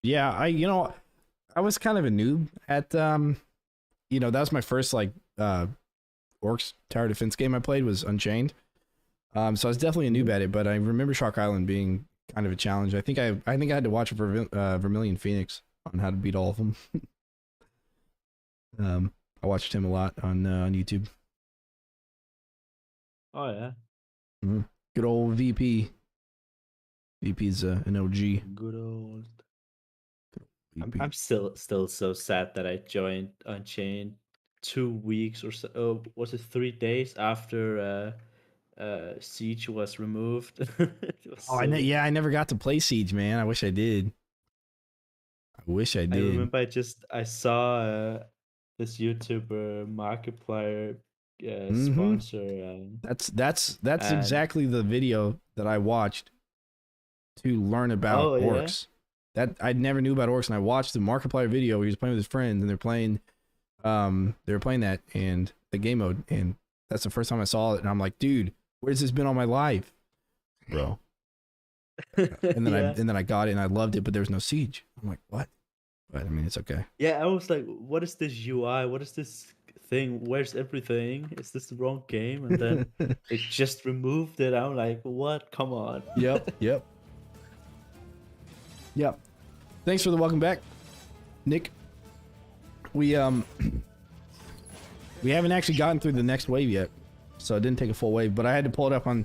Yeah, I was kind of a noob at that was my first like Orcs tower defense game I played was Unchained. So I was definitely a noob Mhm. at it, but I remember Shark Island being kind of a challenge. I think I had to watch Vermilion Phoenix on how to beat all of them. I watched him a lot on YouTube. Oh yeah, Mhm. Good old VP. VP's an OG. good old. I'm VP. still so sad that I joined Unchained 2 weeks or so. Oh, was it 3 days after Siege was removed? It was Oh, so. yeah, I never got to play Siege, man. I wish I did. I wish I I did. remember I saw this YouTuber Markiplier Mm-hmm. sponsor That's and exactly the video that I watched to learn about oh yeah. orcs. That I never knew about orcs, and I watched the Markiplier video where he was playing with his friends, and they were playing that and the game mode, and that's the first time I saw it, and I'm like, dude, where's this been all my life, bro? And then I Yeah. and then I got it and I loved it, but there was no siege. I'm like, what? But I mean, it's okay. Yeah, I was like, what is this UI? What is this thing? Where's everything? Is this the wrong game? And then it just removed it. I'm like, what? Come on. Yep, yep, yep. Thanks for the welcome back, Nick. We we haven't actually gotten through the next wave yet, so it didn't take a full wave. But I had to pull it up on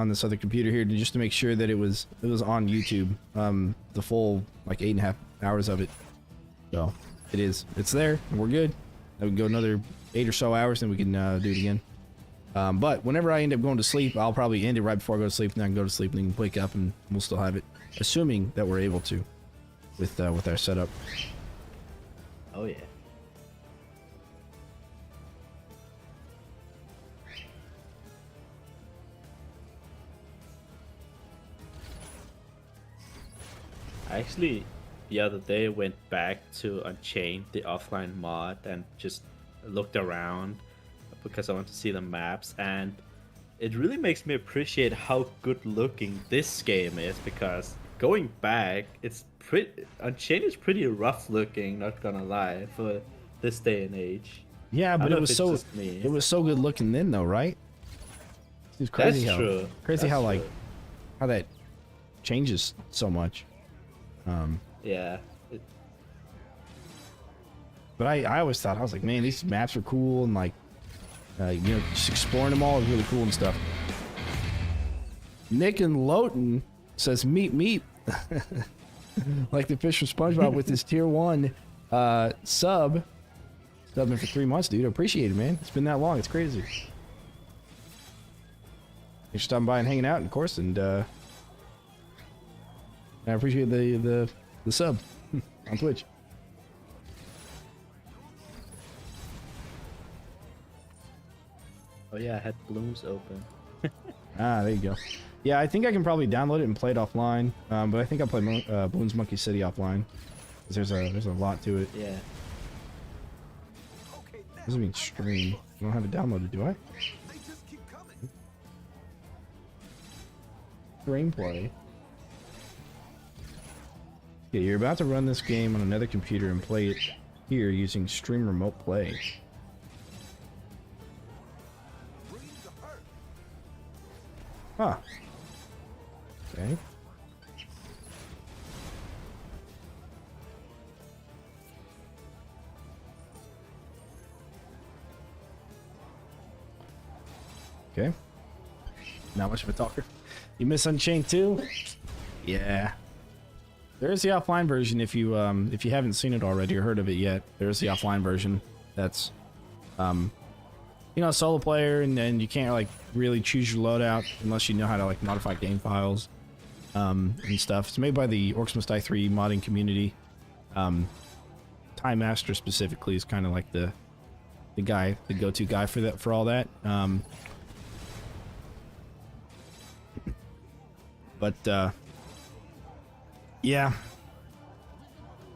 this other computer here just to make sure that it was on YouTube. The full like 8.5 hours of it. So it's there, and we're good. Then we can go another 8 or so hours, then we can do it again. But whenever I end up going to sleep, I'll probably end it right before I go to sleep, and then I can go to sleep, and then wake up, and we'll still have it, assuming that we're able to with our setup. Oh yeah. I actually the other day went back to Unchained, the offline mod, and just looked around because I want to see the maps, and it really makes me appreciate how good looking this game is, because going back, it's pretty Unchained is pretty rough looking, not gonna lie, for this day and age. Yeah, I don't but know it if was it's so just me. it was so good looking then, though, right? It's That's crazy how true. crazy That's how like true. how that changes so much. Um, Yeah. It, but I always thought I was like, man, these maps are cool, and like just exploring them all is really cool and stuff. Nick and Lowton says meet meet like the fish from SpongeBob with his tier 1 subbing for 3 months, dude. I appreciate it, man. It's been that long. It's crazy. Thanks for stopping by and hanging out, of course, and I appreciate the sub on Twitch. oh yeah, I had balloons open. Ah, there you go. Yeah, I think I can probably download it and play it offline. But I think I'll play Bloons Monkey City offline. 'Cause there's a lot to it. Yeah. Doesn't mean stream. I don't have it downloaded, do I? Screenplay. Yeah, you're about to run this game on another computer and play it here using Stream Remote Play. Huh. Okay. Okay. Not much of a talker. You miss Unchained too? Yeah. There's the offline version if you haven't seen it already or heard of it yet. There's the offline version that's solo player, and you can't like really choose your loadout unless you know how to like modify game files and stuff. It's made by the Orcs Must Die 3 modding community. Time Master specifically is kind of like the go-to guy for all that. But yeah,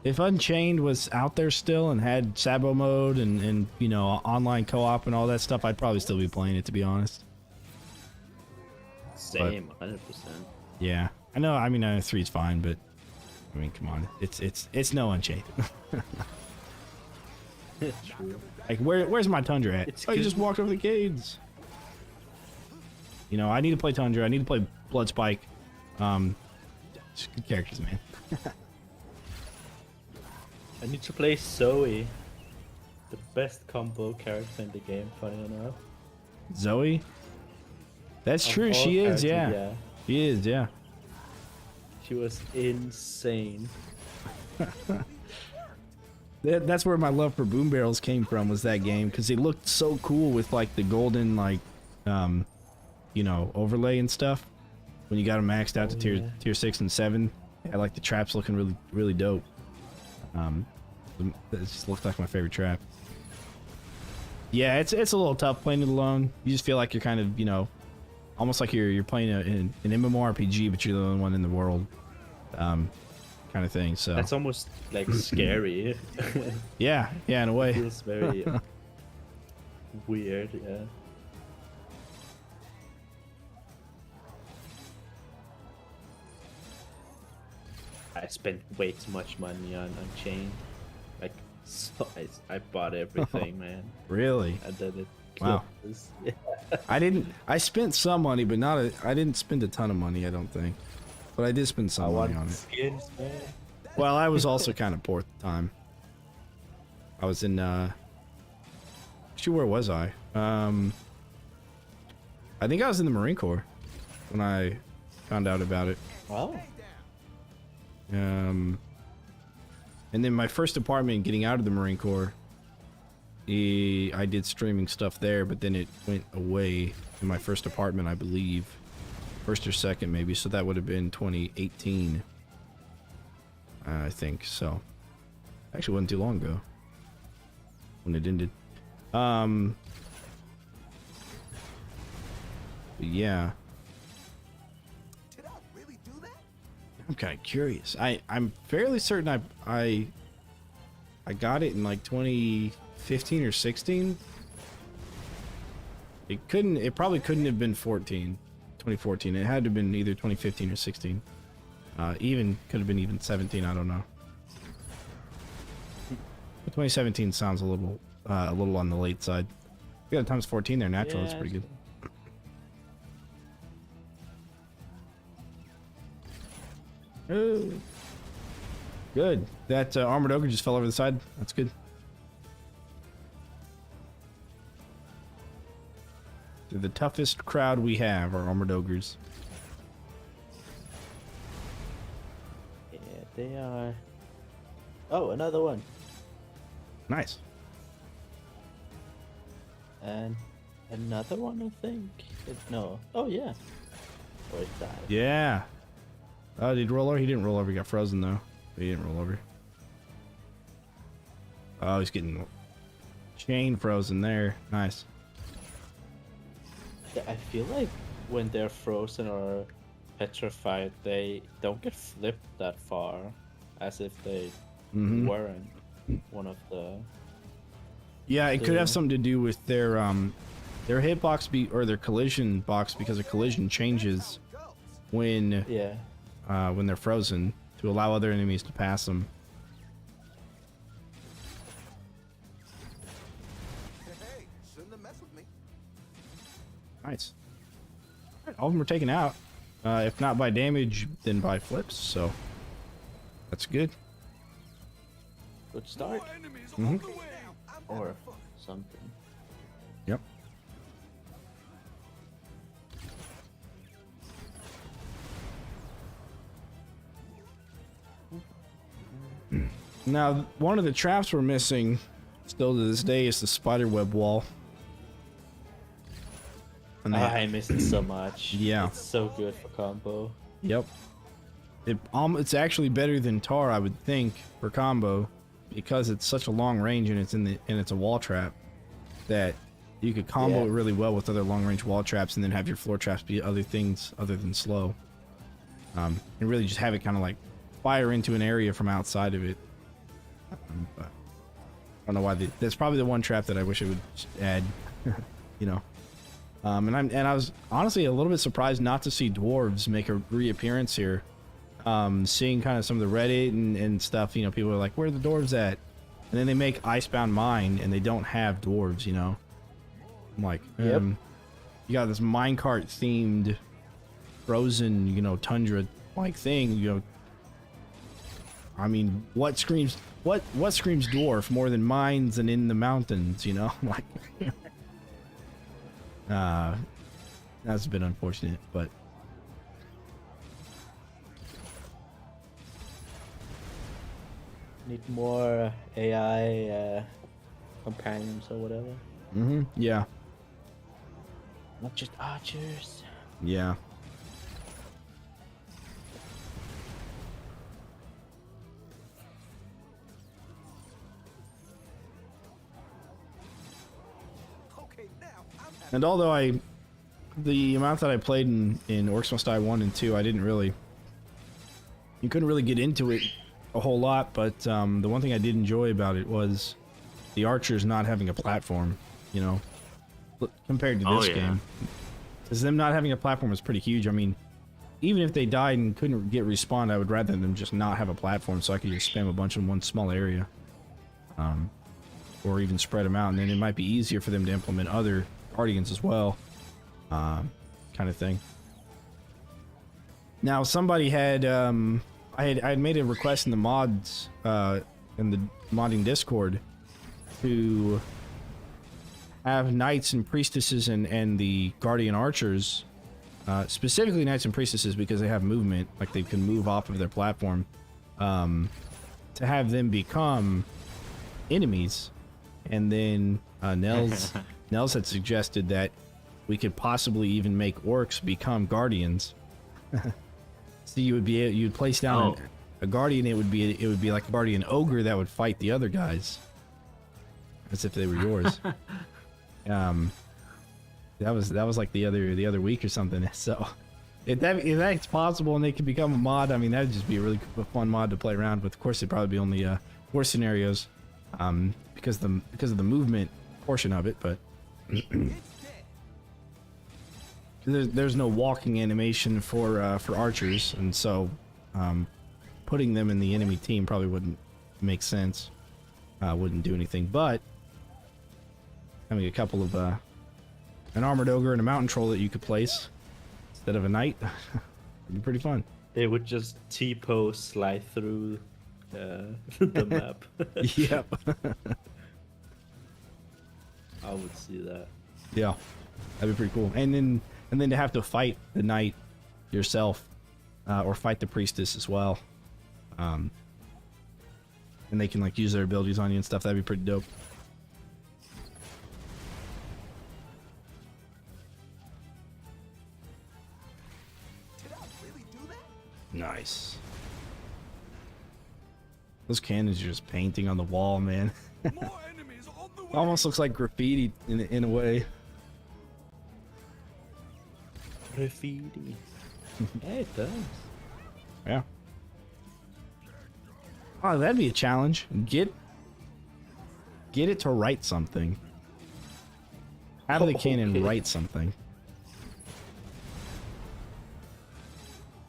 if Unchained was out there still and had Sabo mode and online co-op and all that stuff, I'd probably still be playing it, to be honest. But Same, 100%. yeah, I know. I mean, 3 is fine, but I mean, come on, it's no Unchained. True. Like, where's my Tundra at? It's Oh, you good. just walked over the caves. You know, I need to play Tundra. I need to play Blood Spike. Just good characters, man. I need to play Zoe, the best combo character in the game. Funny enough. Zoe. That's Of true. all She is. characters, Yeah. She is. Yeah. She was insane. That's where my love for boom barrels came from, was that game, because they looked so cool with like the golden, like, you know, overlay and stuff. When you got them maxed out to tier 6 and 7, yeah, like the traps looking really dope. It just looked like my favorite trap. Yeah, it's a little tough playing it alone. You just feel like you're kind of, you know, almost like you're playing an MMORPG, but you're the only one in the world, kind of thing. So That's almost like scary. yeah, in a way. It feels very weird. Yeah. I spent way too much money on Chain. Like, so I bought everything, man. Really? And then it Wow. closes. Yeah. I spent some money, but I didn't spend a ton of money, I don't think. But I did spend some money on it. Skins, man. Well, I was also kind of poor at the time. I was in, actually, where was I? I think I was in the Marine Corps when I found out about it. Wow. And then my first apartment getting out of the Marine Corps, I did streaming stuff there, but then it went away in my first apartment, I believe. First or second, maybe. So that would have been 2018. I think so. Actually, wasn't too long ago when it ended. But yeah. Did I really do that? I'm kind of curious. I'm fairly certain I got it in like 2015 or 16. It probably couldn't have been 2014. It had to have been either 2015 or 16. Even could have been even 17, I don't know. But 2017 sounds a little on the late side. We got a times 14 there natural, that's pretty good. Oh. Good. That armored ogre just fell over the side. That's good. They're the toughest crowd we have, are armored ogres. Yeah, they are. Oh, another one. Nice. And another one, I think. No. Oh, yeah. Or it died. Yeah. Oh, did he roll over? He didn't roll over. He got frozen, though. He didn't roll over. Oh, he's getting chain frozen there. Nice. Yeah, I feel like when they're frozen or petrified, they don't get flipped that far, as if they weren't one of the. Yeah, it could have Yeah. something to do with their hitbox or their collision box, because a collision changes when Yeah. when they're frozen to allow other enemies to pass them. Hey, shouldn't have messed with me. Nice. Alright, all of them are taken out. If not by damage, then by flips. So that's good. Good start. Mhm. Or something. Yep. Now, one of the traps we're missing still to this day is the spider web wall. And they- I miss it so much. Yeah. It's so good for combo. Yep. It's actually better than Tar, I would think, for combo, because it's such a long range and it's a wall trap that you could combo Yeah. it really well with other long range wall traps, and then have your floor traps be other things other than slow. And really just have it kind of like fire into an area from outside of it. But I don't know why that's probably the one trap that I wish it would add. You know. And I was honestly a little bit surprised not to see dwarves make a reappearance here. seeing kind of some of the Reddit and stuff, you know, people are like, where are the dwarves at? And then they make Icebound Mine and they don't have dwarves, you know. I'm like, Yep. You got this minecart themed frozen, you know, tundra like thing, you know. I mean, what screams dwarf more than mines and in the mountains, you know? Like that's a bit unfortunate, but Need more AI companions or whatever. yeah. Not just archers. Yeah. Okay, now I'm happy. And although the amount that I played in Orcs Must Die 1 and 2, you couldn't really get into it a whole lot, but the one thing I did enjoy about it was the archers not having a platform, you know, compared to this game. Because them not having a platform is pretty huge. I mean, even if they died and couldn't get respawned, I would rather them just not have a platform so I could just spam a bunch in one small area. Or even spread them out, and then it might be easier for them to implement other guardians as well. Kind of thing. Now, somebody had, I had made a request in the mods, in the modding Discord to have knights and priestesses and the guardian archers, specifically knights and priestesses because they have movement, like they can move off of their platform, to have them become enemies. And then Nels had suggested that we could possibly even make orcs become guardians. So you'd place down a guardian. It would be like a guardian ogre that would fight the other guys, as if they were yours. That was like the other week or something. So if that's possible and they could become a mod, I mean that'd just be a really fun mod to play around with. Of course, it'd probably be only worse scenarios, because of the movement portion of it, but. There's no walking animation for archers, and so putting them in the enemy team probably wouldn't make sense. Wouldn't do anything, but having a couple of an armored ogre and a mountain troll that you could place instead of a knight would be pretty fun. They would just T-pose slide through the map. Yep. I would see that. Yeah, that'd be pretty cool. And then to have to fight the knight yourself, or fight the priestess as well, and they can like use their abilities on you and stuff. That'd be pretty dope. Did I really do that? Nice. Those cannons are just painting on the wall, man. More enemies on the way. Almost looks like graffiti in a way. Graffiti. Yeah, it does. Yeah. Oh, that'd be a challenge. Get it to write something. Have the cannon Okay. write something.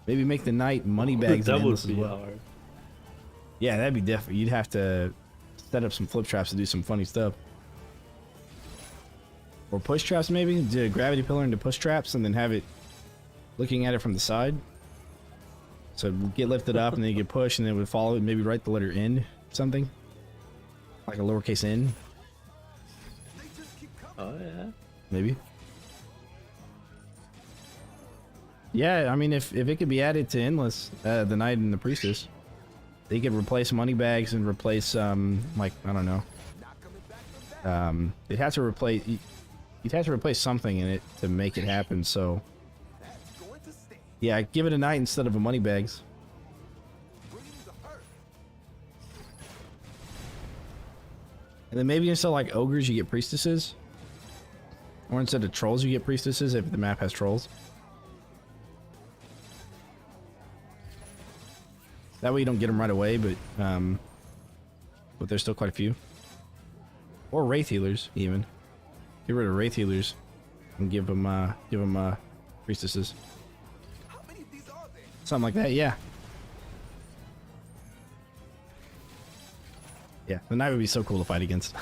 Maybe make the knight money bags That and would endless as be well. hard. Yeah, that'd be different. You'd have to set up some flip traps to do some funny stuff. Or push traps, maybe. Do a gravity pillar into push traps and then have it looking at it from the side. So it would get lifted up and then you get pushed and then it would follow it. Maybe write the letter N, something. Like a lowercase n, They just keep coming. Oh yeah. maybe. Yeah, I mean, if it could be added to Endless, the Knight and the Priestess, they could replace money bags and replace, like, I don't know. Not coming back from that. They'd have to replace, you'd have to replace something in it to make it happen, so. That's going to stay. Yeah, give it a Knight instead of a money bags. Bring the hurt. And then maybe instead of like ogres, you get priestesses. Or instead of trolls, you get priestesses if the map has trolls. That way you don't get them right away, but there's still quite a few. Or wraith healers, even. Get rid of wraith healers and give them priestesses. How many of these are there? Something like that, yeah. Yeah, the knight would be so cool to fight against.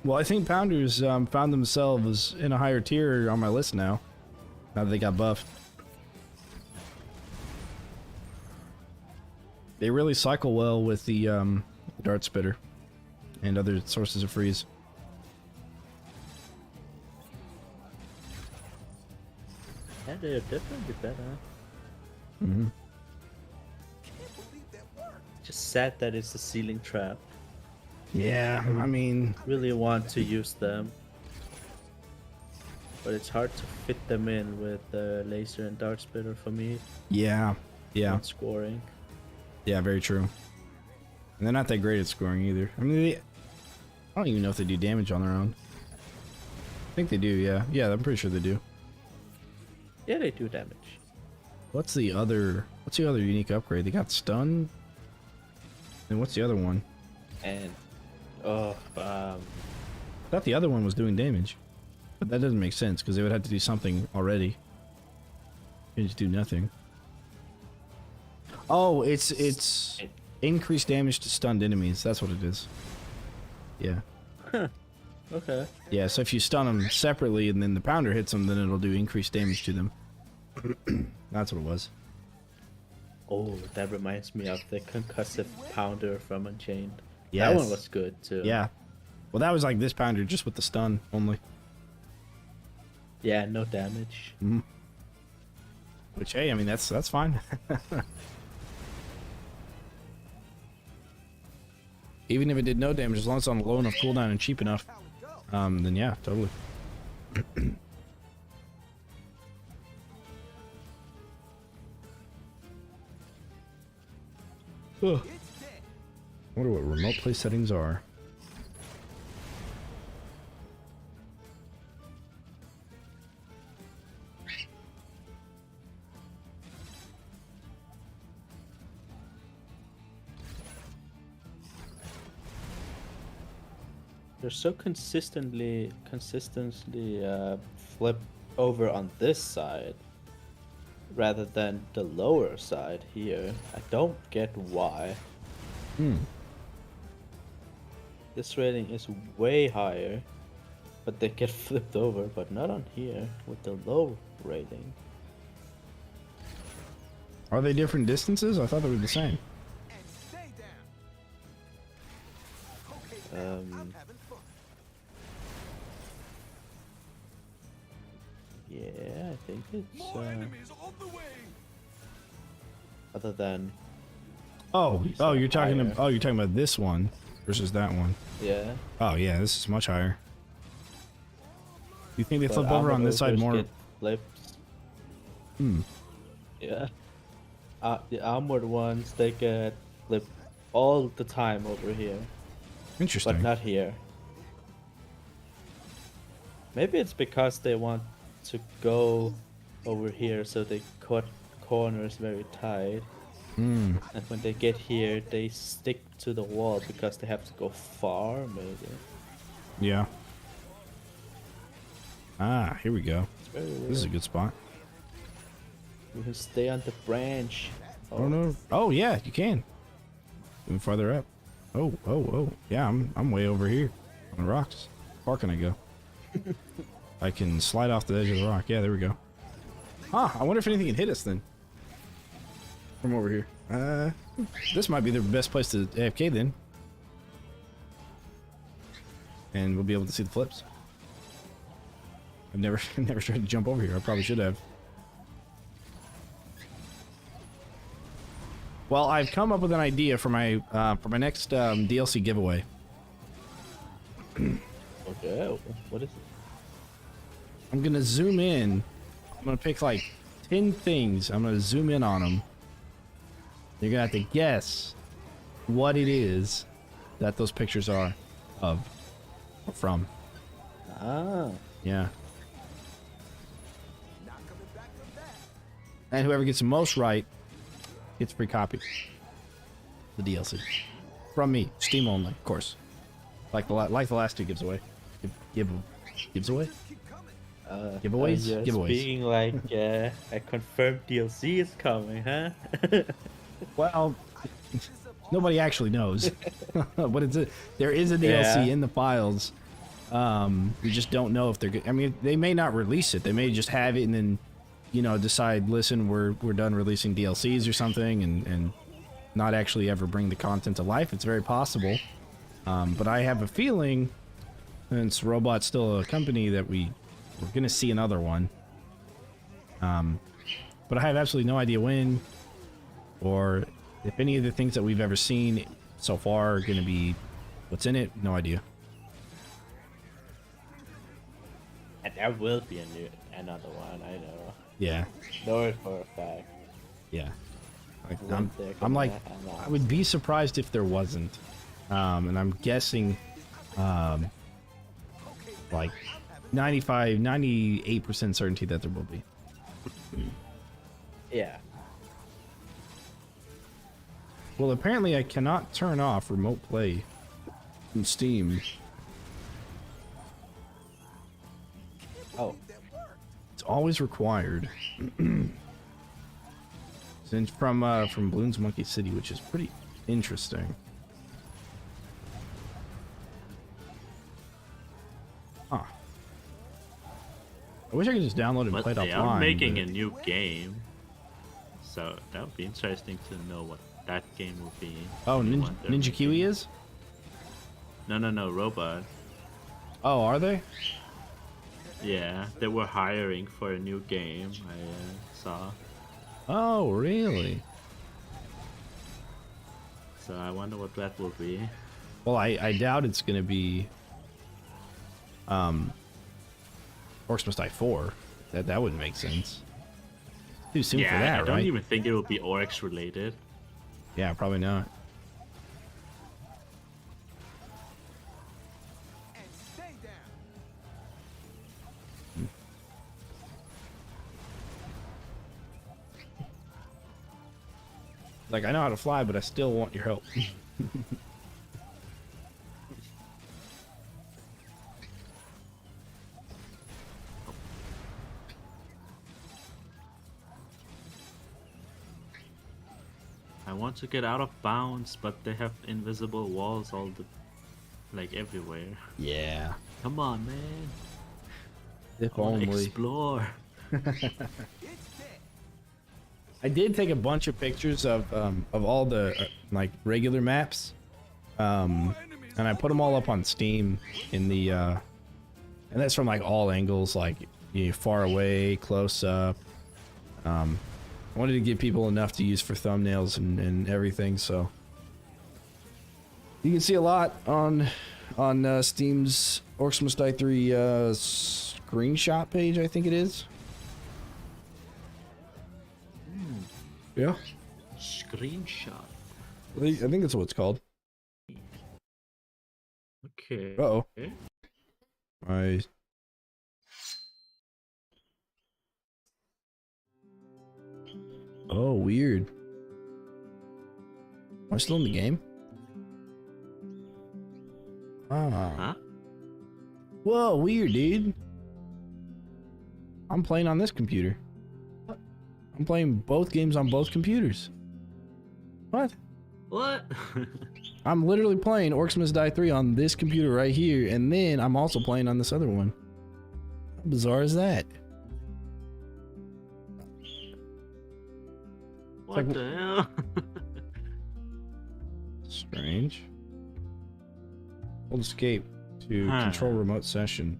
Well, I think Pounders found themselves in a higher tier on my list now. Now that they got buffed. They really cycle well with the Dart Spitter and other sources of freeze. Yeah, they're definitely better. Mm-hmm. Can't believe that worked. Just sad that it's a ceiling trap. Yeah, I mean, Really want to use them. But it's hard to fit them in with the laser and dart spitter for me. yeah, Not scoring. yeah, very true. And they're not that great at scoring either. I mean, I don't even know if they do damage on their own. I think they do, yeah. Yeah, I'm pretty sure they do. Yeah, they do damage. What's the other unique upgrade? They got stun? And what's the other one? And I thought the other one was doing damage. But that doesn't make sense, because they would have to do something already. They just do nothing. Oh, it's increased damage to stunned enemies. That's what it is. Yeah. okay. Yeah, so if you stun them separately and then the pounder hits them, then it'll do increased damage to them. That's what it was. Oh, that reminds me of the concussive pounder from Unchained. Yes. That one was good too. Yeah. Well, that was like this pounder, just with the stun only. Yeah, no damage. Which, hey, I mean, that's fine. Even if it did no damage, as long as it's on low enough cooldown and cheap enough, How it go? then yeah, totally. Ugh. It's dead. Wonder what remote play settings are. They're so consistently flip over on this side rather than the lower side here. I don't get why. This rating is way higher, but they get flipped over, but not on here with the low rating. Are they different distances? I thought they were the same. And stay down. Okay, now I'm having fun. Yeah, I think it's More enemies on the way. other than Oh, These oh, are you're talking. higher. Oh, you're talking about this one versus that one. yeah. Oh yeah, this is much higher. You think they but flip over on armored this side ogres more? get flips. Hmm. Yeah. The armored ones they get flipped all the time over here, Interesting. but not here. Maybe it's because they want to go over here, so they cut corners very tight. Hmm. And when they get here, they stick to the wall because they have to go far, maybe. Yeah. Ah, here we go. It's very weird. This is a good spot. You can stay on the branch. Oh no. Oh yeah, you can. Even farther up. Oh, oh, oh. Yeah, I'm way over here on the rocks. How far can I go? I can slide off the edge of the rock. Yeah, there we go. Huh, I wonder if anything can hit us then. From over here. This might be the best place to AFK then. And we'll be able to see the flips. I've never never tried to jump over here. I probably should have. Well, I've come up with an idea for my next DLC giveaway. Okay, what is it? I'm gonna zoom in. I'm gonna pick like 10 things. I'm gonna zoom in on them. You're gonna have to guess what it is that those pictures are of or from. Ah, Yeah. Not coming back from that. And whoever gets the most right gets a free copy. The DLC. From me. Steam only, of course. Like the last two gives away. Gives away? Just keep coming. Giveaways? You're Giveaways. speaking like a confirmed DLC is coming, huh? Well, nobody actually knows. But there is a DLC Yeah. in the files. We just don't know if they're good. I mean, they may not release it. They may just have it and then, decide, listen, we're done releasing DLCs or something, and not actually ever bring the content to life. It's very possible. But I have a feeling, since Robot's still a company, that we're gonna see another one. But I have absolutely no idea when, or if any of the things that we've ever seen so far are gonna be what's in it. No idea. And there will be another one, I know. Yeah, Know it for a fact. yeah. Like, One they're I'm gonna like, announce. I would be surprised if there wasn't. And I'm guessing, like 95, 98% certainty that there will be. Yeah. Well, apparently I cannot turn off remote play in Steam. Oh. It's always required. Since from Bloons Monkey City, which is pretty interesting. Huh. I wish I could just download it and But play it they offline. are making but- a new game. So that would be interesting to know what that game will be. Oh, The Ninja, one they're Ninja making. Kiwi is? No, Robot. Oh, are they? Yeah, they were hiring for a new game, I saw. Oh, really? So I wonder what that will be. Well, I doubt it's gonna be Orcs Must Die 4. That wouldn't make sense. Too soon Yeah, for that, I don't right? even think it will be Orcs related. Yeah, probably not. And stay down. Like, I know how to fly, but I still want your help. I want to get out of bounds, but they have invisible walls like everywhere. Yeah. Come on, man. If I wanna only. explore. It's dead. I did take a bunch of pictures of all the like regular maps, and I put them all up on Steam in the and that's from like all angles, like far away, close up. I wanted to give people enough to use for thumbnails and everything, so you can see a lot on Steam's Orcs Must Die 3 screenshot page, I think it is. Yeah. Screenshot. I think that's what it's called. Okay. Uh-oh. Okay. Oh, weird. Am I still in the game? Ah. Huh? Whoa, weird, dude. I'm playing on this computer. I'm playing both games on both computers. What? What? I'm literally playing Orcs Must Die 3 on this computer right here, and then I'm also playing on this other one. How bizarre is that? What like- the hell? Strange. Hold escape to Huh. control remote session.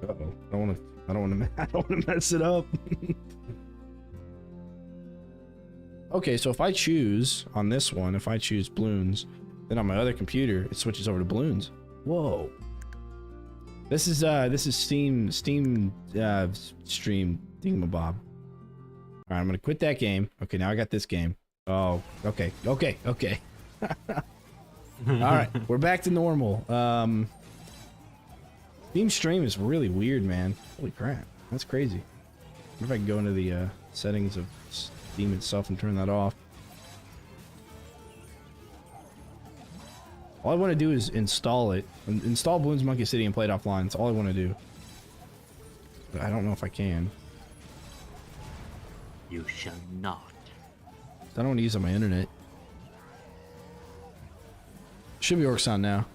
Uh-oh. I don't want to mess it up. Okay, so if I choose on this one, if I choose Bloons, then on my other computer, it switches over to Bloons. Whoa. This is Steam stream thingamabob. All right, I'm gonna quit that game. Okay, now I got this game. Oh, okay. All right, we're back to normal. Steam stream is really weird, man. Holy crap, that's crazy. I wonder if I can go into the settings of Steam itself and turn that off. All I want to do is install it. Install Bloons Monkey City and play it offline. That's all I want to do. But I don't know if I can. You shall not. I don't want to use it on my internet. Should be Orcs on now.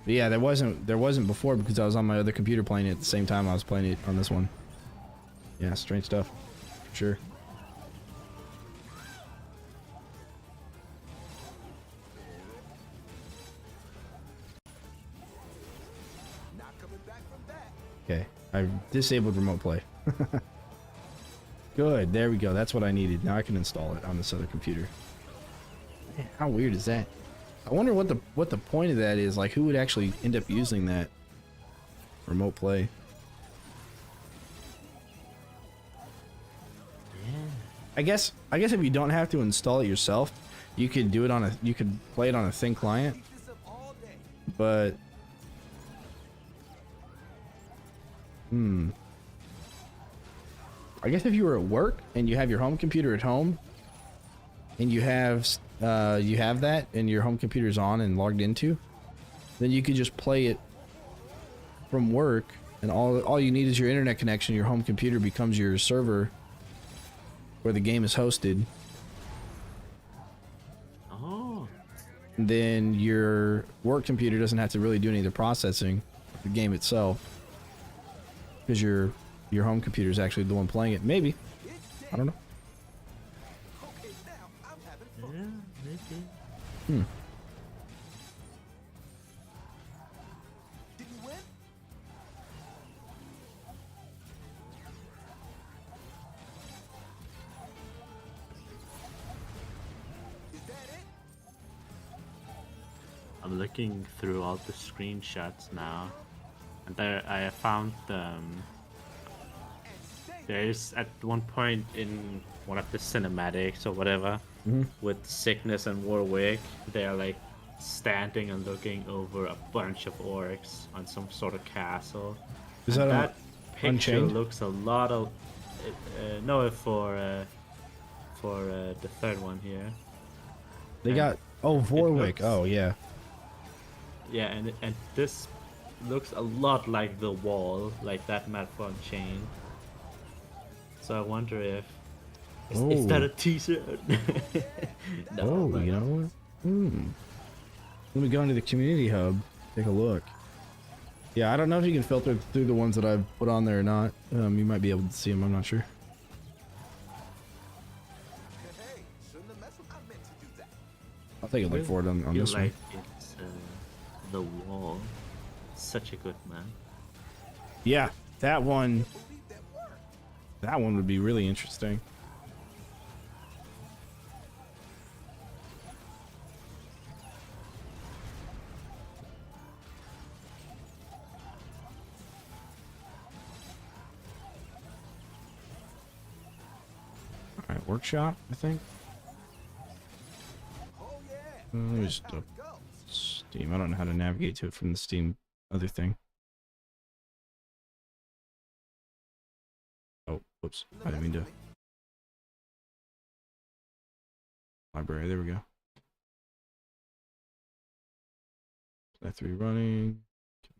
But yeah, there wasn't before because I was on my other computer playing it at the same time I was playing it on this one. Yeah, strange stuff. For sure. Not coming back from that. Okay, I've disabled remote play. Good, there we go. That's what I needed. Now I can install it on this other computer. Man, how weird is that? I wonder what the point of that is. Like, who would actually end up using that remote play? Yeah. I guess if you don't have to install it yourself, you could do it on you could play it on a thin client. Keep this up all day. But I guess if you were at work and you have your home computer at home and you have that and your home computer's on and logged into, then you could just play it from work, and all you need is your internet connection. Your home computer becomes your server where the game is hosted. Oh. And then your work computer doesn't have to really do any of the processing of the game itself, because your home computer is actually the one playing it. Maybe. I don't know. Okay, now I'm having fun. Yeah, maybe. Did you win? Is that it? I'm looking through all the screenshots now, and there I found there's at one point in one of the cinematics or whatever with Sickness and Warwick, they're like standing and looking over a bunch of orcs on some sort of castle. Is And that that picture Unchained? looks a lot of no, for the third one here. They got Warwick. looks- Oh yeah. Yeah, and this looks a lot like the wall, like that map for Unchained. So I wonder if is that a teaser? No, Oh, but- you know what? Let me go into the community hub. Take a look. Yeah, I don't know if you can filter through the ones that I've put on there or not. You might be able to see them. I'm not sure. Hey, shouldn't have messed with. I meant to do that. I'll take a look for it on feel this like one. it's the wall. Such a good map. Yeah, that one. Believe that worked. That one would be really interesting. All right, workshop, I think. Oh yeah. Let me just Time to go. Steam. I don't know how to navigate to it from the Steam other thing. Oh, whoops. I didn't mean to. Library, there we go. F3 running.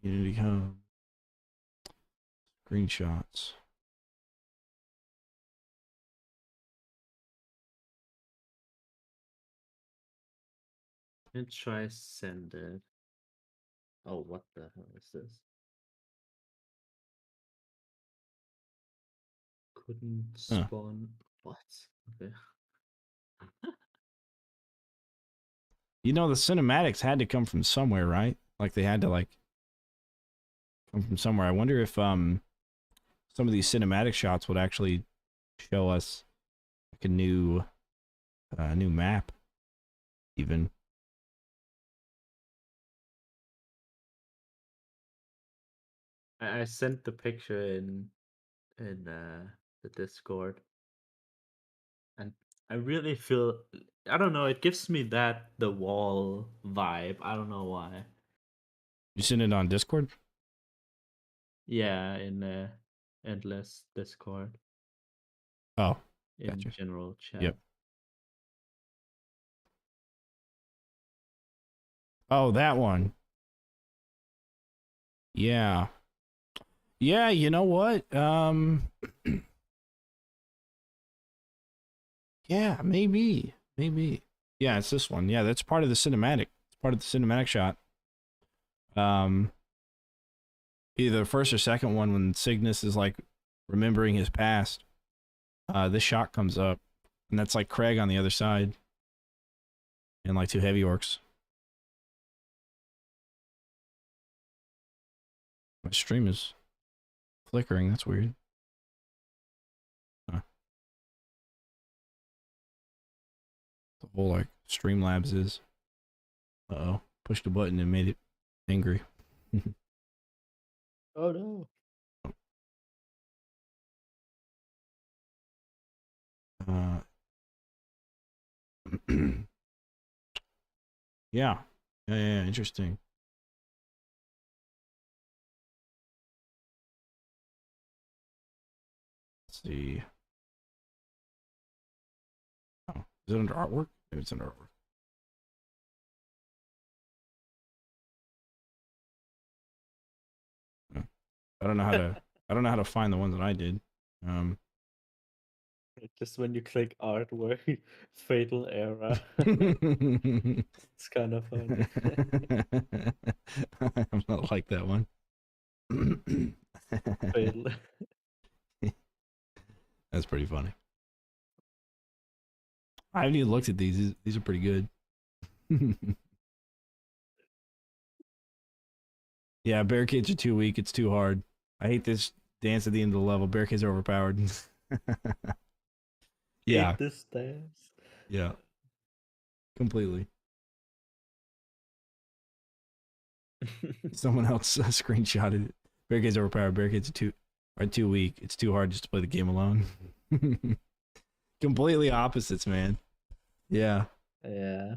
Community hub. Screenshots. And try send it. Oh, what the hell is this? Couldn't Huh. spawn. What? Okay. You know, the cinematics had to come from somewhere, right? Like they had to like come from somewhere. I wonder if some of these cinematic shots would actually show us like a new map even. I sent the picture in the Discord, and I really feel I don't know. It gives me that the wall vibe. I don't know why. You send it on Discord? Yeah, in endless Discord Oh, in gotcha. general chat. Yep. Oh, that one. Yeah. Yeah, you know what? Yeah, maybe. Maybe. Yeah, it's this one. Yeah, that's part of the cinematic. It's part of the cinematic shot. Um, either the first or second one when Cygnus is like remembering his past. This shot comes up, and that's like Craig on the other side. And like 2 heavy orcs. My stream is flickering, that's weird. Huh. The whole like Streamlabs is. Uh-oh. Pushed a button and made it angry. Oh no. Yeah. Yeah, interesting. Let's see. Oh, is it under artwork? Maybe it's under artwork. No. I don't know how to I don't know how to find the ones that I did. Just when you click artwork, fatal error. It's kind of funny. I'm not like that one. Fatal. That's pretty funny. I haven't even looked at these. These are pretty good. Yeah, barricades are too weak. It's too hard. I hate this dance at the end of the level. Barricades are overpowered. Yeah, Hate this dance. yeah, completely. Someone else screenshotted it. Barricades are overpowered. Barricades are too weak. It's too hard just to play the game alone. Completely opposites, man. Yeah. Yeah.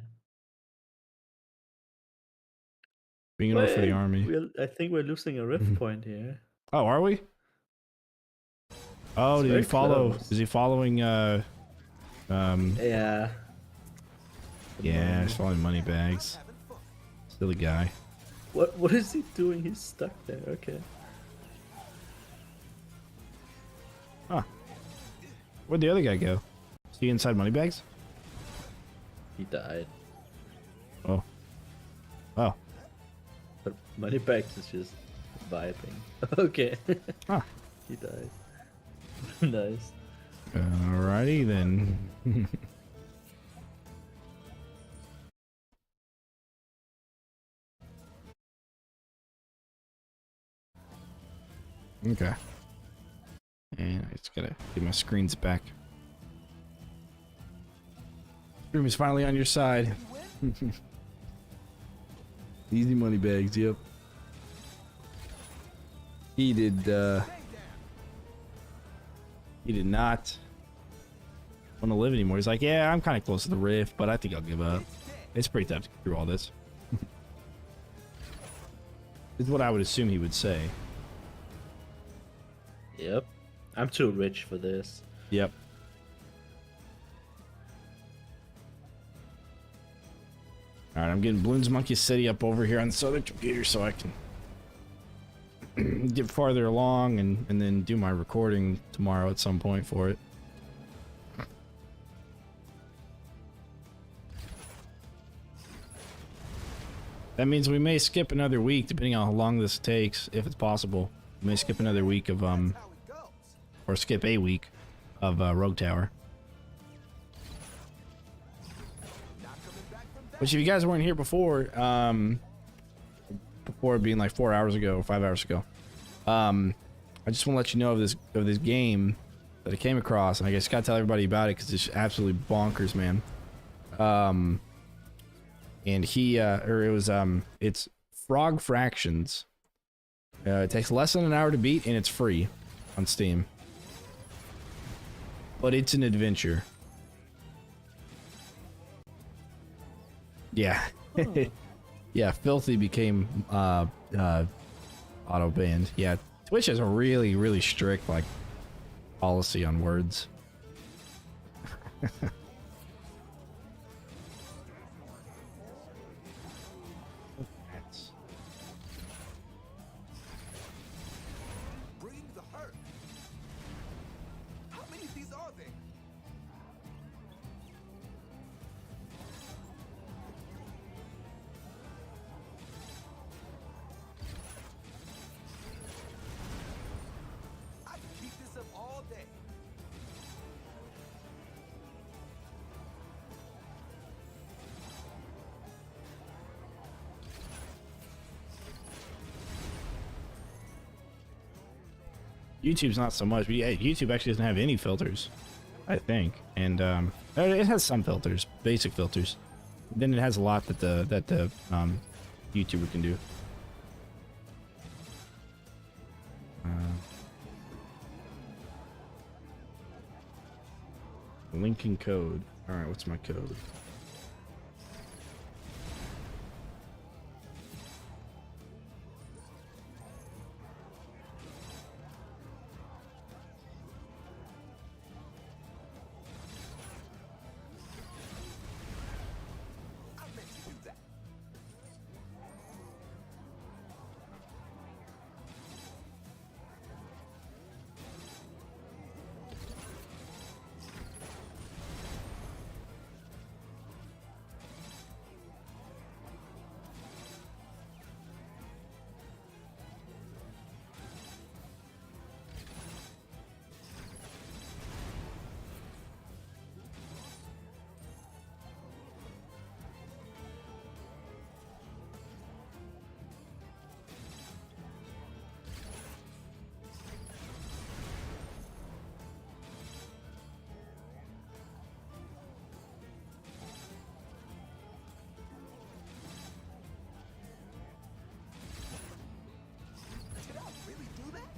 Being an orc for the army. I think we're losing a rift point here. Oh, are we? Oh, It's did he very follow? close. Is he following? Yeah. Yeah, he's following Moneybags. Silly guy. What is he doing? He's stuck there. Okay. Huh. Where'd the other guy go? Is he inside Moneybags? He died. Oh. Oh. But Moneybags is just vibing. Okay. Huh. He died. Nice. Alrighty then. Okay. And I just gotta get my screens back. Stream is finally on your side. Easy money bags, yep. He did not want to live anymore. He's like, yeah, I'm kind of close to the rift, but I think I'll give up. It's pretty tough to get through all this. Is what I would assume he would say. Yep. I'm too rich for this. Yep. Alright, I'm getting Bloons Monkey City up over here on the southern computer so I can get farther along and then do my recording tomorrow at some point for it. That means we may skip another week depending on how long this takes, if it's possible. We may skip another week of or skip a week of Rogue Tower. Which if you guys weren't here before, before being like 4 hours ago or 5 hours ago, I just want to let you know of this game that I came across, and I just gotta tell everybody about it because it's absolutely bonkers, man. And it's Frog Fractions. It takes less than an hour to beat, and it's free on Steam. But it's an adventure. Yeah. Yeah, Filthy became auto banned. Yeah, Twitch has a really, really strict like policy on words. YouTube's not so much, but yeah, YouTube actually doesn't have any filters, I think, and it has some filters, basic filters. Then it has a lot that the YouTuber can do. Linking code. All right, what's my code? I meant to do that. Did I really do that?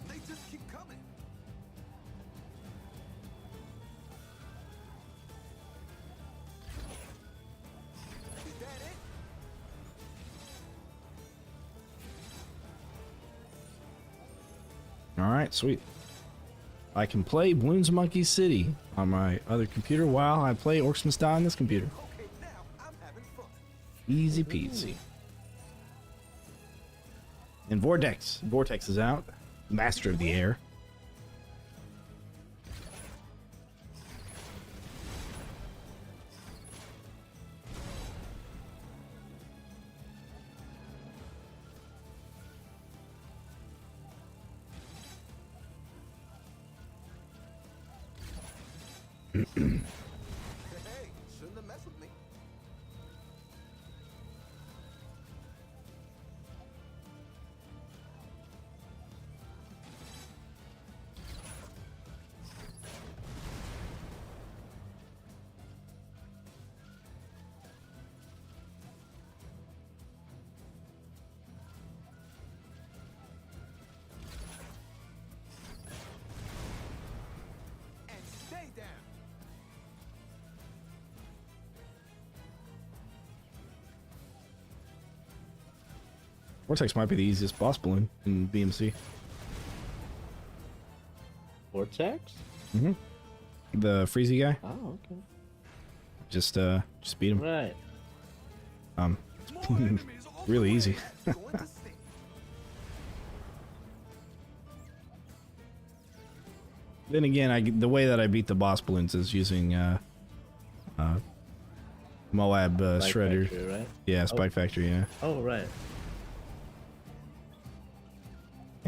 They just keep coming. Is that it? All right, sweet. I can play Bloons Monkey City on my other computer while I play Orcs Must Die on this computer. Okay, now I'm having fun. Easy peasy. And Vortex. Vortex is out. Master of the Air. Hey, shouldn't have messed with me. And stay down. Vortex might be the easiest boss balloon in BMC. Vortex? Mm-hmm. The Freezy guy. Oh, okay. Just beat him. Right. More enemies on the Really way. easy. Going to sting. Then again, the way that I beat the boss balloons is using Moab Spike Shredder. Factory, right? Yeah, Spike Factory, yeah. Oh, right.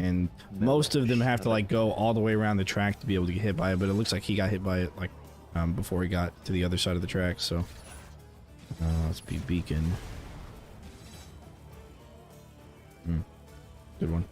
And most of them have to like go all the way around the track to be able to get hit by it, but it looks like he got hit by it like before he got to the other side of the track, so let's be Beacon. Good one.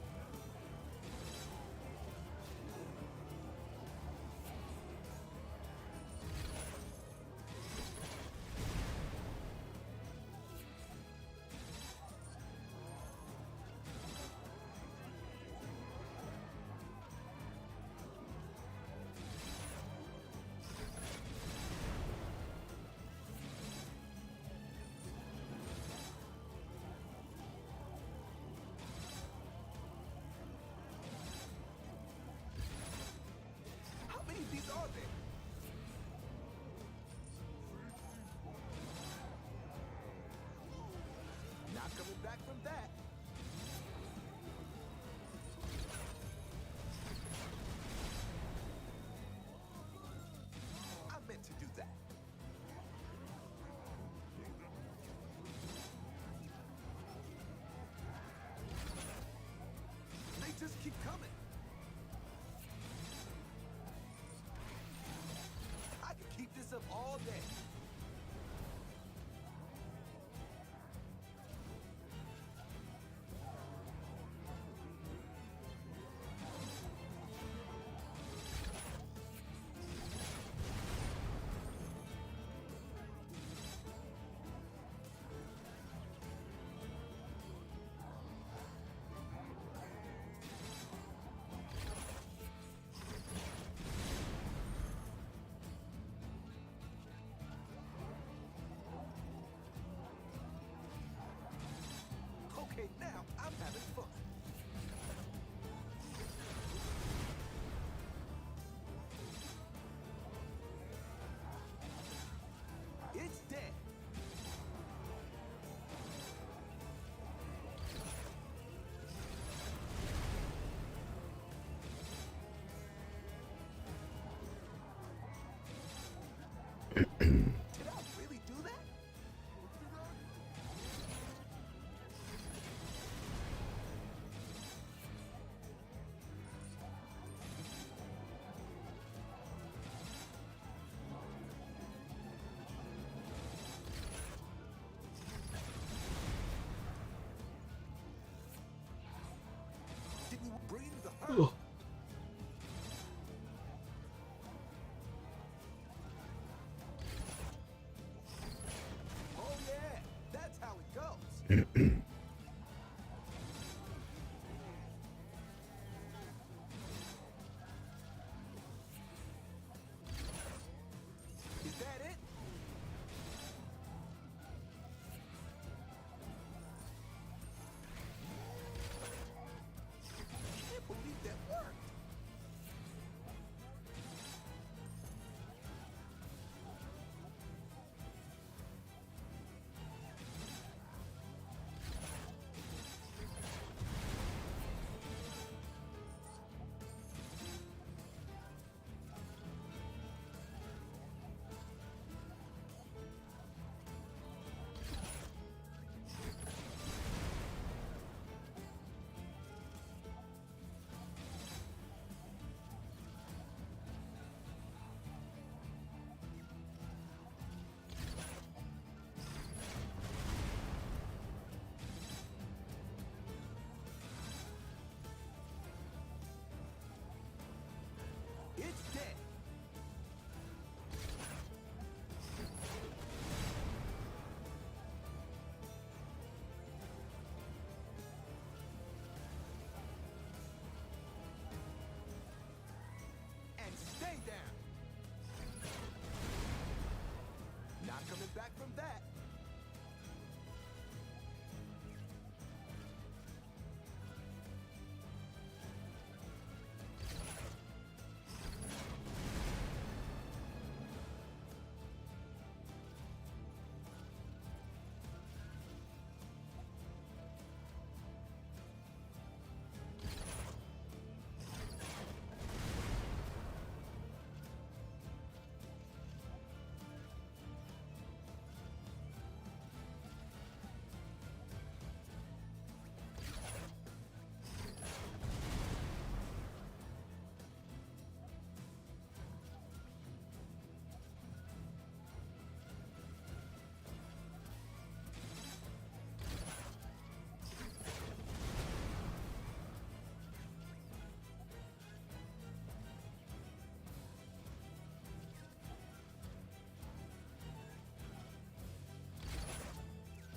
back from that.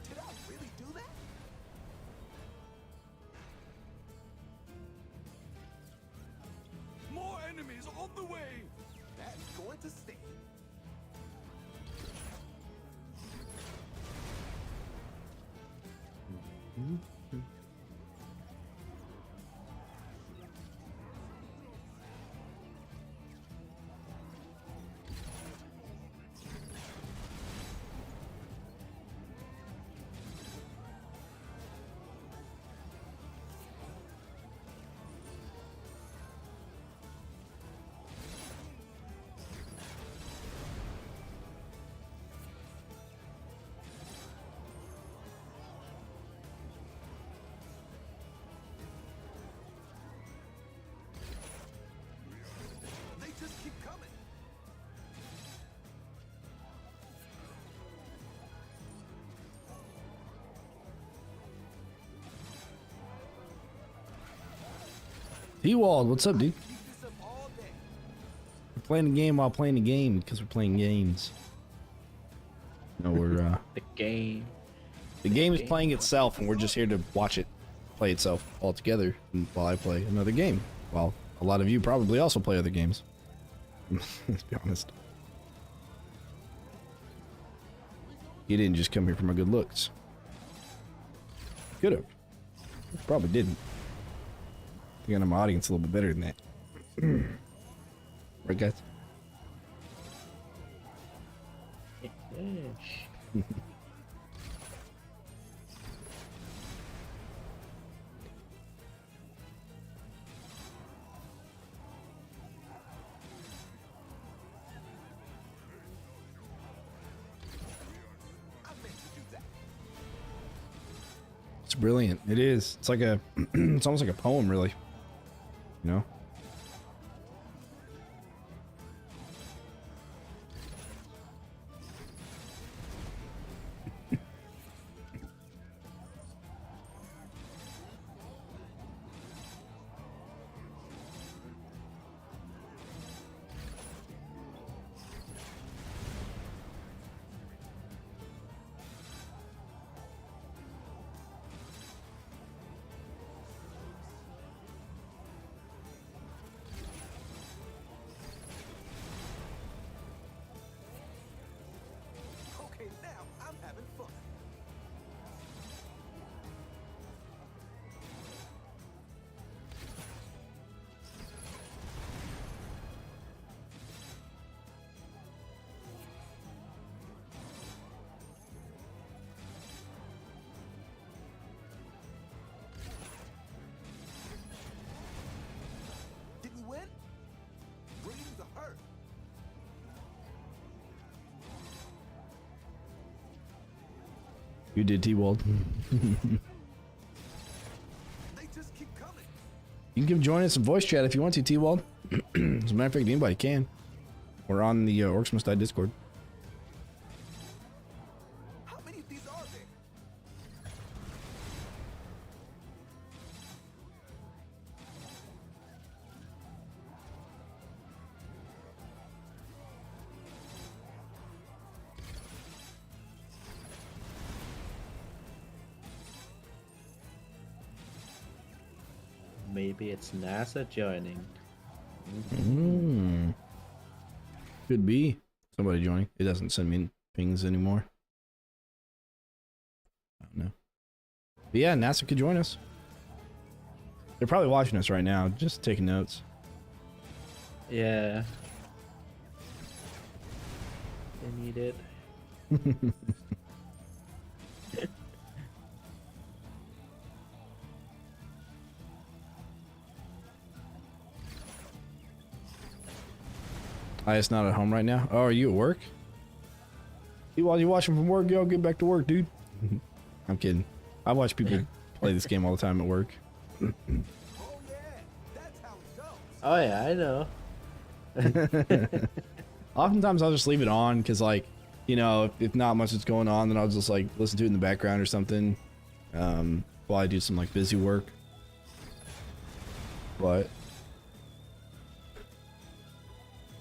Did I really do that? More enemies on the way. That's going to stay. They just keep coming. T-Wald, what's up, dude? Keep this up all day. We're playing the game while playing the game because we're playing games. No, we're The game. the game is playing itself, and we're just here to watch it play itself all together while I play another game. While a lot of you probably also play other games. Let's be honest. You didn't just come here for my good looks. Could have. Probably didn't. I think I know my audience a little bit better than that. Right, guys? I meant to do that. It's brilliant. It is. It's like a. It's almost like a poem, really. You know. Okay, now I'm having fun. Did we win? Bring the hurt. You did, T-Wald. They just keep coming. You can join us in voice chat if you want to, T-Wald. As a matter of fact, anybody can. We're on the Orcs Must Die Discord. How many of these are there? Maybe it's NASA joining. Could be somebody joining. It doesn't send me pings anymore. But yeah, NASA could join us. They're probably watching us right now, just taking notes. Yeah. They need it. It's not at home right now. Oh, are you at work? While you're watching from work, yo, get back to work, dude. I'm kidding. I watch people play this game all the time at work. Oh yeah, that's how it goes. Oh yeah, I know. Oftentimes I'll just leave it on because, like, you know, if not much is going on, then I'll just like listen to it in the background or something while I do some like busy work. But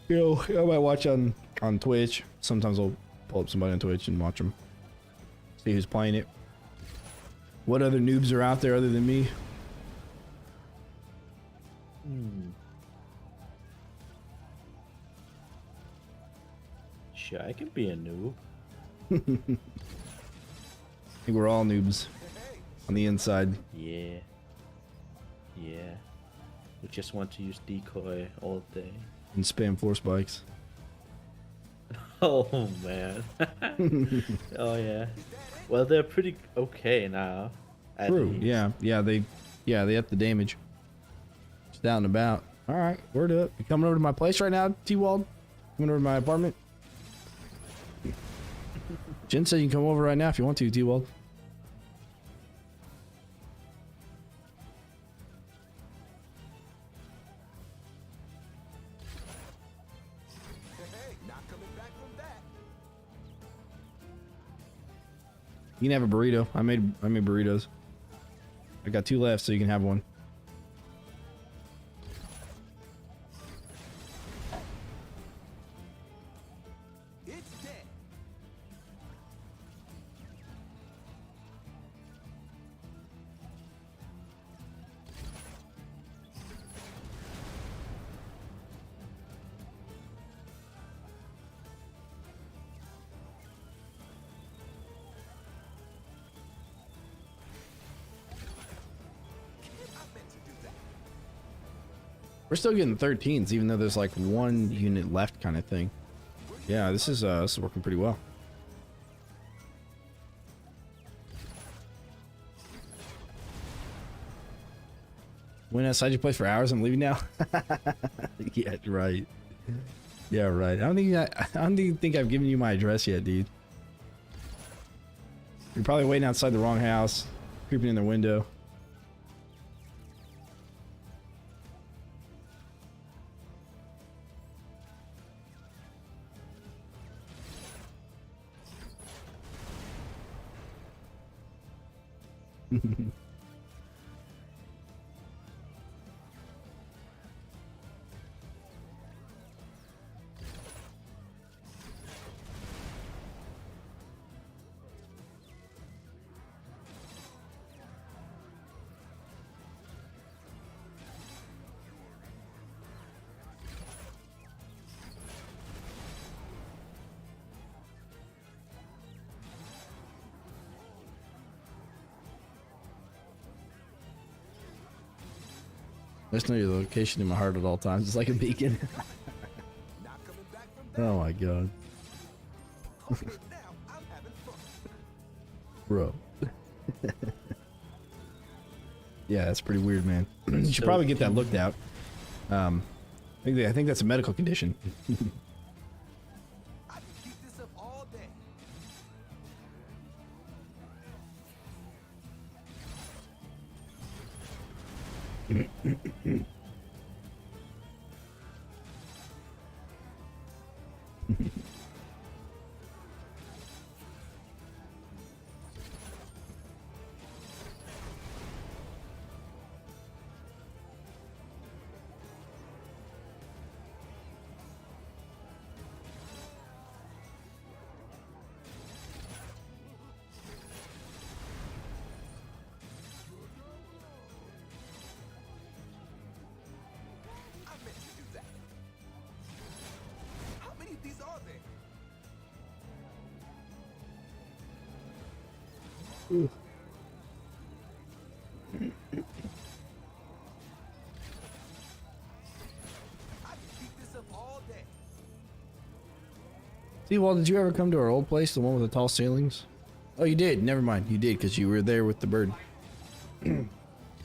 you know, I might watch on Twitch. Sometimes I'll pull up somebody on Twitch and watch them, see who's playing it. What other noobs are out there other than me? Sure, I can be a noob. I think we're all noobs on the inside. Yeah. Yeah. We just want to use decoy all day. And spam force bikes. Oh man. Oh yeah. Well, they're pretty okay now. at True. least. Yeah. They up the damage. Just out and about. All right, word up. You coming over to my place right now, T-Wald? Coming over to my apartment? Jen said you can come over right now if you want to, T-Wald. Hey, not coming back from that. You can have a burrito. I made burritos. I got 2 left, so you can have one. It's dead. I meant to do that. We're still getting 13s, even though there's like 1 unit left, kind of thing. Yeah, this is working pretty well. Went outside your place for hours. I'm leaving now. Yeah, right. Yeah, right. I don't even think I've given you my address yet, dude. You're probably waiting outside the wrong house, creeping in their window. I just know your location in my heart at all times. It's like a beacon. Not coming back from that. Oh my god. Okay, now I'm having fun. Bro. Yeah, that's pretty weird, man. You should So probably get that looked out. I think that's a medical condition. I can keep this up all day. I meant to do that. How many of these are there? See, Walt, did you ever come to our old place, the one with the tall ceilings? Oh, you did. Never mind. You did because you were there with the bird.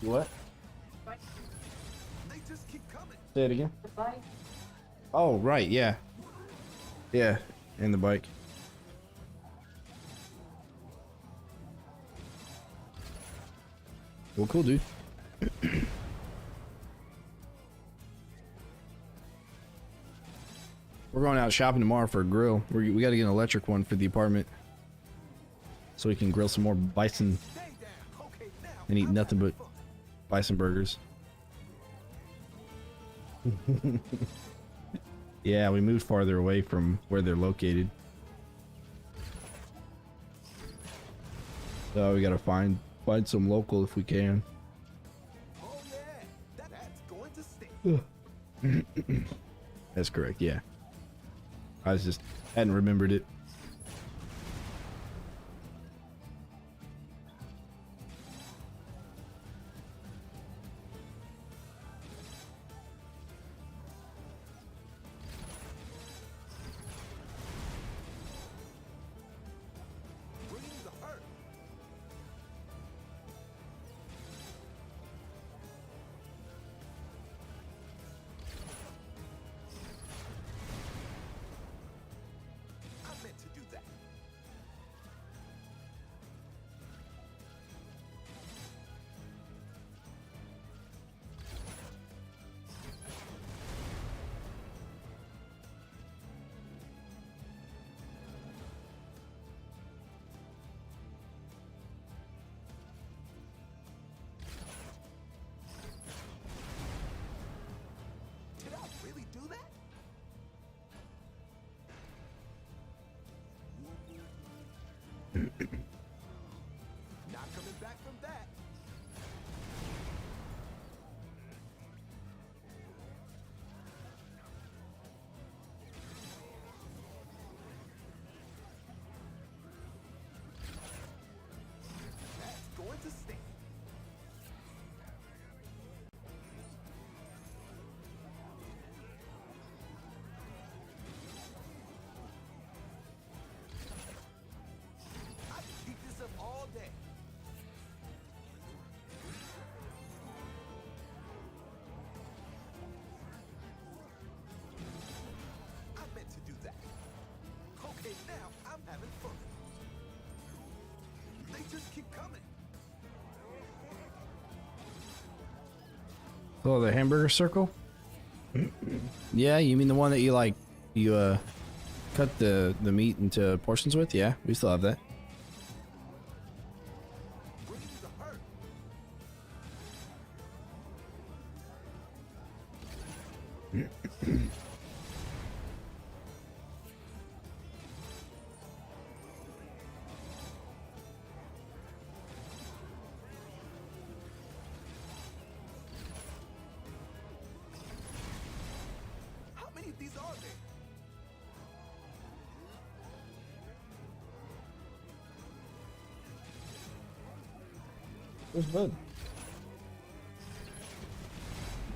What? They just keep coming. Say it again. Oh, right. Yeah. Yeah. And the bike. Well, cool, dude. We're going out shopping tomorrow for a grill. We got to get an electric one for the apartment, so we can grill some more bison Stay down. Okay, now. and eat I'm nothing but having fun. bison burgers. Yeah, we moved farther away from where they're located. So we gotta find some local if we can. Oh yeah, that's going to stink. That's correct, yeah. I just hadn't remembered it. Bring the hurt. I meant to do that. Did I really do that? Not coming back from that. That's going to stink. I can keep this up all day. I meant to do that. Okay, now I'm having fun. They just keep coming. Oh, the hamburger circle? Yeah, you mean the one that you like, you cut the meat into portions with? Yeah, we still have that. Bring the hurt. How many of these are there? Where's Bud?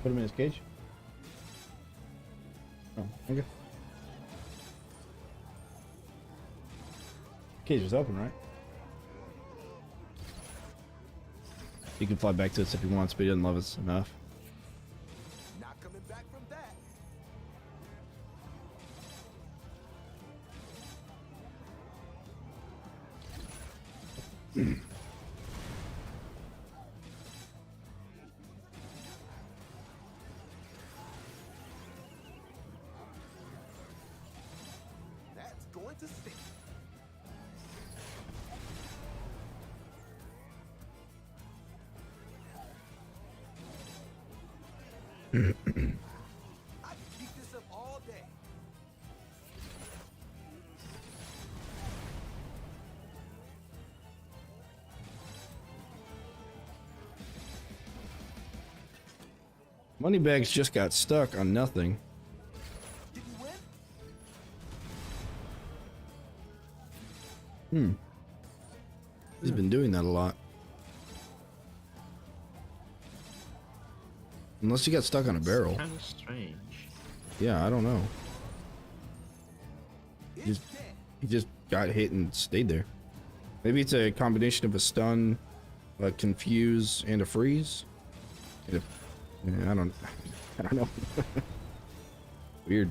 Put him in his cage. Oh, okay. Cage is open, right? You can fly back to us if he wants, but he doesn't love us enough. Not coming back from that. That's going to stink. I can keep this up all day. Moneybags just got stuck on nothing. Did you win? He's been doing that a lot. Unless he got stuck on a barrel. Kind of strange. Yeah, I don't know. He just got hit and stayed there. Maybe it's a combination of a stun, a confuse, and a freeze. Yeah, I don't know. Weird.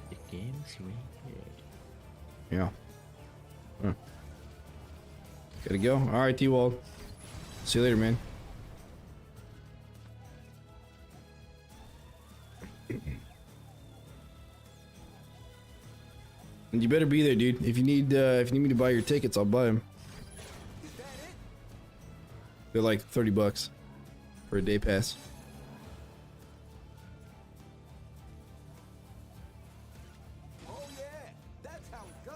The game's weird. Yeah. Huh. Gotta go. All right, T-Wall. See you later, man. And you better be there, dude. If you need me to buy your tickets, I'll buy them. Is that it? They're like $30 for a day pass. Oh yeah, that's how it goes.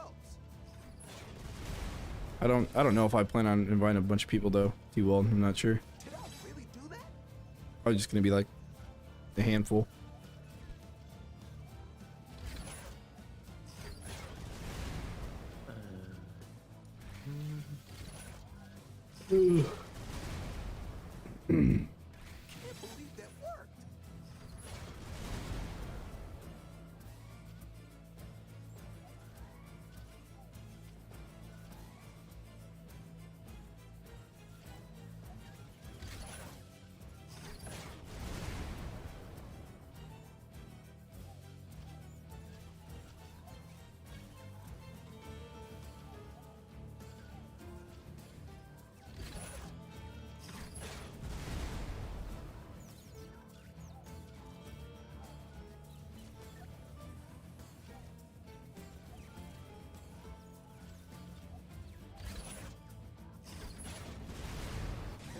I don't know if I plan on inviting a bunch of people though. T-Wall, I'm not sure. Did I really do that? Probably just gonna be like a handful. Can't believe that worked.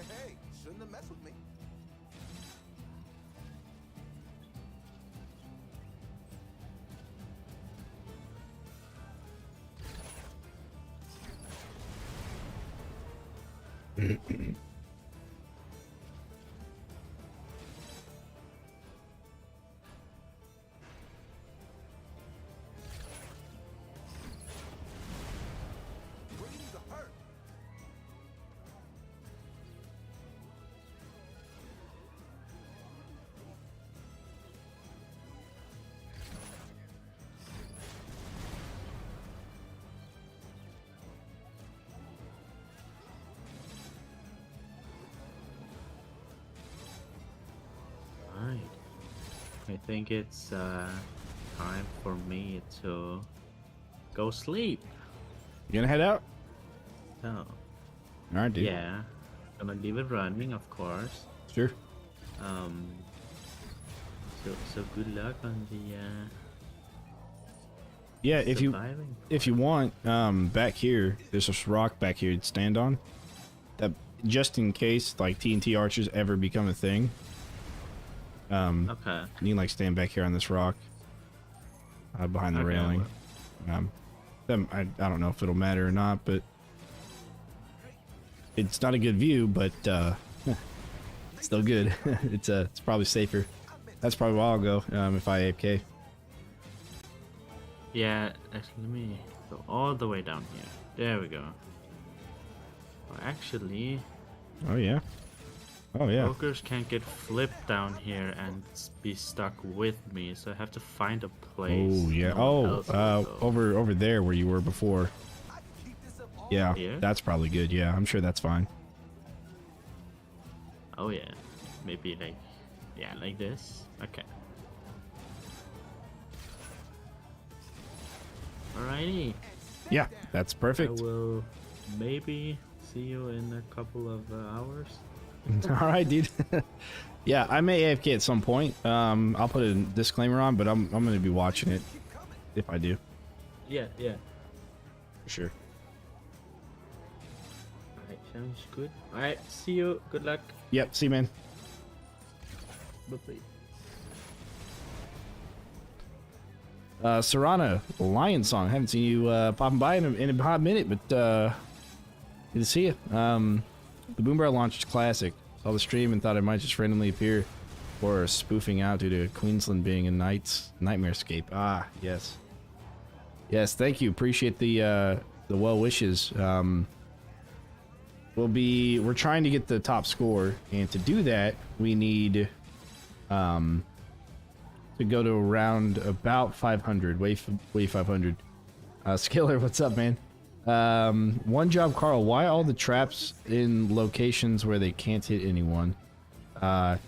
Hey, shouldn't have messed with me. Bring the hurt. Right. I think it's time for me to go sleep. You gonna head out? So, All right, dude. yeah, gonna leave it running, of course. Sure. So good luck on the Yeah, if you want, back here, there's this rock back here to stand on. That just in case like TNT archers ever become a thing. Okay. You can like stand back here on this rock, behind the Okay, railing. I don't know if it'll matter or not, but it's not a good view, but it's still good. It's probably safer. That's probably where I'll go if I AFK. Yeah, actually, let me go all the way down here. There we go. Well, actually, Oh yeah. Oh yeah. Ogres can't get flipped down here and be stuck with me, so I have to find a place. Oh yeah. no one else will go. Over there where you were before. I can keep this up all Yeah, Here? that's probably good. Yeah, I'm sure that's fine. Oh yeah, maybe like, yeah, like this. Okay. Alrighty, Yeah, that's I perfect. will maybe see you in a couple of hours. All right, dude. Yeah, I may AFK at some point. I'll put a disclaimer on, but I'm gonna be watching it keep coming. if I do. Yeah, yeah. For sure. Alright, sounds good. Alright, see you. Good luck. Yep. See you, man. Bye-bye. Serana, Lion Song. Haven't seen you popping by in a hot minute, but good to see you. The Boom Barrel launched Classic. Saw the stream and thought it might just randomly appear, or spoofing out due to Queensland being a nightmarescape. Ah, yes. Yes, thank you. Appreciate the well wishes. We're trying to get the top score, and to do that, we need to go to around about 500, way 500. Skiller, what's up, man? One job, Carl. Why all the traps in locations where they can't hit anyone? For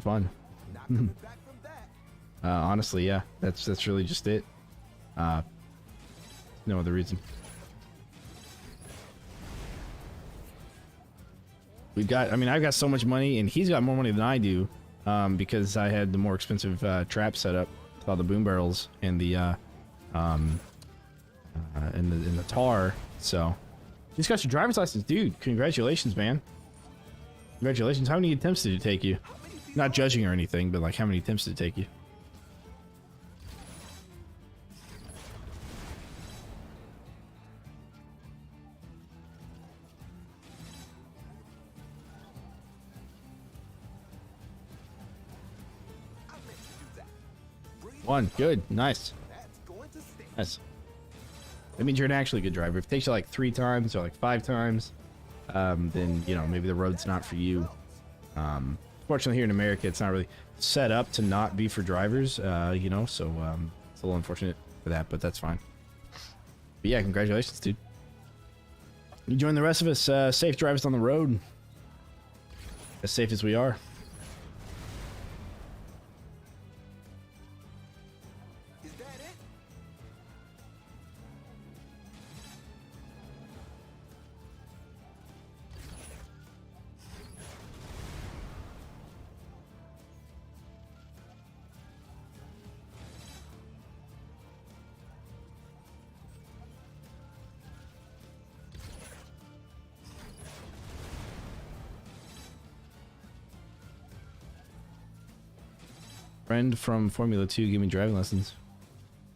fun. Not coming back from that. Honestly, yeah, that's really just it. No other reason. I mean, I've got so much money, and he's got more money than I do, because I had the more expensive trap set up with all the boom barrels and the and the tar. So, you just got your driver's license, dude. Congratulations, man. Congratulations. How many attempts did it take you? Not judging or anything, but like, how many attempts did it take you? I meant to do that. Breathe. One. Good. Nice. That's going to stay. Nice. That means you're an actually good driver. If it takes you like 3 times or like 5 times, then, you know, maybe the road's not for you. Fortunately, here in America, it's not really set up to not be for drivers, you know, so it's a little unfortunate for that, but that's fine. But yeah, congratulations, dude. You join the rest of us safe drivers on the road. As safe as we are. Is that it? Friend from Formula 2 gave me driving lessons.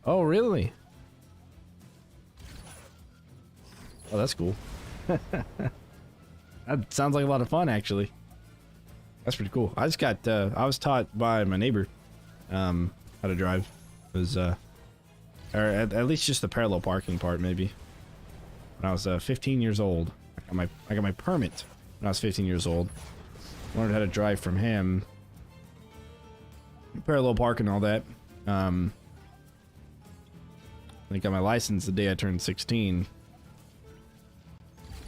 Oh, really? Oh, that's cool. That sounds like a lot of fun, actually. That's pretty cool. I just got, I was taught by my neighbor, how to drive. It was, or at least just the parallel parking part, maybe. When I was 15 years old. I got my permit when I was 15 years old. Learned how to drive from him. Parallel park and all that. I got my license the day I turned 16.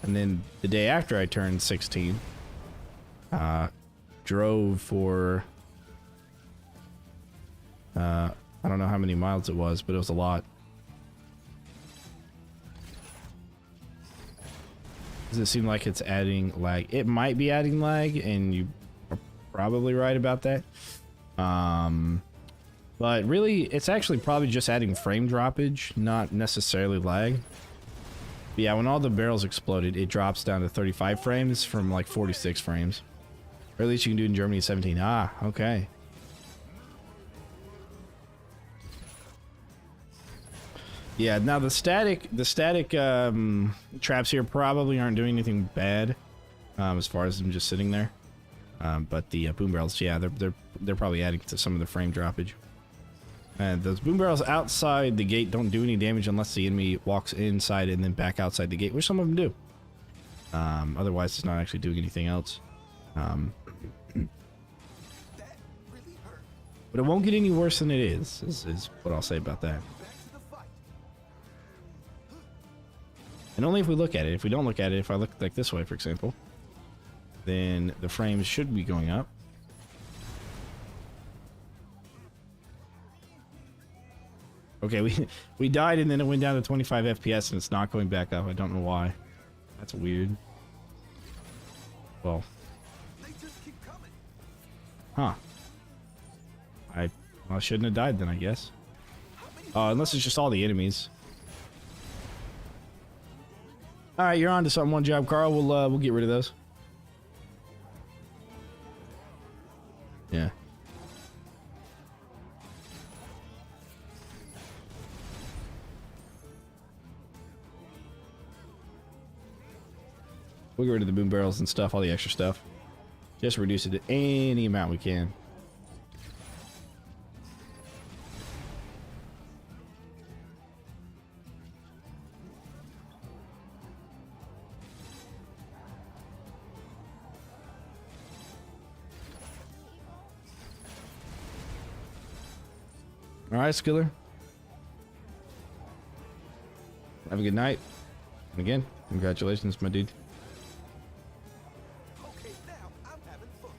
And then the day after I turned 16, drove for, I don't know how many miles it was, but it was a lot. Does it seem like it's adding lag? It might be adding lag, and you are probably right about that. But really, it's actually probably just adding frame droppage, not necessarily lag. But yeah, when all the barrels exploded, it drops down to 35 frames from like 46 frames. Or at least you can do it in Germany at 17. Ah, okay. Yeah, now the static traps here probably aren't doing anything bad, as far as them just sitting there. But the boom barrels, yeah, they're probably adding to some of the frame droppage. And those boom barrels outside the gate don't do any damage unless the enemy walks inside and then back outside the gate, which some of them do. Otherwise, it's not actually doing anything else. That really hurt. But it won't get any worse than it is what I'll say about that. Back to the fight. And only if we look at it. If we don't look at it, if I look like this way, for example, then the frames should be going up. Okay, we died and then it went down to 25 FPS and it's not going back up. I don't know why. That's weird. Well, They just keep coming. huh. I shouldn't have died then, I guess. Unless it's just all the enemies. All right, you're on to something. One job, Carl. We'll get rid of those. Yeah. We'll get rid of the boom barrels and stuff, all the extra stuff. Just reduce it to any amount we can. All right, Skiller. Have a good night. And again, congratulations, my dude. Okay, now I'm having fun.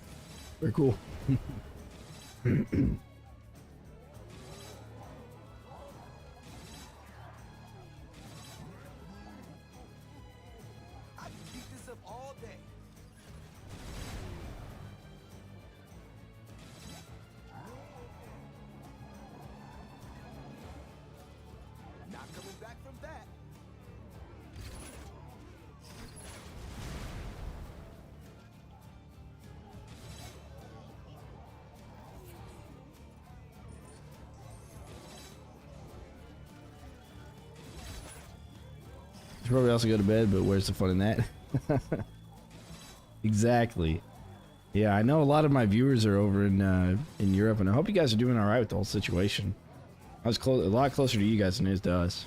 Very cool. I can keep this up all day. Not coming back from that. Should probably also go to bed, but where's the fun in that? Exactly. Yeah, I know a lot of my viewers are over in Europe, and I hope you guys are doing all right with the whole situation. I was a lot closer to you guys than it is to us.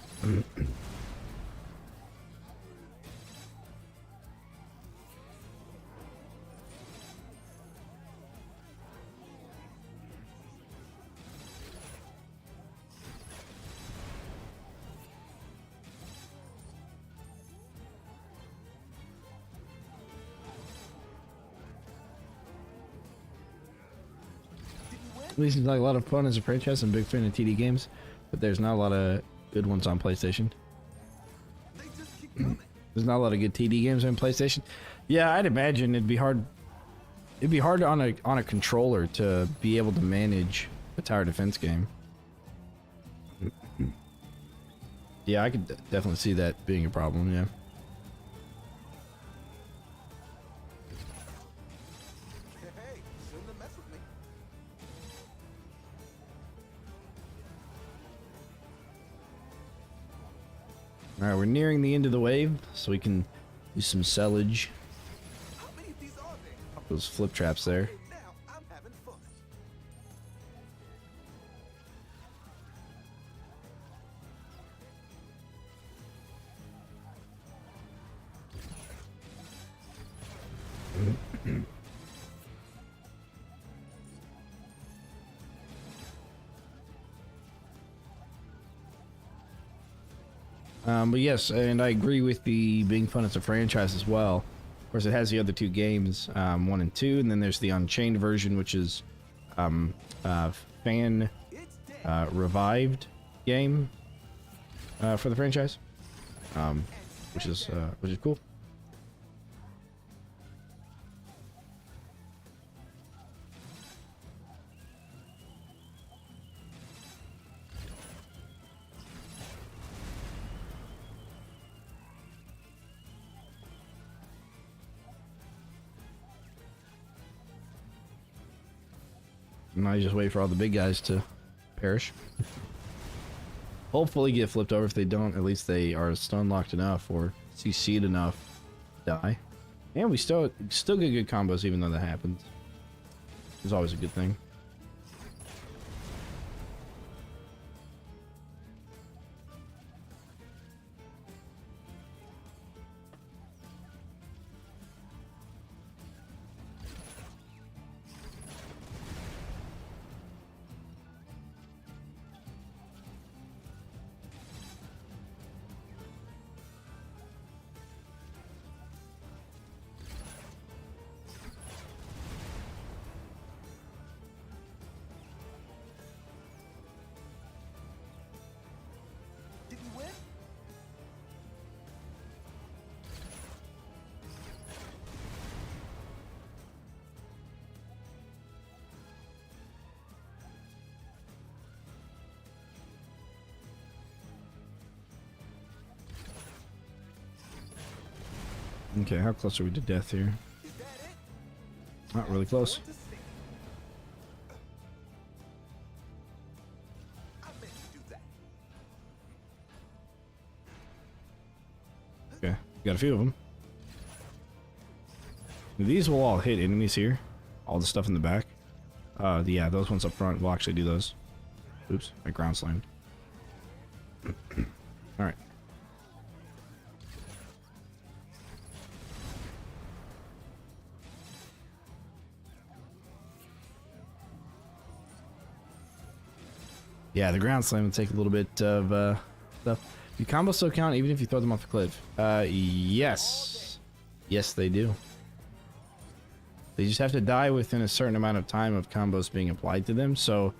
At least it's like a lot of fun as a franchise. I'm a big fan of TD games, but there's not a lot of good ones on PlayStation. They just keep coming. There's not a lot of good TD games on PlayStation. Yeah, I'd imagine it'd be hard. It'd be hard on a controller to be able to manage a tower defense game. Yeah, I could definitely see that being a problem. Yeah. Hey, shouldn't have messed with me. All right, we're nearing the end of the wave, so we can do some sellage. How many of these are there? Those flip traps there. Okay, now I'm having fun. But yes, and I agree with the being fun as a franchise as well. Of course, it has the other two games, 1 and 2, and then there's the Unchained version, which is fan It's dead. revived game for the franchise, which is cool. Now you just wait for all the big guys to perish. Hopefully get flipped over. If they don't, at least they are stun locked enough or CC'd enough to die. And we still get good combos even though that happens. It's always a good thing. Did you win? Okay, how close are we to death here? Is that it? Not really close. Going to see. I meant to do that. Okay, got a few of them. These will all hit enemies here. All the stuff in the back. Yeah, those ones up front will actually do those. Oops, I ground slammed. All right. Yeah, the ground slam will take a little bit of stuff. Do combos still count even if you throw them off the cliff? Yes. Yes, they do. They just have to die within a certain amount of time of combos being applied to them. So,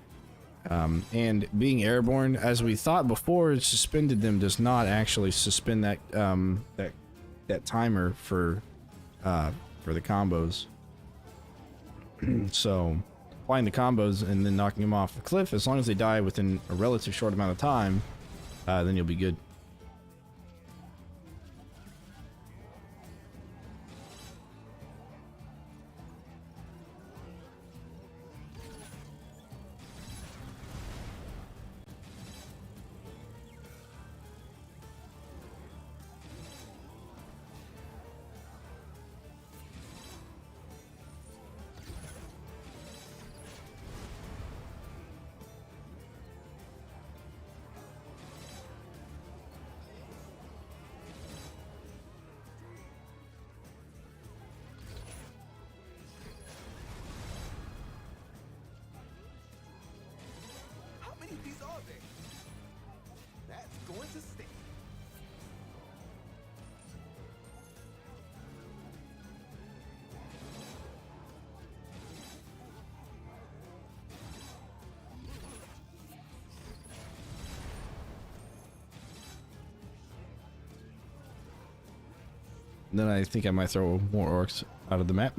and being airborne, as we thought before, suspended them does not actually suspend that that timer for the combos. So, applying the combos and then knocking them off the cliff, as long as they die within a relative short amount of time, then you'll be good. How many of these are there? That's going to stick. Then I think I might throw more orcs out of the map.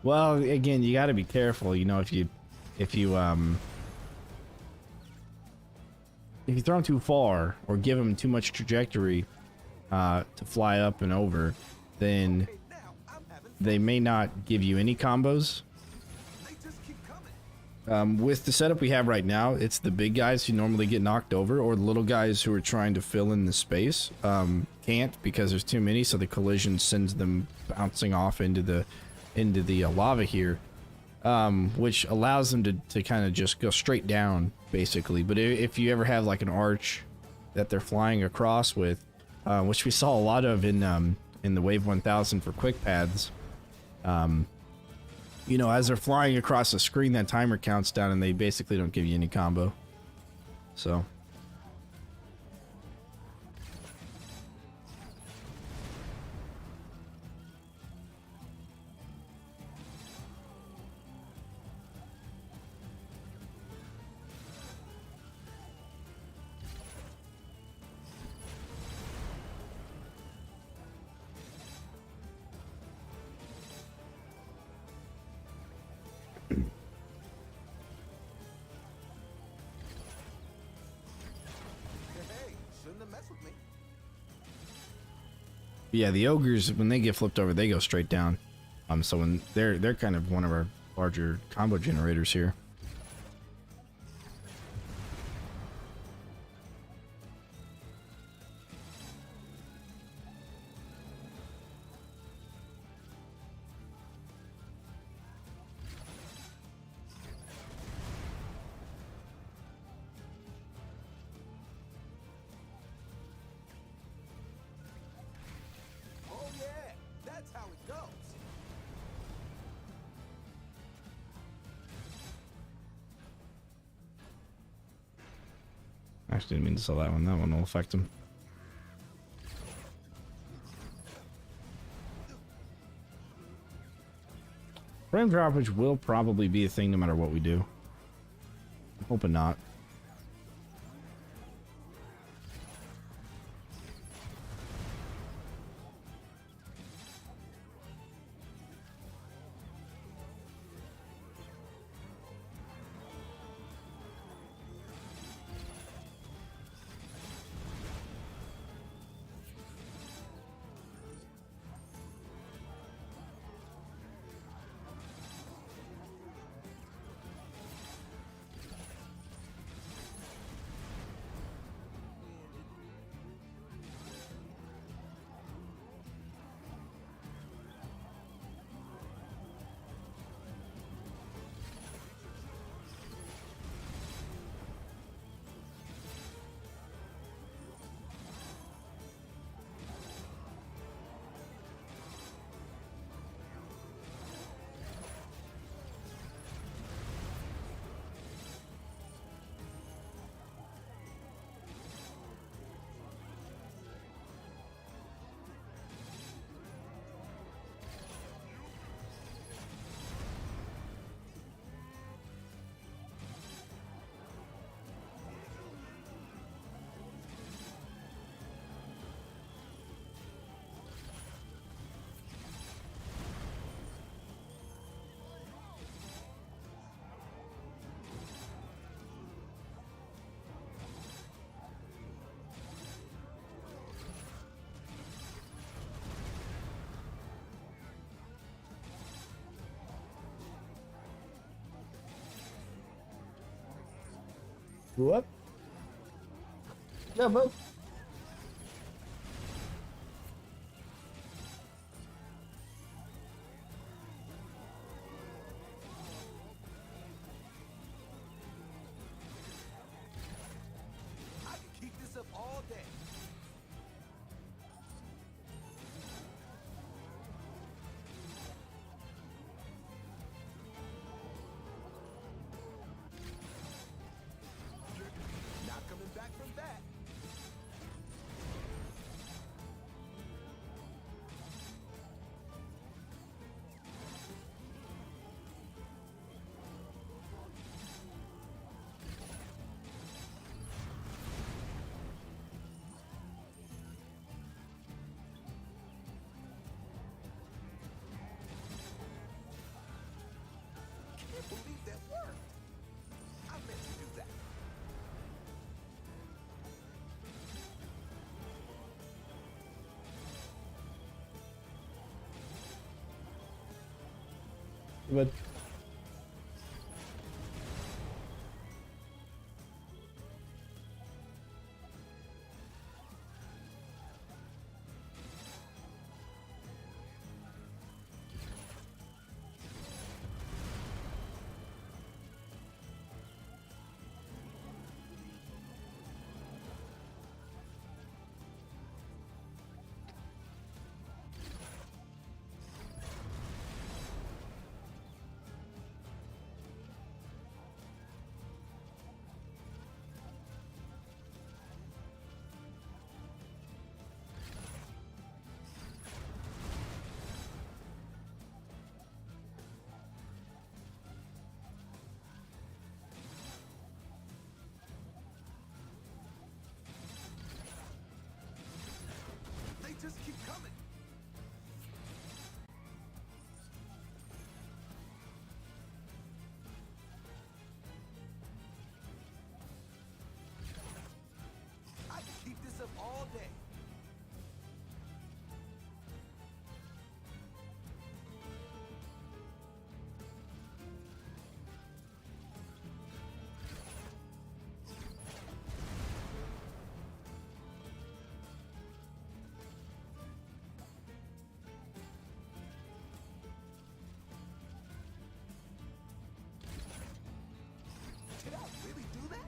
Well, again, you got to be careful. You know, if you throw them too far or give them too much trajectory to fly up and over, then Okay, now I'm having they may not give you any combos. they just keep coming. With the setup we have right now, it's the big guys who normally get knocked over, or the little guys who are trying to fill in the space can't because there's too many, so the collision sends them bouncing off into the lava here, which allows them to kind of just go straight down, basically. But if you ever have like an arch that they're flying across with, which we saw a lot of in the Wave 1000 for quick paths, you know, as they're flying across the screen, that timer counts down and they basically don't give you any combo. So. Hey, shouldn't have messed with me. Yeah, the ogres, when they get flipped over, they go straight down. So when they're kind of one of our larger combo generators here. Oh yeah, that's how it goes. Actually, didn't mean to sell that one. That one will affect him. Frame droppage will probably be a thing no matter what we do. I'm hoping not. What? Yeah, bro. I can keep this up all day. Not coming back from that. Can't believe that worked. I meant to do that. But They just keep coming. I can keep this up all day. Did I really do that?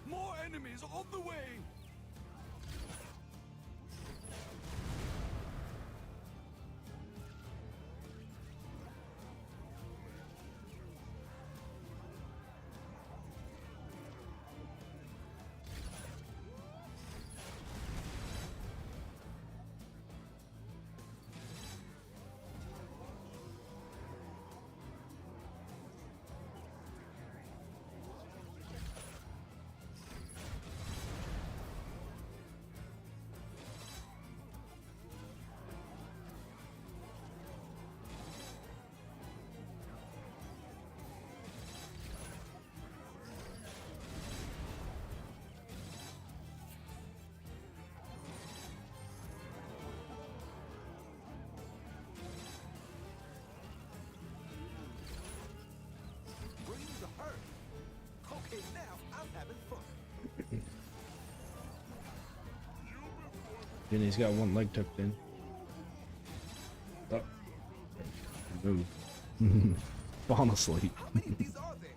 More enemies on the way! Bring the hurt. Okay, now I'm having fun. then he's got one leg tucked in. Oh. Move. Falling asleep. How many of these are there?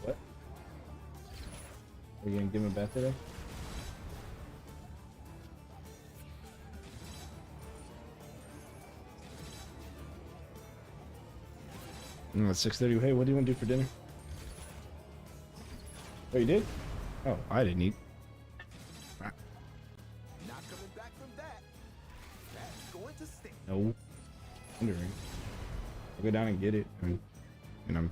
What? Are you gonna give him a bath today? It's 6:30. Hey, what do you want to do for dinner? Oh, you did? Oh, I didn't eat. Not coming back from that. That's going to stink. No. Wondering. I'll go down and get it. And I'm I meant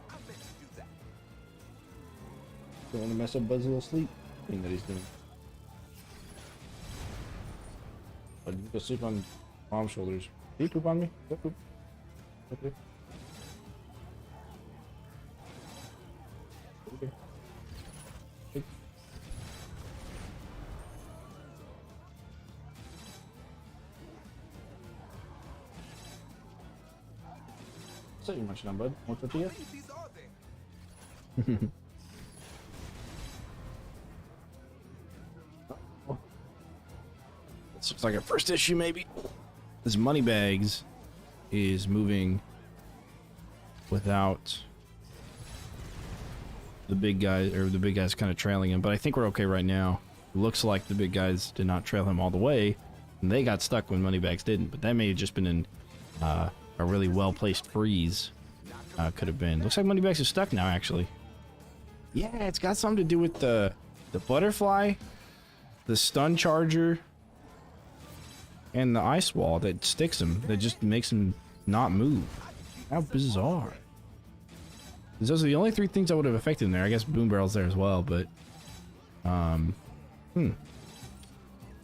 to do that. don't want to mess up Bud's little sleep thing that he's doing. But you go sleep on Mom's shoulders. Did he poop on me? Did I poop? Okay. Okay. Hey. What's that you munching on, bud? More How tortilla? many of these are there? This looks like our first issue, maybe. This Moneybags is moving without the big guy, or the big guy's kind of trailing him. But I think we're okay right now. It looks like the big guys did not trail him all the way, and they got stuck when Moneybags didn't. But that may have just been in a really well-placed freeze. Could have been. Looks like Moneybags is stuck now, actually. Yeah, it's got something to do with the butterfly, the stun charger, and the ice wall that sticks him, that just makes him not move. How bizarre. 'Cause those are the only three things that would have affected him there. I guess Boom Barrel's there as well, but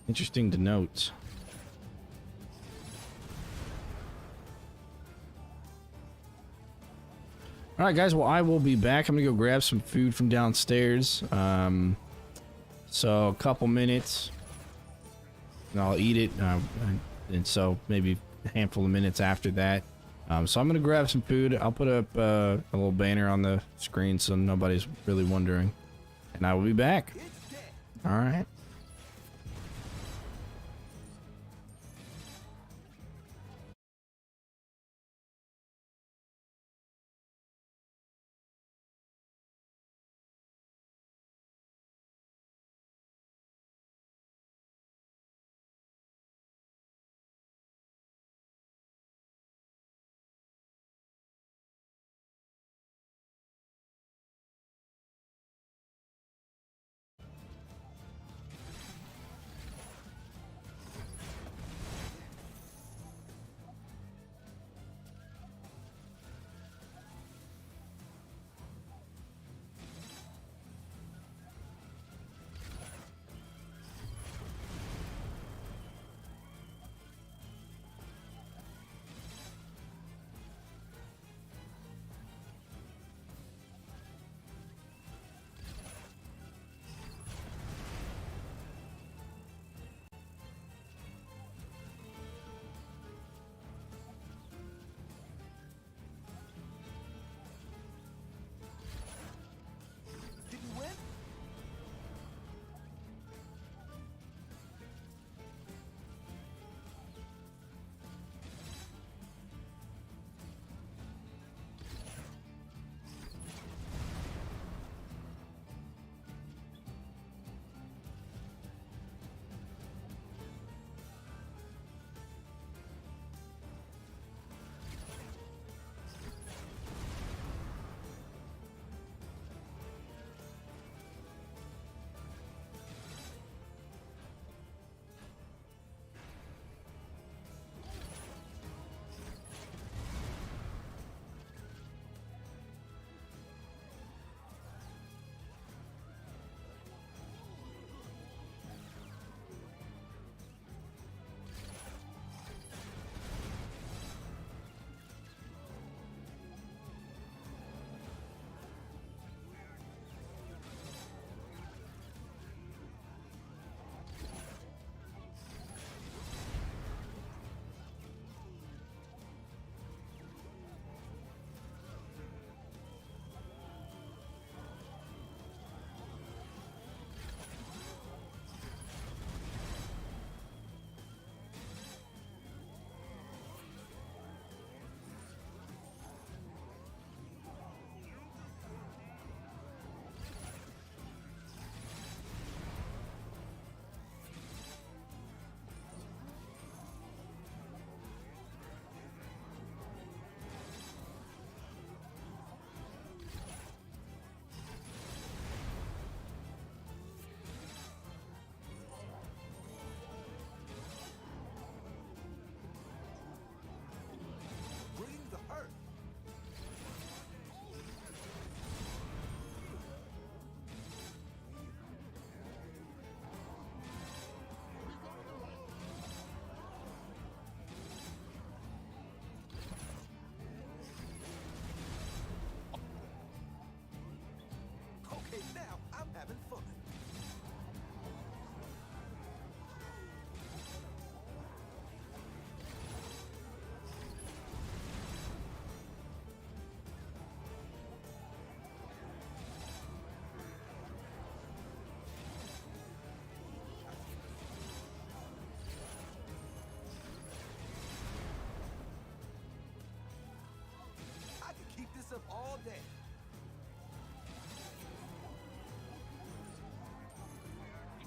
interesting to note. All right, guys. Well, I will be back. I'm gonna go grab some food from downstairs. So a couple minutes, and I'll eat it. And so maybe a handful of minutes after that. So I'm gonna grab some food. I'll put up a little banner on the screen so nobody's really wondering, and I will be back. All right.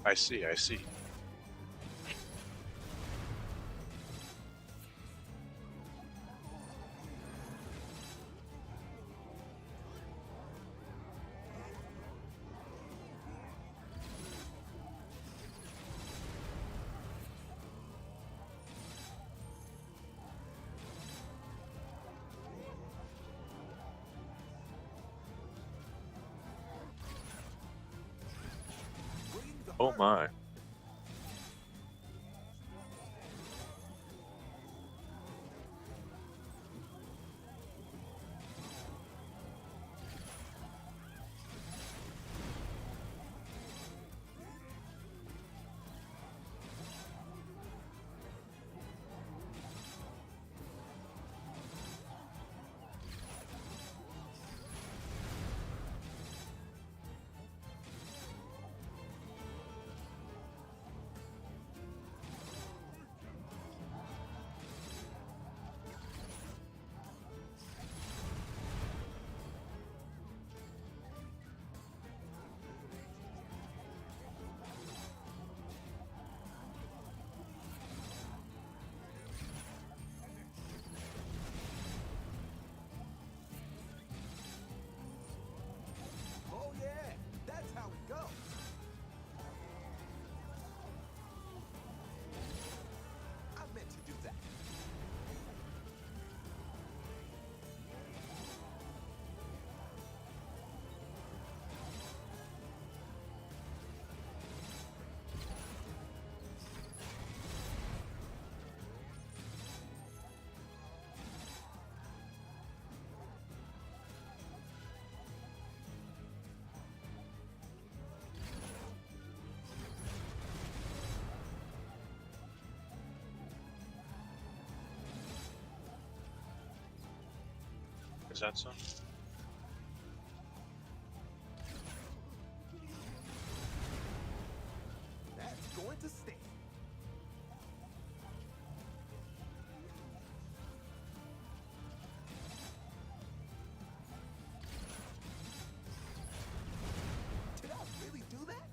I see, I see. Bring the Oh hurt. my. Oh yeah, that's how it goes. I meant to do that. Is that so? That's going to stay. Did I really do that?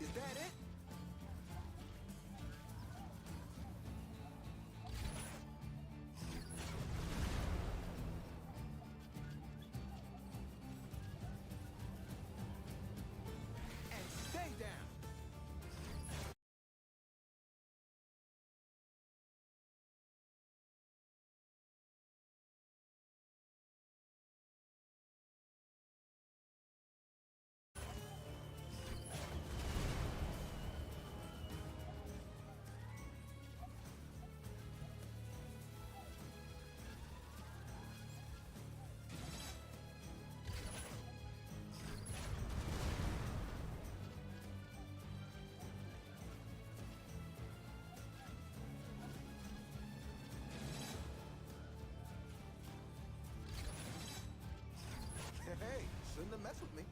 Is that it? And stay down. Hey, shouldn't have messed with me.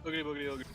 Boogity boogity boogity.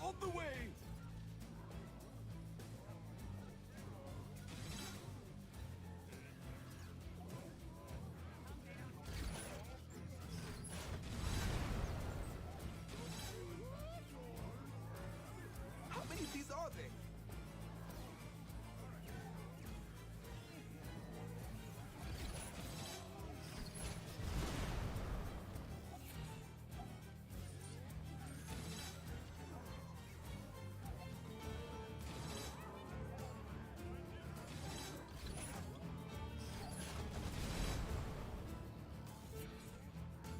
On the way! How many of these are there?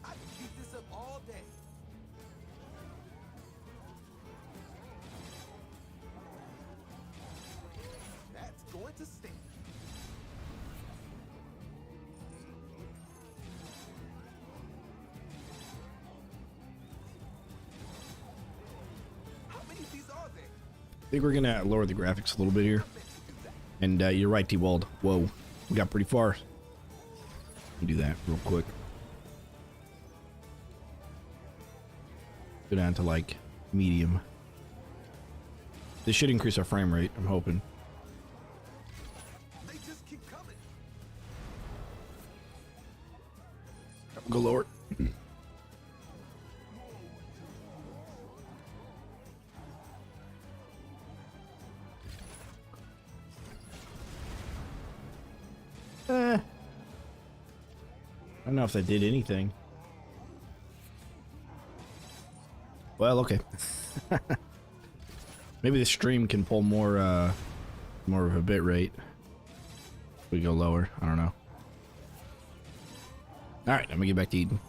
I can keep this up all day. That's going to stink. How many of these are there? I think we're gonna lower the graphics a little bit here. And you're right, T-Wald. Whoa, we got pretty far. Let me do that real quick. Go down to like medium. This should increase our frame rate, I'm hoping. They just keep coming. Go lower. I don't know if that did anything. Well, okay. Maybe the stream can pull more of a bit rate. If we go lower, I don't know. All right, I'm gonna get back to eating.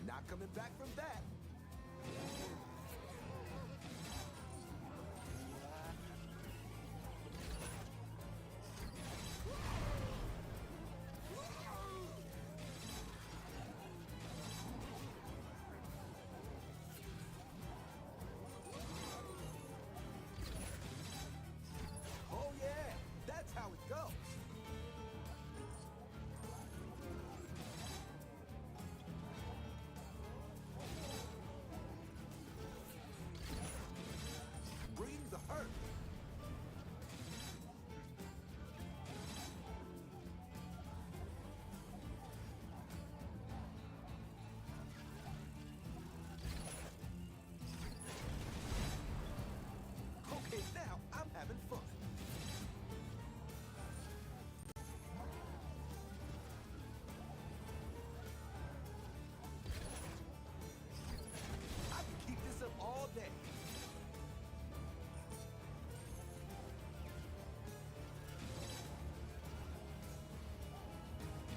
Not coming back from that. Oh yeah, that's how it goes. Bring the hurt. Okay, now I'm having fun. I can keep this up all day.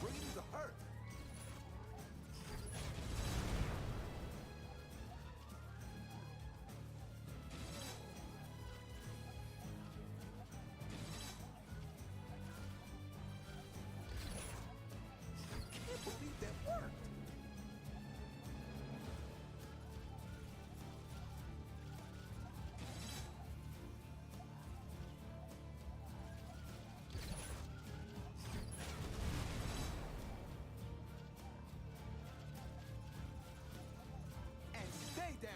Bring the hurt. Can't believe that worked. And stay down.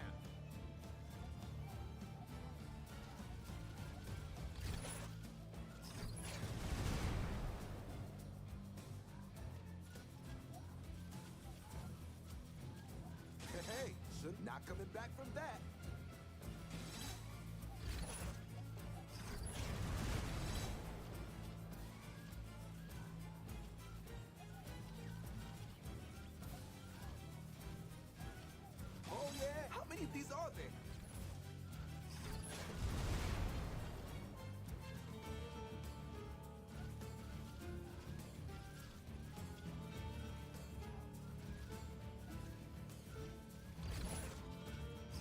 Hey, should not coming back from that. Oh yeah, how many of these are there?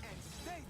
And stay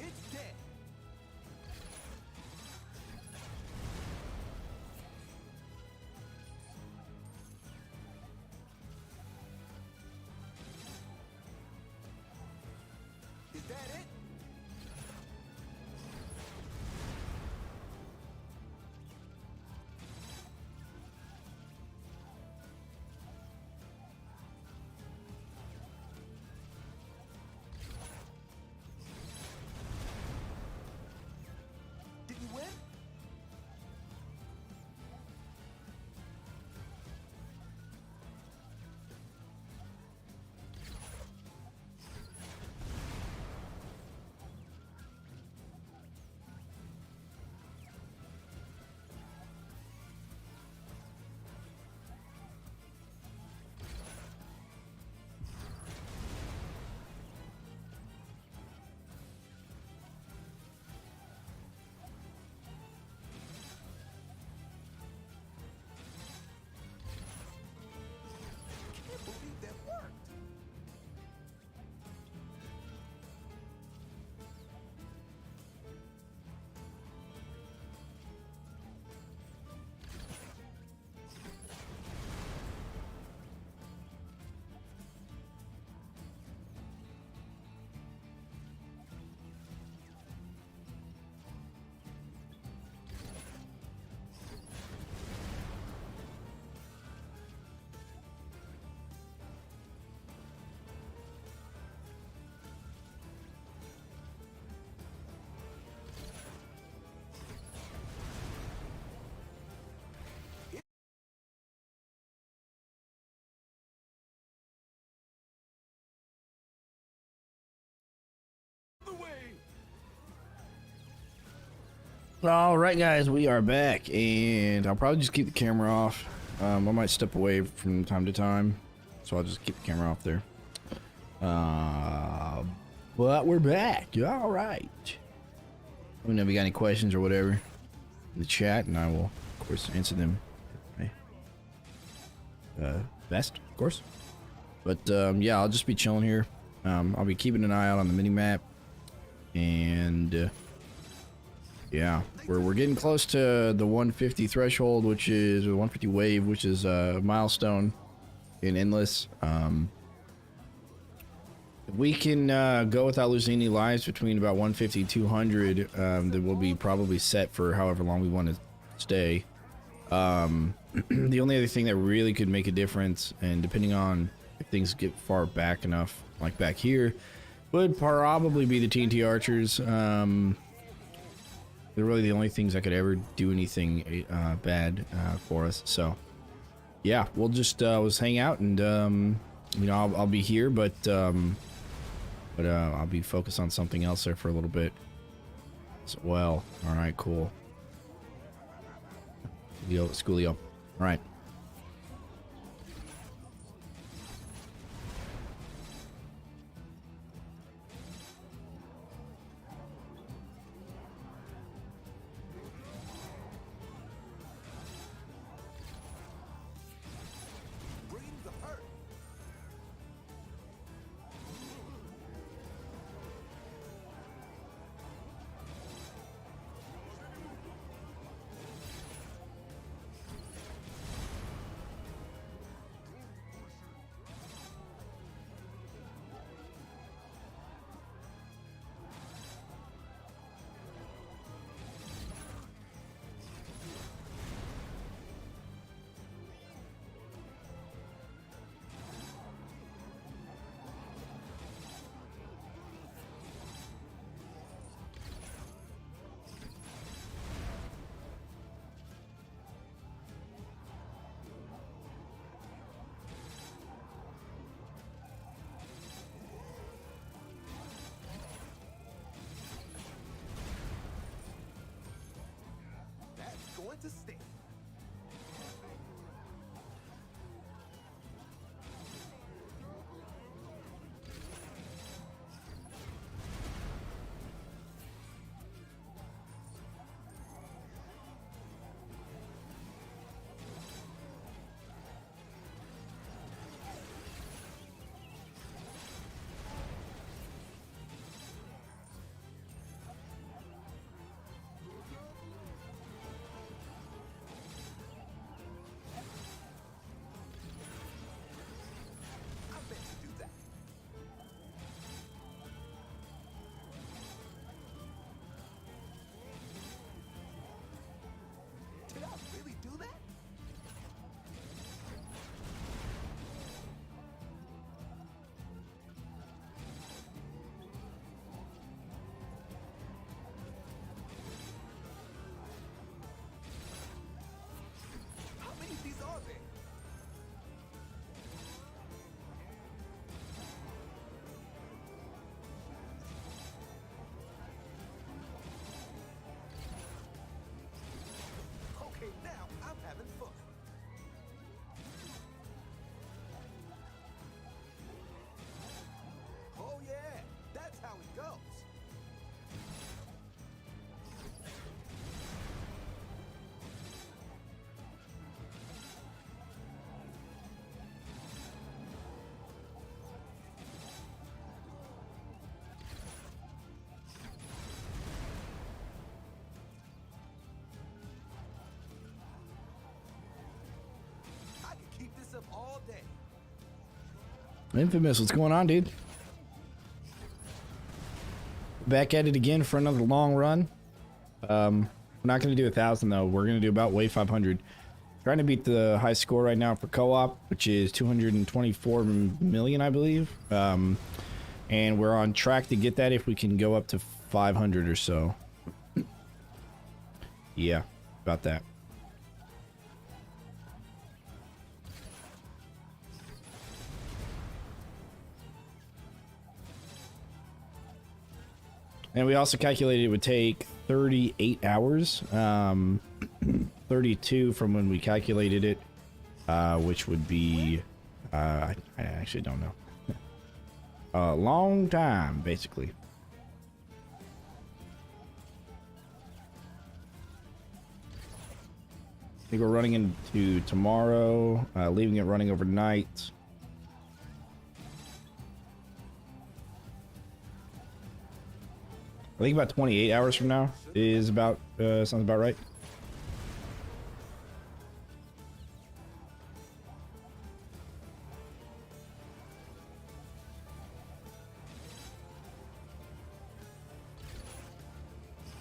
It's dead. Is that it? Did you win? Can't believe that worked. The way. All right, guys, we are back, and I'll probably just keep the camera off. I might step away from time to time, so I'll just keep the camera off there. But we're back. All right. Let me know if you got any questions or whatever in the chat, and I will, of course, answer them. Best, of course. But yeah, I'll just be chilling here. I'll be keeping an eye out on the mini map, and yeah, we're getting close to the 150 threshold, which is or 150 wave, which is a milestone in endless. If we can go without losing any lives between about 150 and 200, that will be probably set for however long we want to stay. The only other thing that really could make a difference, and depending on if things get far back enough, like back here, would probably be the TNT archers. They're really the only things that could ever do anything bad for us. So yeah, we'll just hang out, and you know, I'll be here, but I'll be focused on something else there for a little bit as well. All right, cool. Schoolio. All right. Bring the hurt. That's going to stay. Infamous, what's going on, dude? Back at it again for another long run. We're not going to do 1,000 though. We're going to do about wave 500. Trying to beat the high score right now for co-op, which is 224 million, I believe. And we're on track to get that if we can go up to 500 or so. Yeah, about that. And we also calculated it would take 38 hours, 32 from when we calculated it, which would be, I actually don't know. A long time, basically. I think we're running into tomorrow, leaving it running overnight. I think about 28 hours from now is about, sounds about right.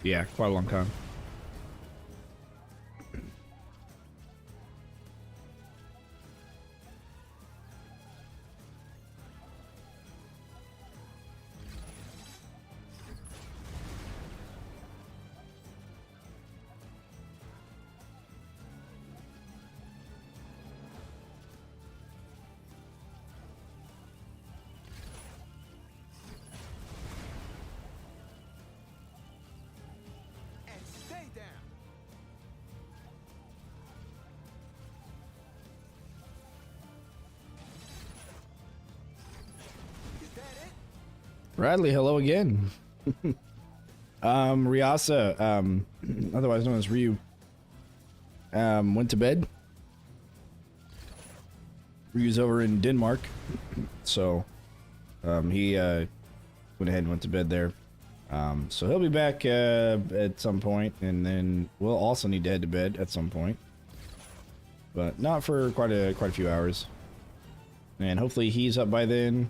Yeah, quite a long time. And stay down. Is that it? Bradley, hello again. Ryasa, otherwise known as Ryu, went to bed. Ryu's over in Denmark, so he went ahead and went to bed there. So he'll be back at some point, and then we'll also need to head to bed at some point, but not for quite a few hours. And hopefully he's up by then.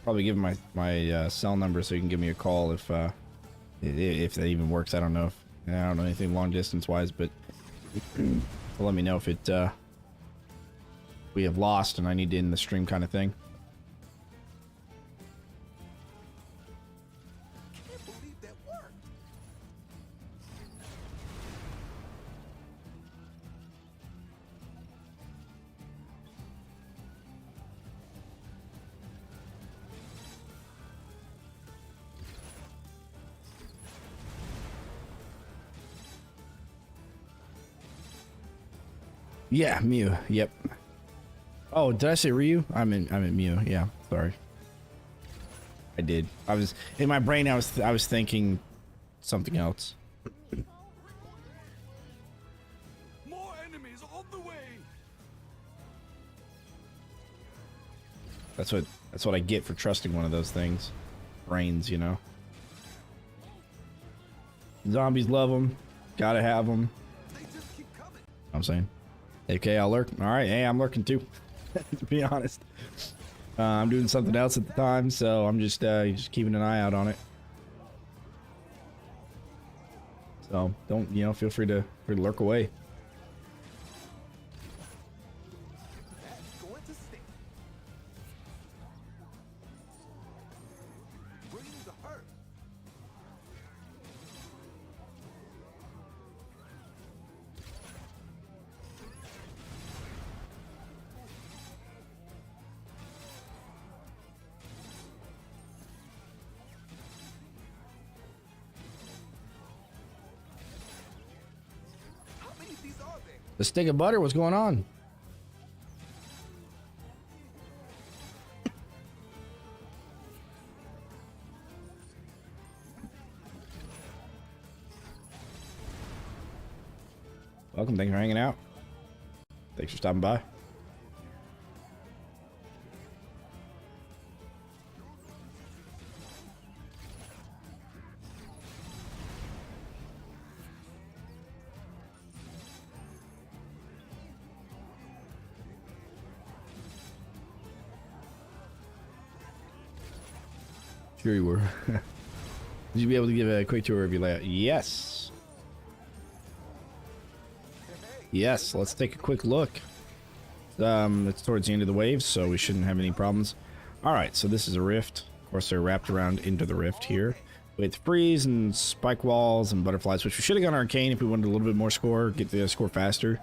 Probably give him my cell number so he can give me a call if that even works. I don't know anything long distance wise, but let me know if it we have lost and I need to end the stream kind of thing. Can't believe that worked. Yeah, Mew. Yep. Oh, did I say Ryu? I'm in Mew. Yeah, sorry. I did. I was in my brain. I was thinking something else. More enemies on the way. That's what I get for trusting one of those things. Brains, you know. Zombies love them. Gotta have them. They just keep coming. I'm saying. Okay, I'll lurk. All right, hey, I'm lurking too. To be honest, I'm doing something else at the time, so I'm just keeping an eye out on it. So don't, feel free to lurk away. That's going to stick. Bring the hurt. How many of these are there? The stick of butter, what's going on? Welcome, thanks for hanging out. Thanks for stopping by. Here you were. Would you be able to give a quick tour of your layout? Yes. Yes, let's take a quick look. It's towards the end of the wave, so we shouldn't have any problems. Alright, so this is a rift. Of course, they're wrapped around into the rift here. With freeze and spike walls and butterflies, which we should have gone arcane if we wanted a little bit more score, get the score faster.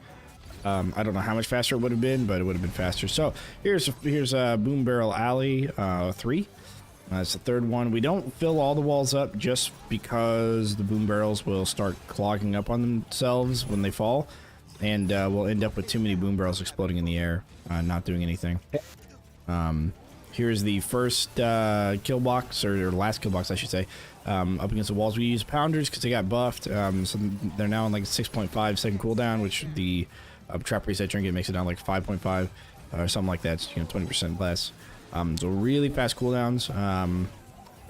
I don't know how much faster it would have been, but it would have been faster. So here's Boom Barrel Alley 3. That's the third one. We don't fill all the walls up just because the boom barrels will start clogging up on themselves when they fall, and we'll end up with too many boom barrels exploding in the air, not doing anything. Here's the first kill box, or last kill box, I should say, up against the walls. We use pounders because they got buffed, so they're now on like 6.5 second cooldown, which the trap reset trinket makes it down like 5.5 or something like that. It's, 20% less. So really fast cooldowns.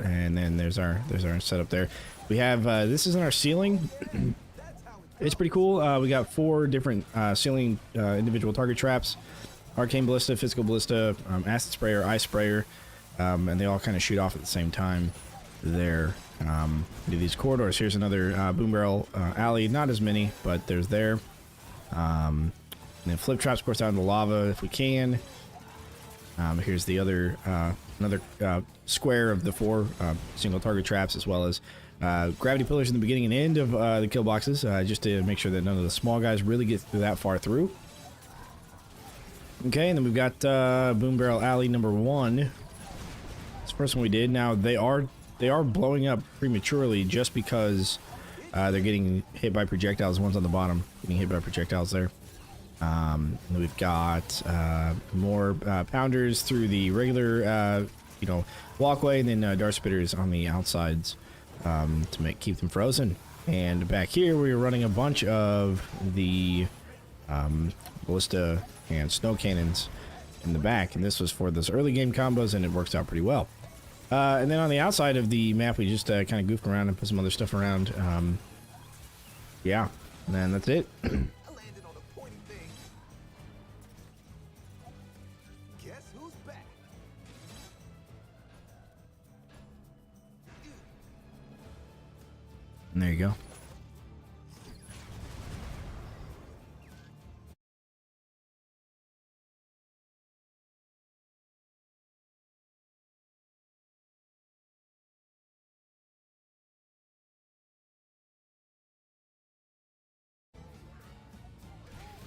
And then there's our setup there. We have this is in our ceiling. It's pretty cool. We got 4 different ceiling individual target traps: arcane ballista, physical ballista, acid sprayer, ice sprayer, and they all kind of shoot off at the same time. There. Do these corridors. Here's another boom barrel alley. Not as many, but there's there. And then flip traps, of course, out in the lava if we can. Here's the other another square of the 4 single target traps, as well as gravity pillars in the beginning and end of the kill boxes, just to make sure that none of the small guys really get that far through. Okay, and then we've got Boom Barrel Alley number 1. It's the first one we did. Now they are blowing up prematurely just because they're getting hit by projectiles. One's on the bottom getting hit by projectiles there. We've got more pounders through the regular walkway, and then dart spitters on the outsides to keep them frozen. And back here we're running a bunch of the ballista and snow cannons in the back, and this was for those early game combos, and it works out pretty well. And then on the outside of the map we just kind of goofed around and put some other stuff around. Yeah, and then that's it. I landed on a pointy thing. Guess who's back? And there you go.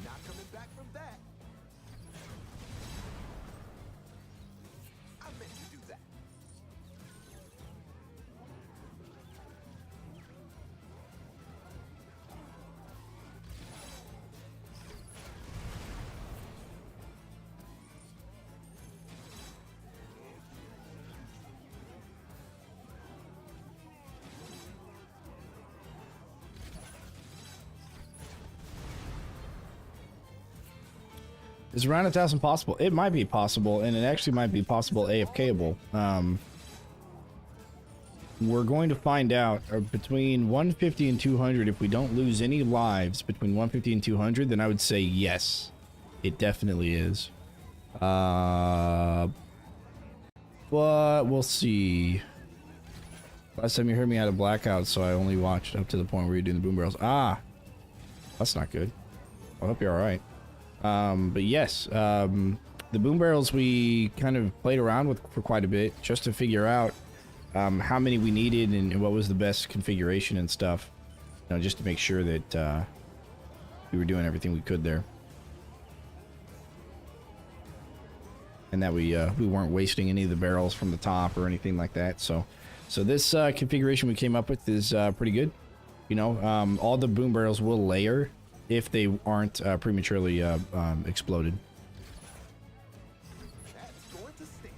Not coming back from that. I meant to do that. Is around 1,000 possible? It might be possible, and it actually might be possible AFKable. We're going to find out between 150 and 200. If we don't lose any lives between 150 and 200, then I would say yes, it definitely is. But we'll see. Last time you heard me out of blackout, so I only watched up to the point where you're doing the boom barrels. Ah, that's not good. I hope you're all right. But yes, the boom barrels we kind of played around with for quite a bit just to figure out how many we needed and what was the best configuration and stuff, just to make sure that we were doing everything we could there, and that we weren't wasting any of the barrels from the top or anything like that. So this configuration we came up with is pretty good. All the boom barrels will layer if they aren't prematurely exploded. That's going to stay.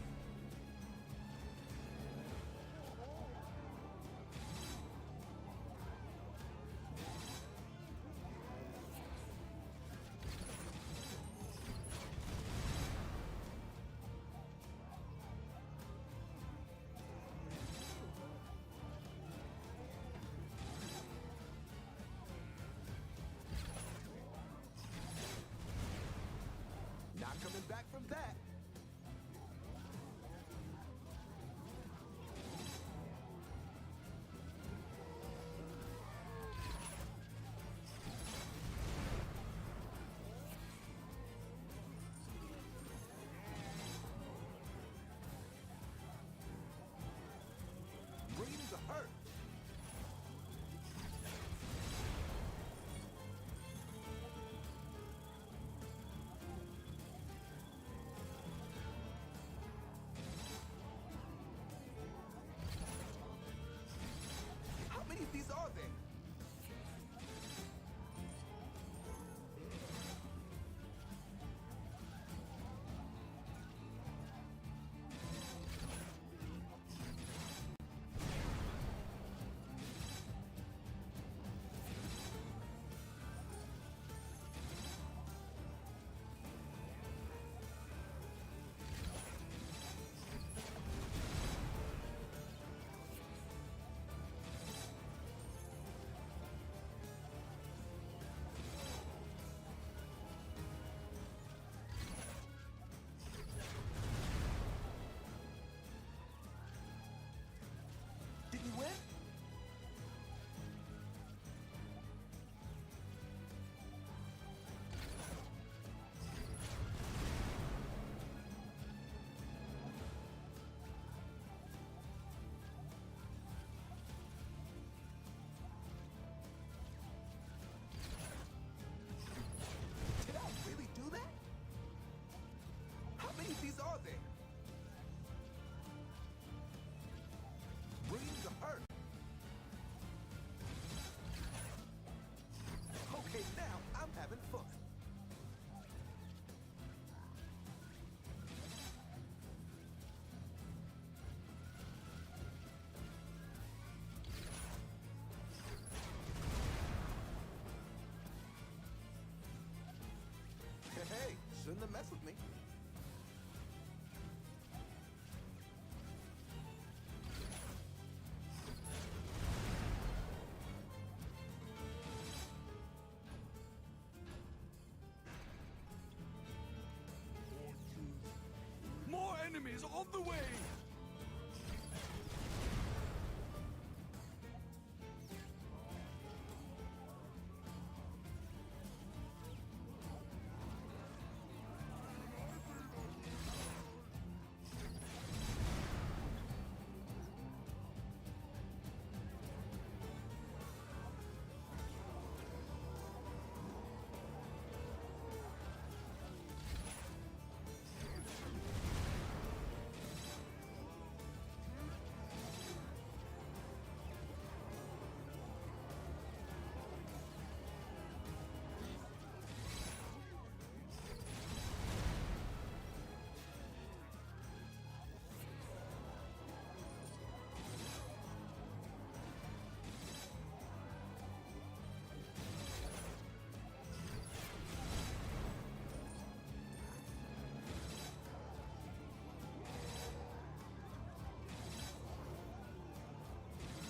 is on the way.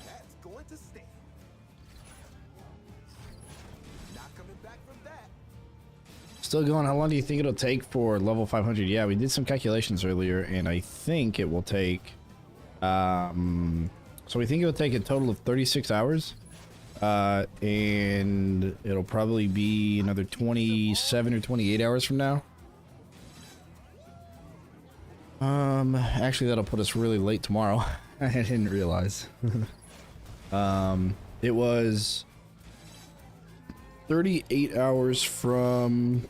That's going to stay. Not coming back from that. Still going. How long do you think it'll take for level 500? Yeah, we did some calculations earlier, and I think it will take. So we think it'll take a total of 36 hours, and it'll probably be another 27 or 28 hours from now. Actually, that'll put us really late tomorrow. I didn't realize. It was 38 hours from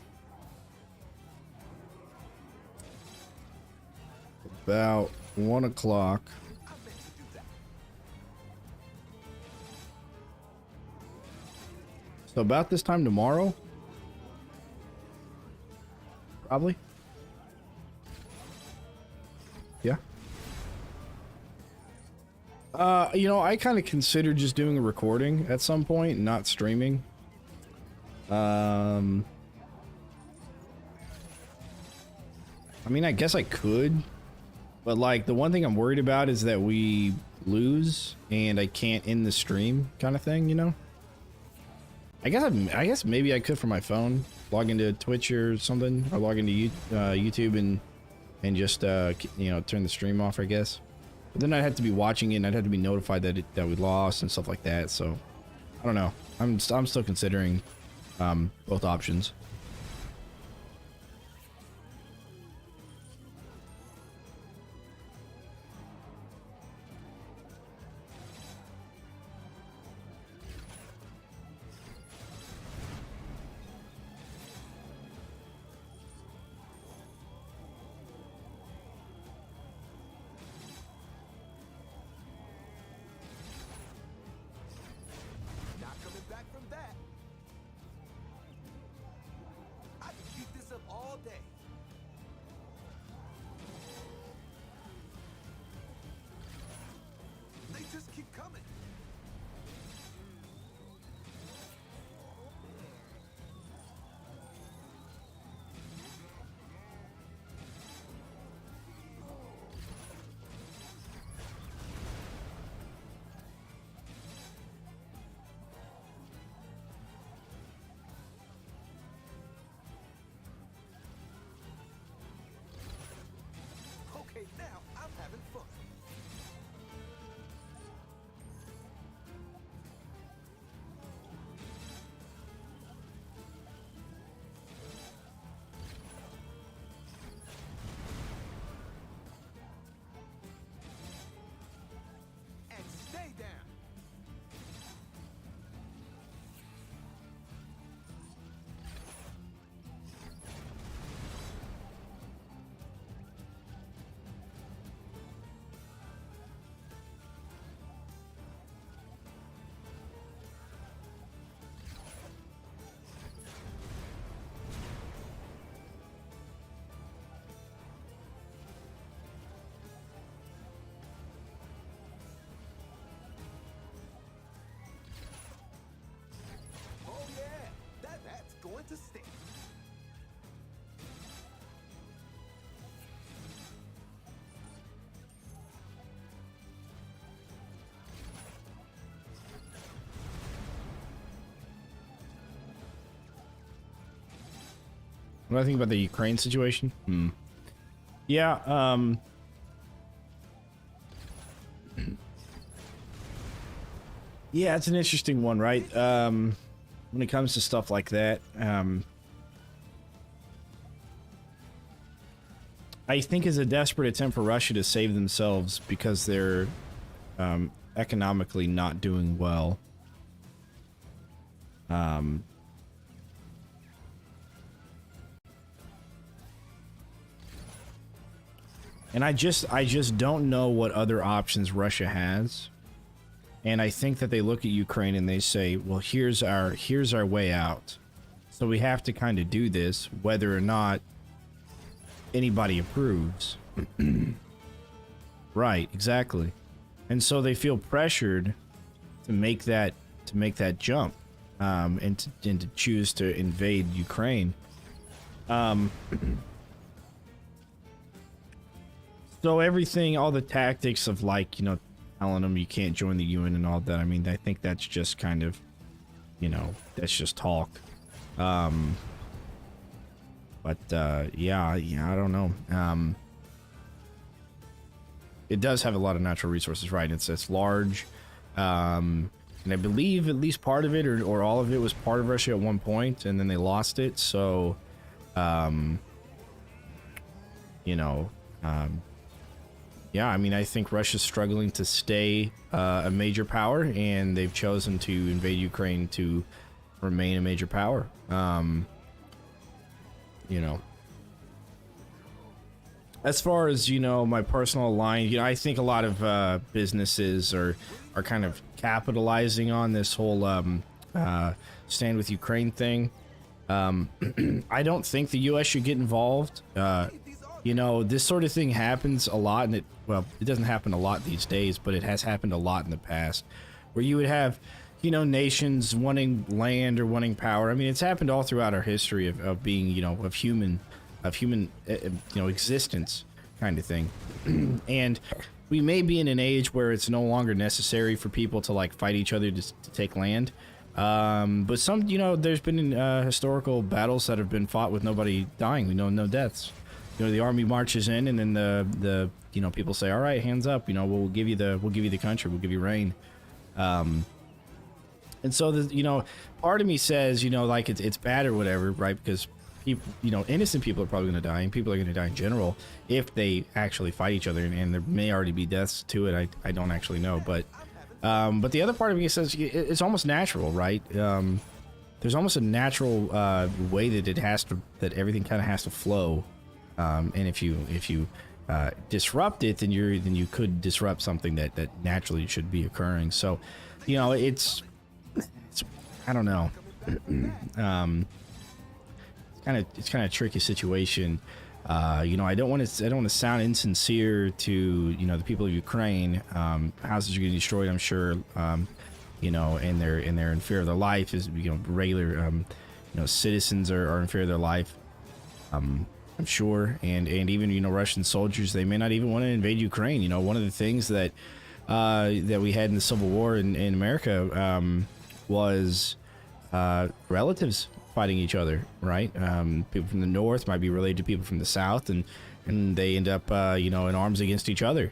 about 1 o'clock. I meant to do that. So about this time tomorrow, probably. Yeah. You know, I kind of considered just doing a recording at some point, not streaming. I mean, I guess I could, but like the one thing I'm worried about is that we lose and I can't end the stream, kind of thing, you know. I guess maybe I could from my phone, log into Twitch or something, or log into YouTube and just you know, turn the stream off, I guess. But then I'd have to be watching it, and I'd have to be notified that we lost and stuff like that. So I don't know. I'm still considering both options. Not coming back from that. I can keep this up all day. They just keep coming. Okay, now I'm having fun. And stay down. Oh yeah, that's going to stay. What do I think about the Ukraine situation? Yeah, Yeah, it's an interesting one, right? When it comes to stuff like that, I think it's a desperate attempt for Russia to save themselves because they're economically not doing well. And I just don't know what other options Russia has. And I think that they look at Ukraine and they say, well, here's our way out. So we have to kind of do this whether or not anybody approves. Right, exactly. And so they feel pressured to make that jump, and to choose to invade Ukraine. So everything, all the tactics of, like, you know, telling them you can't join the UN and all that, I mean, I think that's just kind of, you know, that's just talk. But yeah, I don't know. It does have a lot of natural resources, right? It's large, and I believe at least part of it or all of it was part of Russia at one point, and then they lost it. So, you know, yeah, I mean, I think Russia's struggling to stay a major power, and they've chosen to invade Ukraine to remain a major power. You know, as far as, you know, my personal line, you know, I think a lot of businesses are kind of capitalizing on this whole stand with Ukraine thing. I don't think the U.S. should get involved. You know, this sort of thing happens a lot, and it doesn't happen a lot these days, but it has happened a lot in the past, where you would have, you know, nations wanting land or wanting power. I mean, it's happened all throughout our history of being, you know, of human, you know, existence kind of thing. And we may be in an age where it's no longer necessary for people to, like, fight each other to take land. But some, you know, there's been historical battles that have been fought with nobody dying. We know no deaths. You know, the army marches in, and then the you know, people say, all right, hands up, you know, we'll give you the country, we'll give you rain. And so, you know, part of me says, you know, like, it's bad or whatever, right? Because people, you know, innocent people are probably going to die, and people are going to die in general if they actually fight each other, and there may already be deaths to it. I don't actually know, but the other part of me says it's almost natural, right? There's almost a natural way that everything kind of has to flow. And if you disrupt it, then you could disrupt something that naturally should be occurring. So, you know, it's I don't know. It's kind of a tricky situation. You know, I don't want to sound insincere to, you know, the people of Ukraine. Houses are getting destroyed, I'm sure. You know, and they're in fear of their life. Is, you know, regular you know, citizens are in fear of their life. I'm sure, and even, you know, Russian soldiers, they may not even want to invade Ukraine. You know, one of the things that we had in the Civil War in America was relatives fighting each other, right? People from the north might be related to people from the south, and they end up you know, in arms against each other.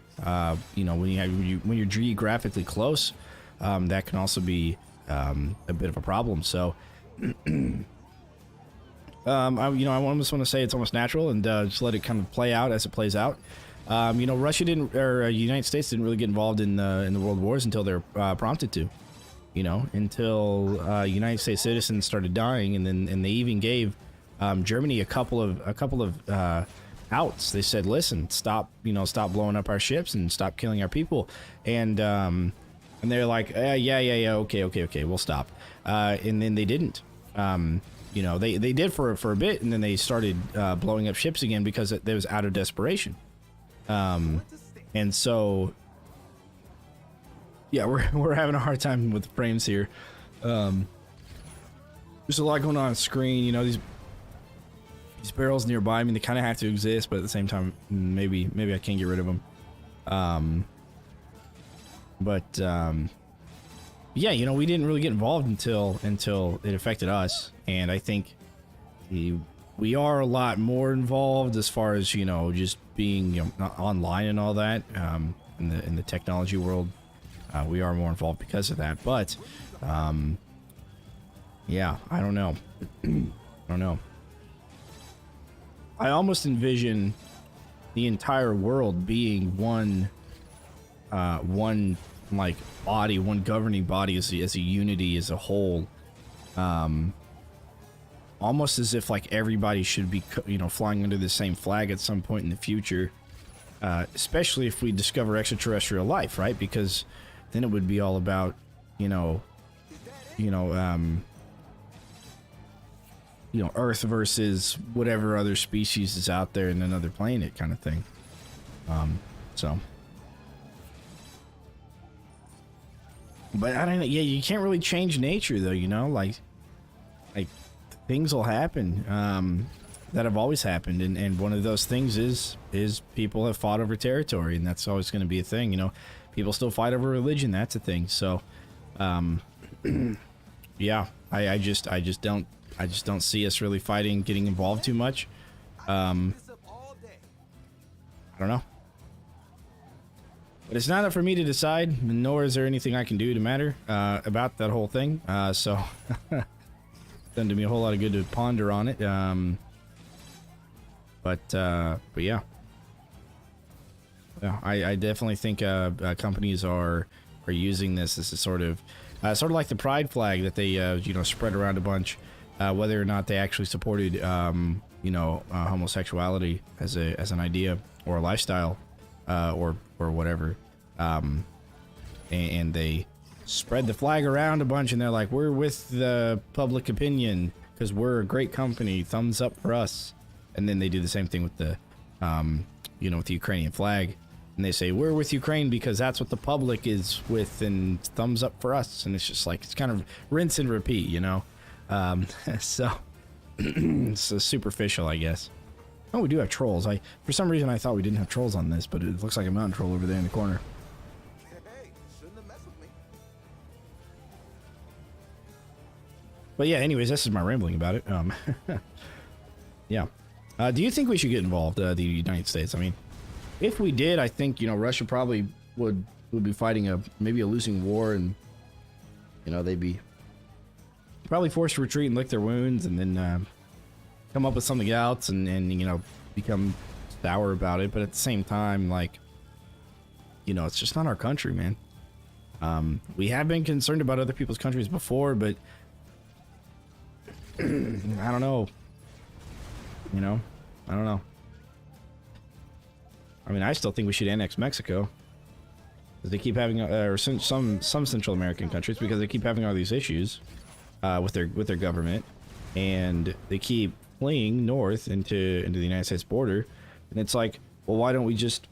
You know, when you're geographically close, that can also be a bit of a problem. So. You know, I almost want to say it's almost natural, and just let it kind of play out as it plays out. You know, United States didn't really get involved in the world wars until they're prompted to. You know, until United States citizens started dying, and they even gave Germany a couple of outs. They said, "Listen, stop blowing up our ships and stop killing our people." And they're like, "Yeah, okay, we'll stop." And then they didn't. You know, they did for a bit, and then they started blowing up ships again because it was out of desperation. And so, yeah, we're having a hard time with the frames here. There's a lot going on screen. You know, these barrels nearby. I mean, they kind of have to exist, but at the same time, maybe I can get rid of them. Yeah, you know, we didn't really get involved until it affected us, and I think we are a lot more involved as far as, you know, just being, you know, online and all that, in the technology world. We are more involved because of that, but yeah, I don't know. I don't know. I almost envision the entire world being one like body, one governing body as a unity, as a whole. Almost as if like everybody should be, flying under the same flag at some point in the future. Especially if we discover extraterrestrial life, right? Because then it would be all about, Earth versus whatever other species is out there in another planet, kind of thing. So, but I don't know. Yeah, you can't really change nature, though. Like things will happen that have always happened, and one of those things is people have fought over territory, and that's always going to be a thing. People still fight over religion. That's a thing. So, yeah, I just don't see us really fighting, getting involved too much. I don't know. But it's not up for me to decide, nor is there anything I can do to matter about that whole thing. So doesn't do me a whole lot of good to ponder on it. But yeah. Yeah, I definitely think companies are using this as a sort of like the pride flag that they spread around a bunch. Whether or not they actually supported, homosexuality as an idea or a lifestyle, or whatever, and they spread the flag around a bunch, and they're like, we're with the public opinion because we're a great company, thumbs up for us. And then they do the same thing with the, with the Ukrainian flag, and they say we're with Ukraine because that's what the public is with, and thumbs up for us. And it's just like, it's kind of rinse and repeat, so it's superficial, I guess. Oh, we do have trolls. For some reason I thought we didn't have trolls on this, but it looks like a mountain troll over there in the corner. Hey, shouldn't have messed with me. But yeah, anyways, this is my rambling about it. Yeah. Do you think we should get involved, the United States? I mean, if we did, I think, Russia probably would be fighting maybe a losing war, and they'd be probably forced to retreat and lick their wounds, and then come up with something else, and become sour about it. But at the same time, like, it's just not our country, man. We have been concerned about other people's countries before, but I don't know. I don't know. I mean, I still think we should annex Mexico, because they keep having, or some Central American countries, because they keep having all these issues with their government, and they keep fleeing north into the United States border, and it's like, well, why don't we just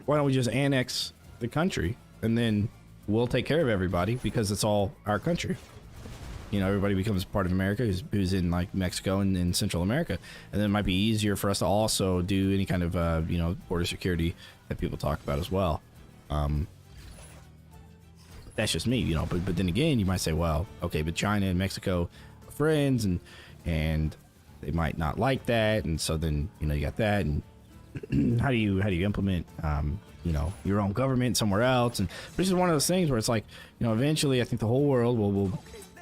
annex the country, and then we'll take care of everybody, because it's all our country. Everybody becomes part of America who's in like Mexico and in Central America, and then it might be easier for us to also do any kind of border security that people talk about as well. That's just me, but then again, you might say, well, okay, but China and Mexico are friends, and they might not like that, and so then you got that, and how do you implement your own government somewhere else? And this is one of those things where it's like, eventually I think the whole world will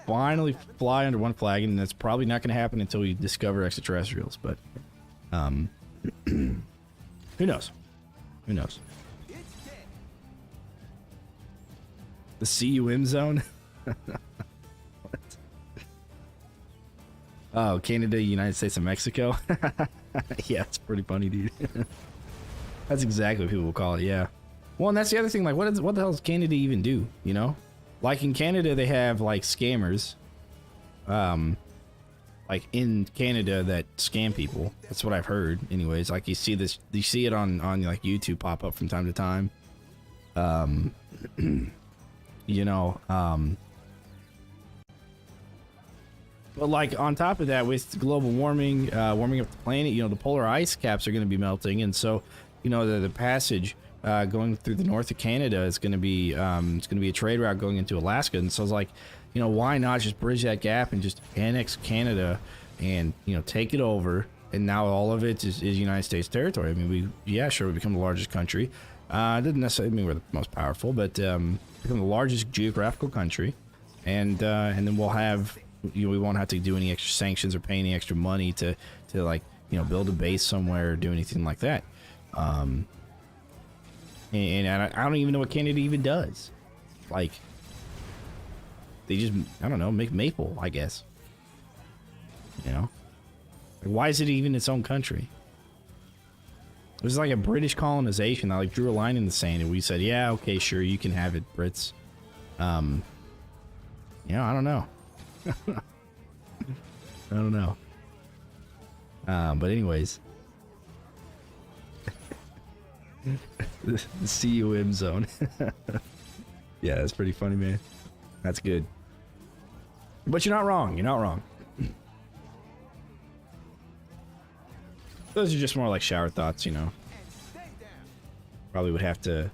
finally fly under one flag, and that's probably not going to happen until we discover extraterrestrials. But who knows? Who knows? The CUM zone? What? Oh, Canada, United States, and Mexico? Yeah, it's pretty funny, dude. That's exactly what people will call it, yeah. Well, and that's the other thing, like, what the hell does Canada even do, Like, in Canada, they have, like, scammers. Like, in Canada that scam people. That's what I've heard, anyways. Like, you see it on like, YouTube pop up from time to time. But, like, on top of that, with global warming, warming up the planet, the polar ice caps are going to be melting, and so, the passage going through the north of Canada is going to be a trade route going into Alaska, and so it's like, why not just bridge that gap and just annex Canada and take it over, and now all of it is United States territory. I mean, we become the largest country. It doesn't necessarily mean we're the most powerful, but become the largest geographical country, and then we'll have, you know, we won't have to do any extra sanctions or pay any extra money to like, you know, build a base somewhere or do anything like that. And I don't even know what Canada even does. Like, they just, I don't know, make maple, I guess. You know? Like, why is it even its own country? It was like a British colonization. I like drew a line in the sand and we said, yeah, okay, sure, you can have it, Brits. You know, I don't know. I don't know. But anyways. The CUM zone. Yeah, that's pretty funny, man. That's good. But you're not wrong. You're not wrong. Those are just more like shower thoughts, you know. And stay down. Probably would have to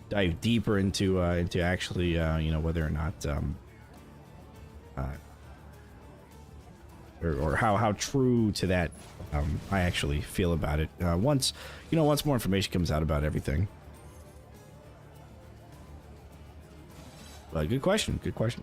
dive deeper into actually, you know, whether or not, or how true to that I actually feel about it. Once more information comes out about everything. But good question. Good question.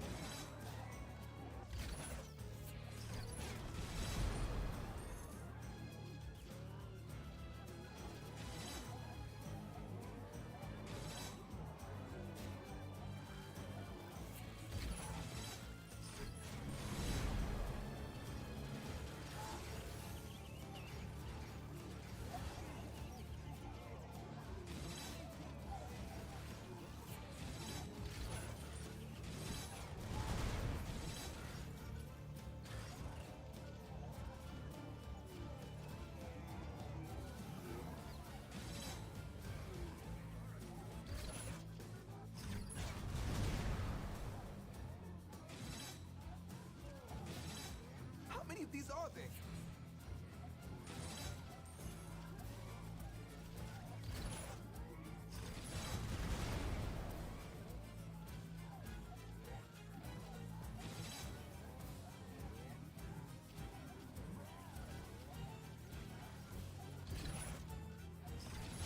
How many of these are there?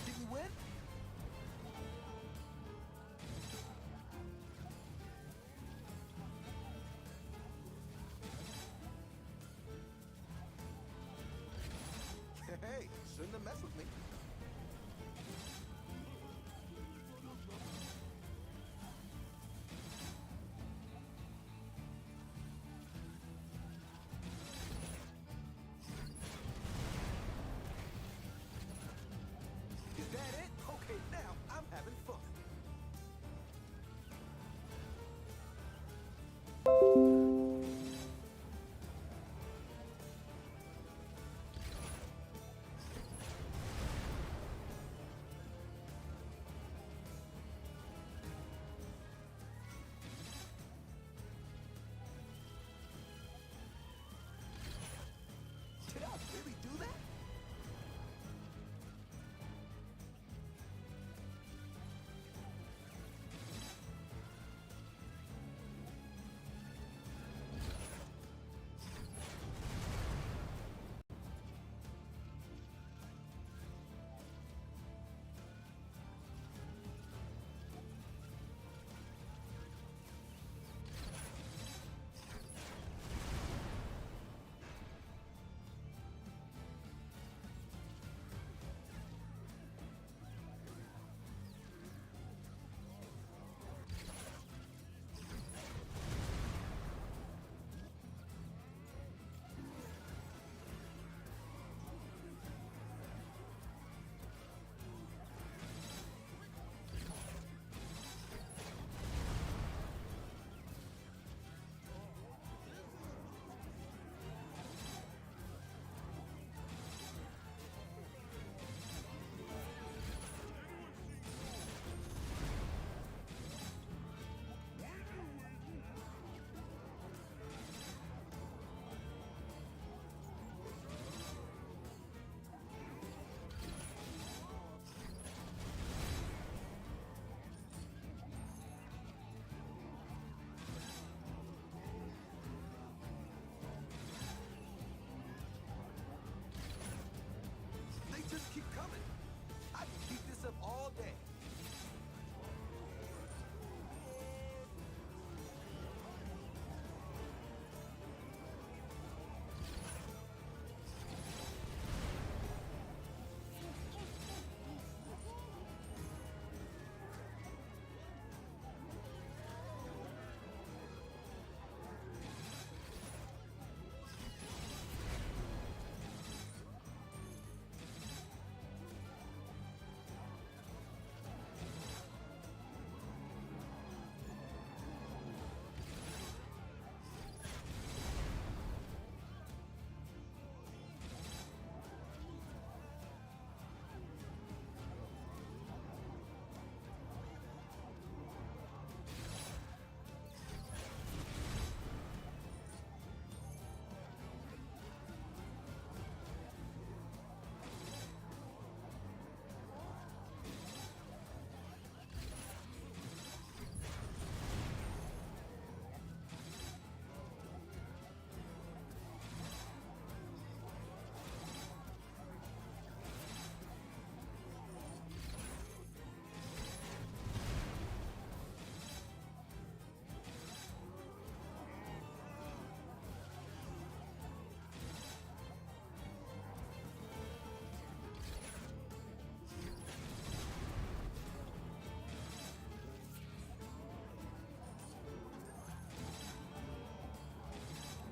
Did we win?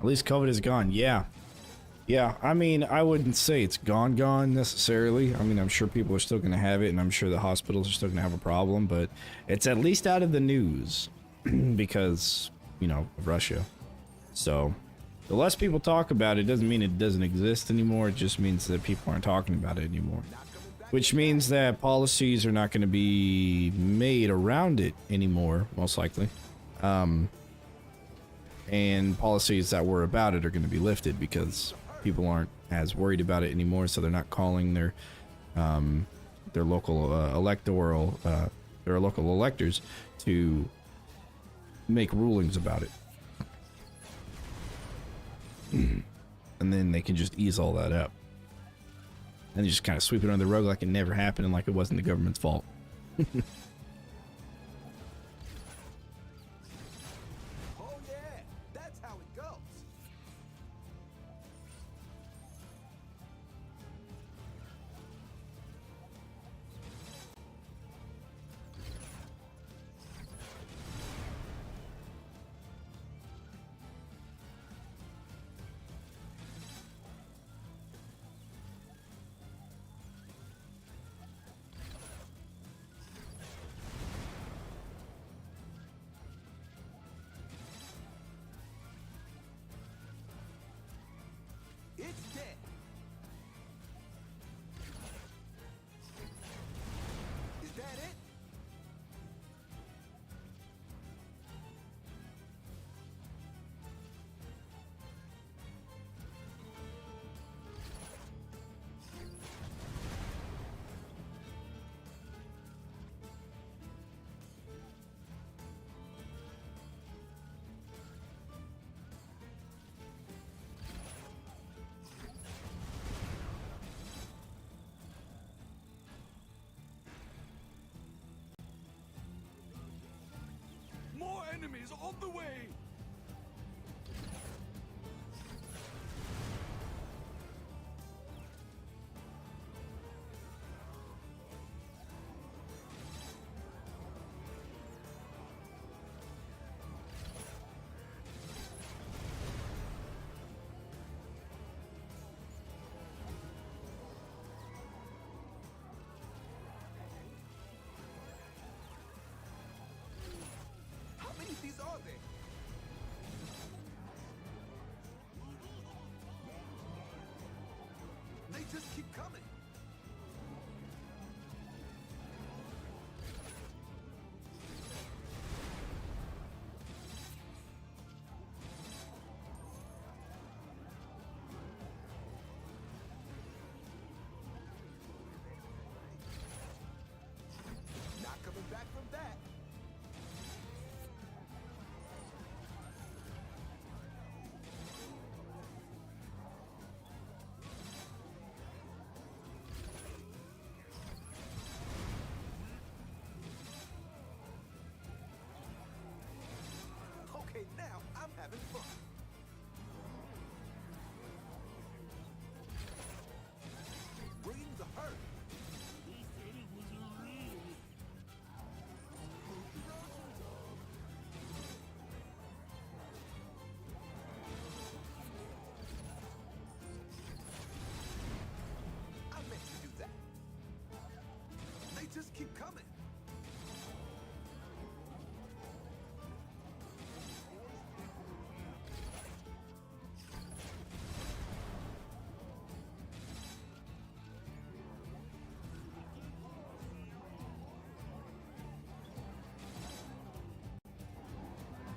least COVID is gone. Yeah. Yeah, I mean, I wouldn't say it's gone necessarily. I mean, I'm sure people are still going to have it, and I'm sure the hospitals are still going to have a problem, but it's at least out of the news because, you know, of Russia. So, the less people talk about it doesn't mean it doesn't exist anymore. It just means that people aren't talking about it anymore. Which means that policies are not going to be made around it anymore, most likely. And policies that were about it are going to be lifted because people aren't as worried about it anymore, so they're not calling their local their local electors to make rulings about it. And then they can just ease all that up. And they just kind of sweep it under the rug like it never happened and like it wasn't the government's fault. Oh yeah, that's how it goes. It's dead. Is that it? More enemies on the way! How many of these are there? They just keep coming. Not coming back from that. Okay, now I'm having fun. Bring the herd. I meant to do that. They just keep coming.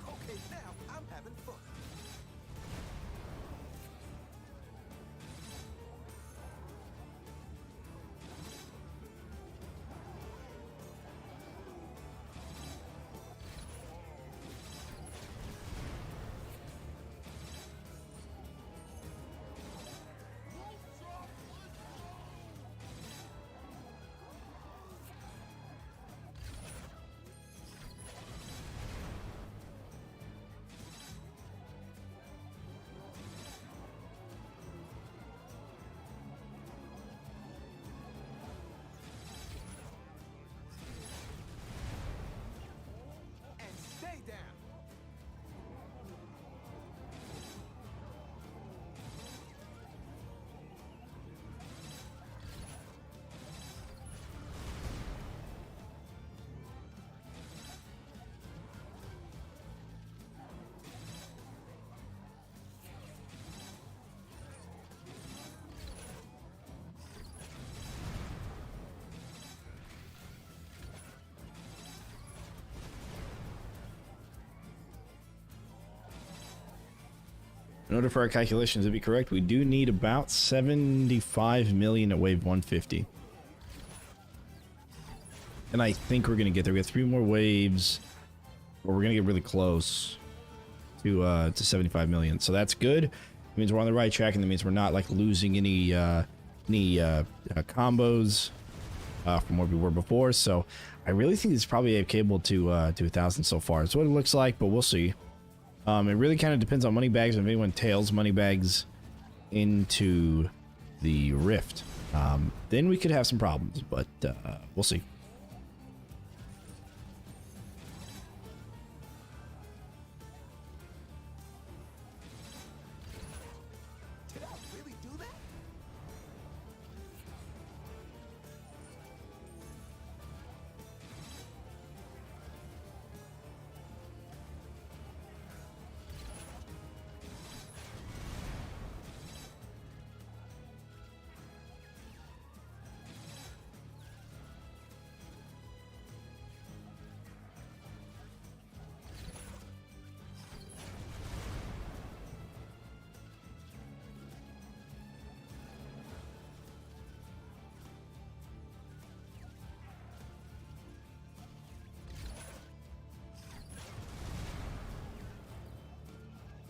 Okay, now I'm having fun. In order for our calculations to be correct, we do need about 75 million at wave 150. And I think we're gonna get there. We got 3 more waves, where we're gonna get really close to 75 million. So that's good. It means we're on the right track, and that means we're not like losing any combos from where we were before. So I really think it's probably capable to 1,000 so far. That's what it looks like, but we'll see. It really kind of depends on money bags. If anyone tails money bags into the rift, then we could have some problems, but we'll see. Did I really do that?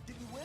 Did we win?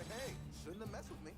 Hey, shouldn't have messed with me.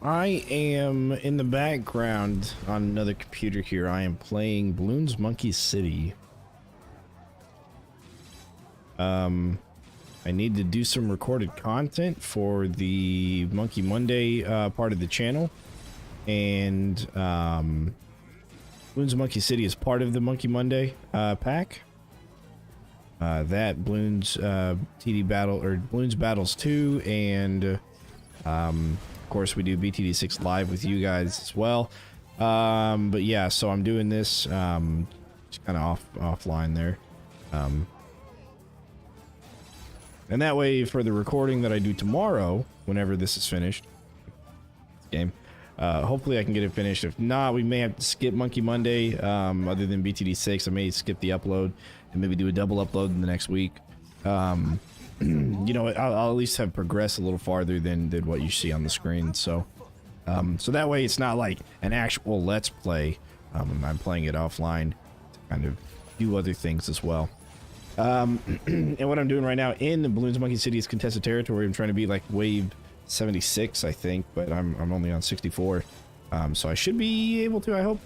I am in the background on another computer here. I am playing Bloons Monkey City. I need to do some recorded content for the Monkey Monday part of the channel, and Bloons Monkey City is part of the Monkey Monday pack. That Bloons TD Battle or Bloons Battles 2, and of course we do BTD6 live with you guys as well. But yeah, so I'm doing this just kind of offline there. And that way, for the recording that I do tomorrow, whenever this is finished, game, hopefully I can get it finished. If not, we may have to skip Monkey Monday. Other than BTD6, I may skip the upload and maybe do a double upload in the next week. You know, I'll at least have progressed a little farther than what you see on the screen. So, so that way it's not like an actual Let's Play. I'm playing it offline to kind of do other things as well. And what I'm doing right now in the Bloons Monkey City is contested territory. I'm trying to be like wave 76, I think, but I'm only on 64. So I should be able to, I hope.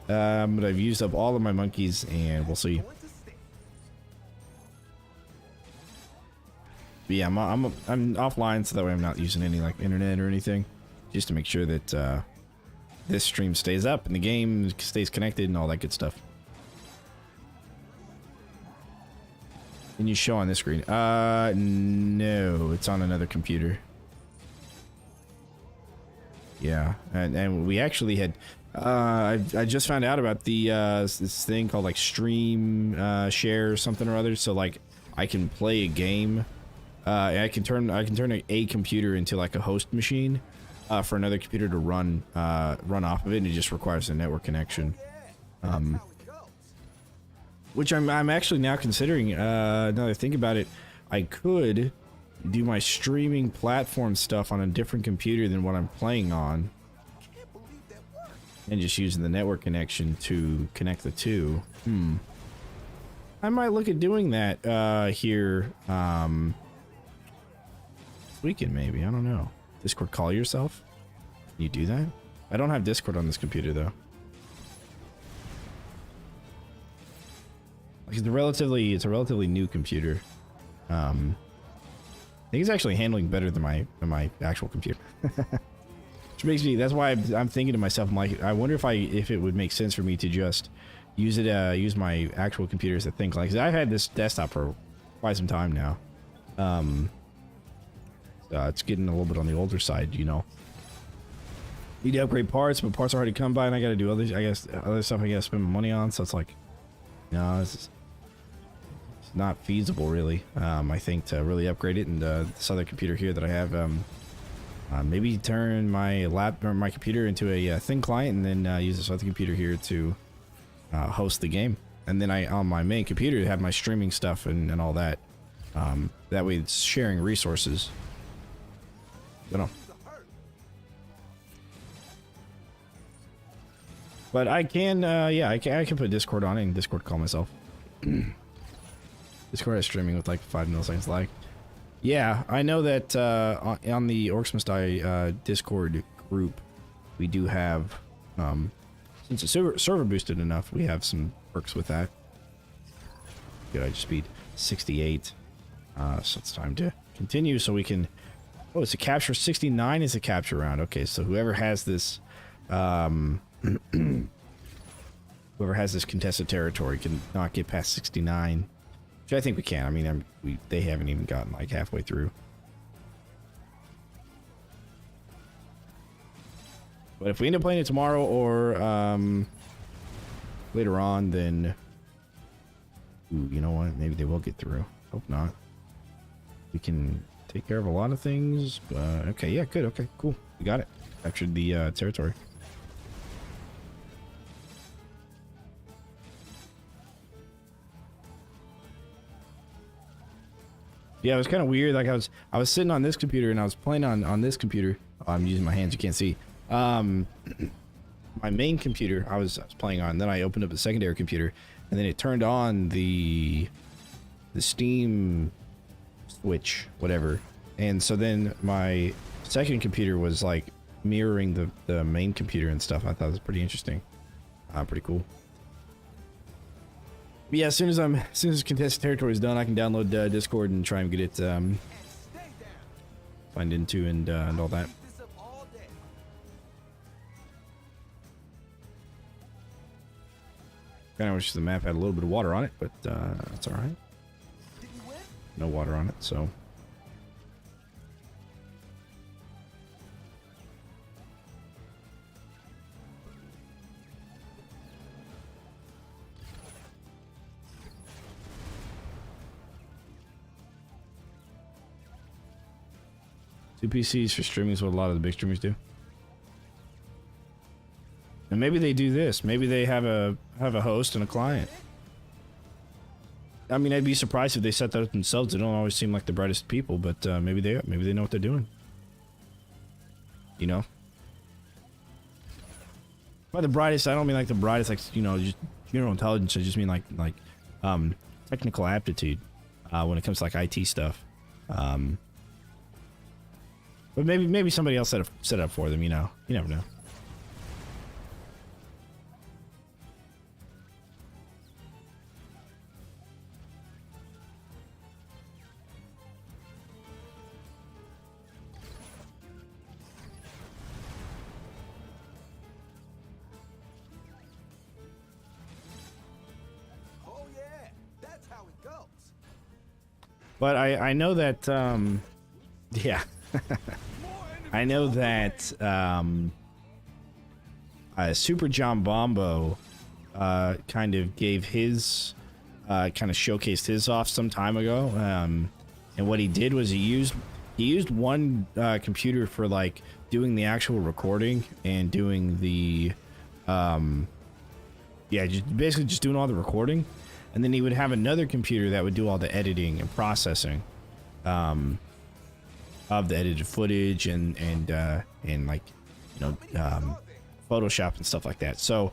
But I've used up all of my monkeys, and we'll see. yeah, I'm offline so that way I'm not using any like internet or anything, just to make sure that this stream stays up and the game stays connected and all that good stuff. Can you show on this screen? No, it's on another computer. Yeah, and we actually had I just found out about the this thing called like stream share or something or other. So like I can play a game. I can turn a computer into like a host machine for another computer to run off of it, and it just requires a network connection. Which I'm actually now considering. Now that I think about it, I could do my streaming platform stuff on a different computer than what I'm playing on, and just using the network connection to connect the two. I might look at doing that here this weekend, maybe. I don't know. Discord call yourself? Can you do that? I don't have Discord on this computer though. Like, it's a relatively new computer. I think it's actually handling better than my actual computer. Which makes me, that's why I'm thinking to myself, I'm like, I wonder if it would make sense for me to just use my actual computer as a thing. Like, 'cause I've had this desktop for quite some time now. It's getting a little bit on the older side, you know. Need to upgrade parts, but parts are hard to come by, and I gotta do other stuff I gotta spend my money on, so it's like, no, it's not feasible, really. I think to really upgrade it, and this other computer here that I have, maybe turn my computer into a thin client, and then use this other computer here to host the game, and then on my main computer have my streaming stuff and all that. That way, it's sharing resources. I don't know. But I can, yeah, I can put Discord on it and Discord call myself. Discord is streaming with like 5 milliseconds lag. Yeah, I know that on the Orcs Must Die Discord group, we do have, since the server boosted enough, we have some perks with that. Good, I just beat 68. So it's time to continue so we can... Oh, it's a capture. 69 is a capture round. Okay, so whoever has this... whoever has this contested territory can not get past 69. Which I think we can. I mean, they haven't even gotten like halfway through. But if we end up playing it tomorrow or later on, then... Ooh, you know what? Maybe they will get through. Hope not. We can take care of a lot of things. Okay, yeah, good. Okay, cool. We got it. Captured the territory. Yeah, it was kind of weird. Like I was sitting on this computer and I was playing on this computer. Oh, I'm using my hands. You can't see. My main computer I was playing on. Then I opened up a secondary computer, and then it turned on the Steam switch, whatever. And so then my second computer was like mirroring the main computer and stuff. I thought it was pretty interesting. Pretty cool. But yeah, as soon as contested territory is done, I can download Discord and try and get it signed into and all that. Kind of wish the map had a little bit of water on it, but that's all right. No water on it, so. Two PCs for streaming is what a lot of the big streamers do. And maybe they do this. Maybe they have a host and a client. I mean, I'd be surprised if they set that up themselves. They don't always seem like the brightest people, but maybe they know what they're doing. You know? By the brightest, I don't mean like the brightest, like, you know, just general intelligence. I just mean like technical aptitude when it comes to like IT stuff. But maybe somebody else set up for them. You know, you never know. But I know that yeah. I know that Super John Bombo kind of gave his kind of showcased his off some time ago, and what he did was he used one computer for like doing the actual recording and doing the yeah, basically just doing all the recording, and then he would have another computer that would do all the editing and processing of the edited footage and like, you know, Photoshop and stuff like that. So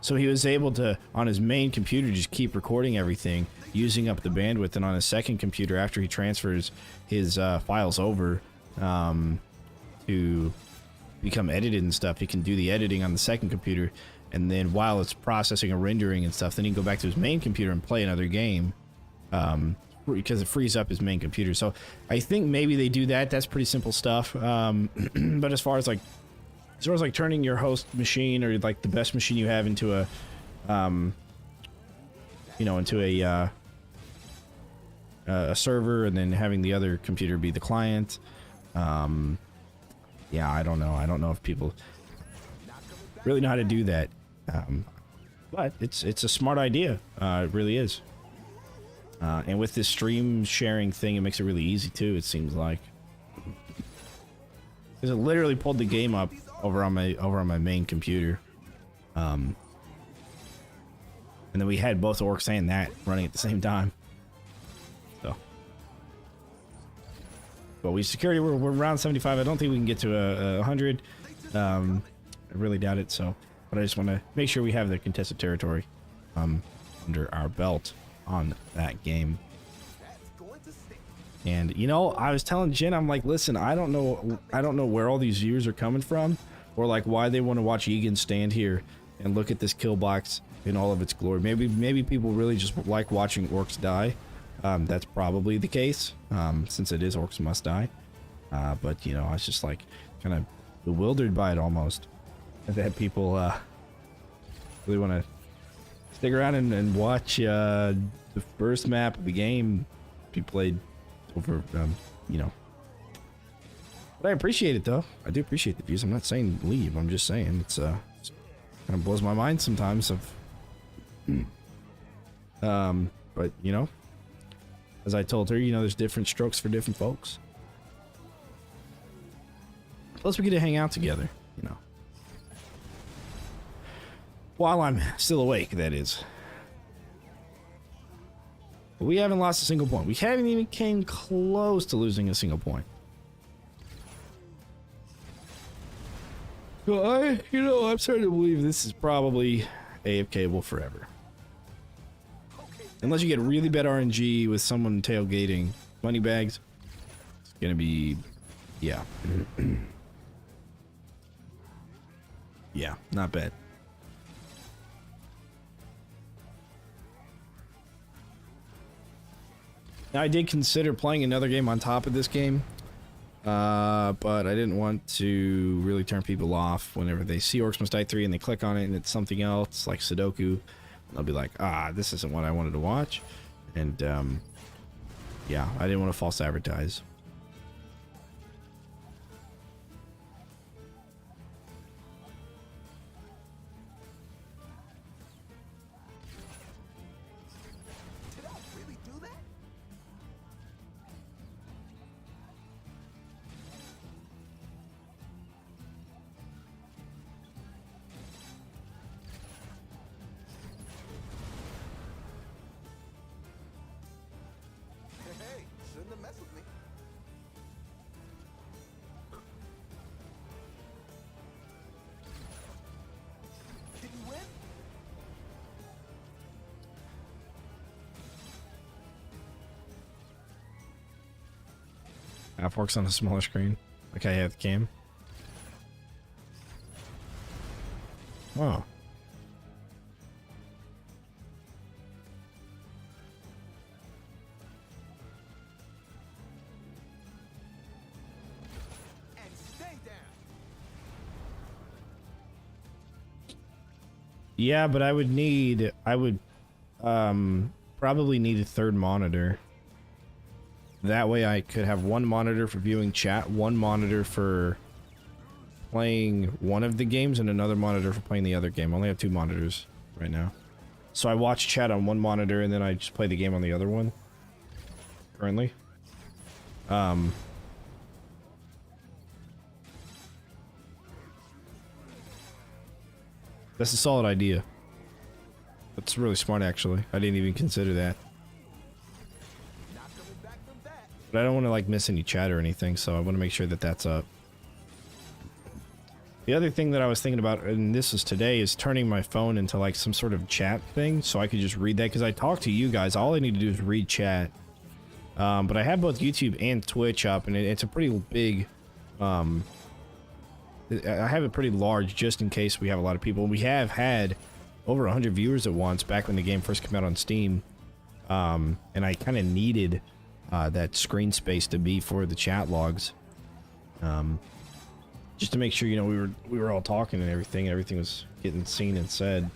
he was able to, on his main computer, just keep recording everything, using up the bandwidth, and on his second computer, after he transfers his files over to become edited and stuff, he can do the editing on the second computer, and then while it's processing and rendering and stuff, then he can go back to his main computer and play another game, because it frees up his main computer. So I think maybe they do that. That's pretty simple stuff. But as far as like turning your host machine or like the best machine you have into a you know, into a server, and then having the other computer be the client, yeah, I don't know if people really know how to do that, but it's a smart idea. It really is. And with this stream sharing thing, it makes it really easy too, it seems like. Because it literally pulled the game up over on my main computer. And then we had both Orcs and that running at the same time. So. But security, we're around 75. I don't think we can get to a 100. I really doubt it, so. But I just want to make sure we have the contested territory under our belt on that game. And you know, I was telling Jen, I'm like, listen, I don't know where all these viewers are coming from, or like why they want to watch Egan stand here and look at this kill box in all of its glory. Maybe people really just like watching Orcs die. That's probably the case, since it is Orcs Must Die. But you know, I was just like kind of bewildered by it almost, that people really want to stick around and watch the first map of the game be played over, you know. But I appreciate it though. I do appreciate the views. I'm not saying leave. I'm just saying it's kind of blows my mind sometimes. But you know, as I told her, you know, there's different strokes for different folks. Plus, we get to hang out together, you know. While I'm still awake, that is. But we haven't lost a single point. We haven't even came close to losing a single point. So I'm starting to believe this is probably AFK-able forever. Unless you get really bad RNG with someone tailgating money bags, it's gonna be, yeah. Yeah, not bad. Now, I did consider playing another game on top of this game, but I didn't want to really turn people off whenever they see Orcs Must Die 3 and they click on it and it's something else, like Sudoku. They'll be like, this isn't what I wanted to watch. And, yeah, I didn't want to false advertise. Did I really do that? Hey, shouldn't have messed with me. Did you win? Half works on a smaller screen, like I have the cam. Oh. And stay down. Yeah, but I would probably need a third monitor. That way I could have one monitor for viewing chat, one monitor for playing one of the games, and another monitor for playing the other game. I only have 2 monitors right now. So I watch chat on one monitor and then I just play the game on the other one. Currently. That's a solid idea. That's really smart, actually. I didn't even consider that. Not coming back from that. But I don't want to like miss any chat or anything, so I want to make sure that that's up. The other thing that I was thinking about, and this is today, is turning my phone into like some sort of chat thing, so I could just read that, because I talk to you guys. All I need to do is read chat. But I have both YouTube and Twitch up, and it's a pretty big, I have it pretty large just in case we have a lot of people. We have had over 100 viewers at once back when the game first came out on Steam. And I kind of needed that screen space to be for the chat logs. Just to make sure, you know, we were all talking and everything was getting seen and said.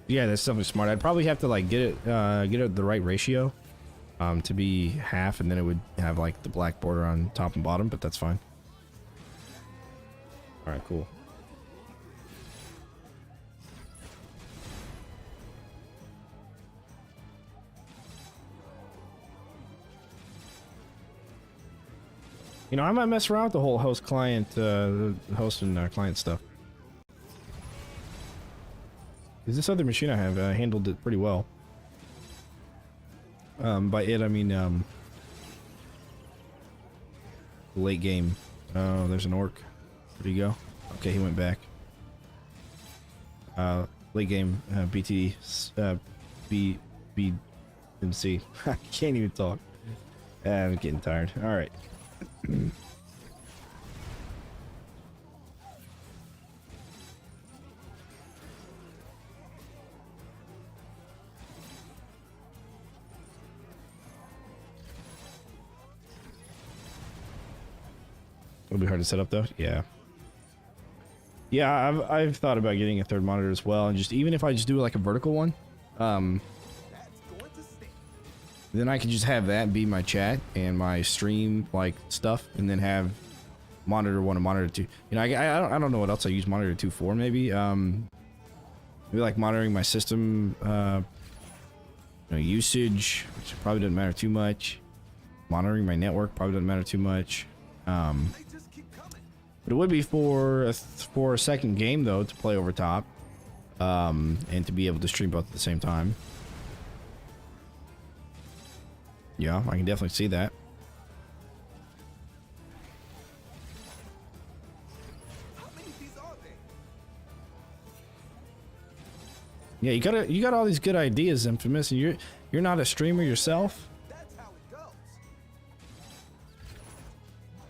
Yeah, that's definitely smart. I'd probably have to like get it the right ratio to be half, and then it would have like the black border on top and bottom, but that's fine. All right, cool. You know, I might mess around with the whole host client, host and client stuff. Because this other machine I have handled it pretty well. By it, I mean, late game. Oh, there's an orc. Where'd he go? Okay, he went back. Late game, BTD, BMC. I can't even talk. I'm getting tired. Alright. It'll be hard to set up though. Yeah. Yeah, I've thought about getting a third monitor as well, and just even if I just do like a vertical one, That's going to stay. then I can just have that be my chat and my stream like stuff, and then have monitor 1 and monitor 2. You know, I don't know what else I use monitor 2 for. Maybe maybe like monitoring my system you know, usage, which probably doesn't matter too much. Monitoring my network probably doesn't matter too much. They just keep coming. But it would be for a second game though, to play over top, and to be able to stream both at the same time. Yeah, I can definitely see that. How many of these are there? Yeah, you got all these good ideas, Infamous, and you're not a streamer yourself. That's how it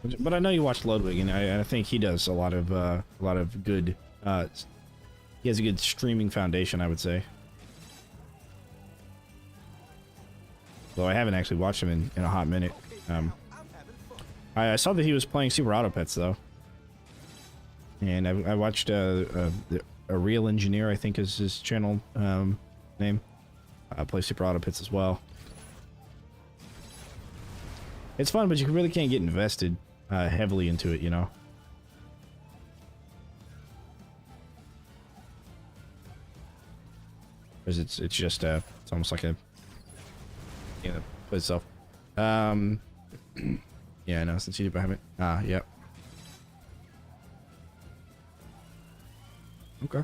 goes. But I know you watch Ludwig, and I think he does a lot of good. He has a good streaming foundation, I would say. Though I haven't actually watched him in a hot minute. I'm having fun. I saw that he was playing Super Auto Pets though, and I watched a real engineer, I think is his channel name. Play Super Auto Pets as well. It's fun, but you really can't get invested heavily into it, you know. Because it's just it's almost like a, you know, play itself. Yeah, no, since you haven't. Yep. Okay.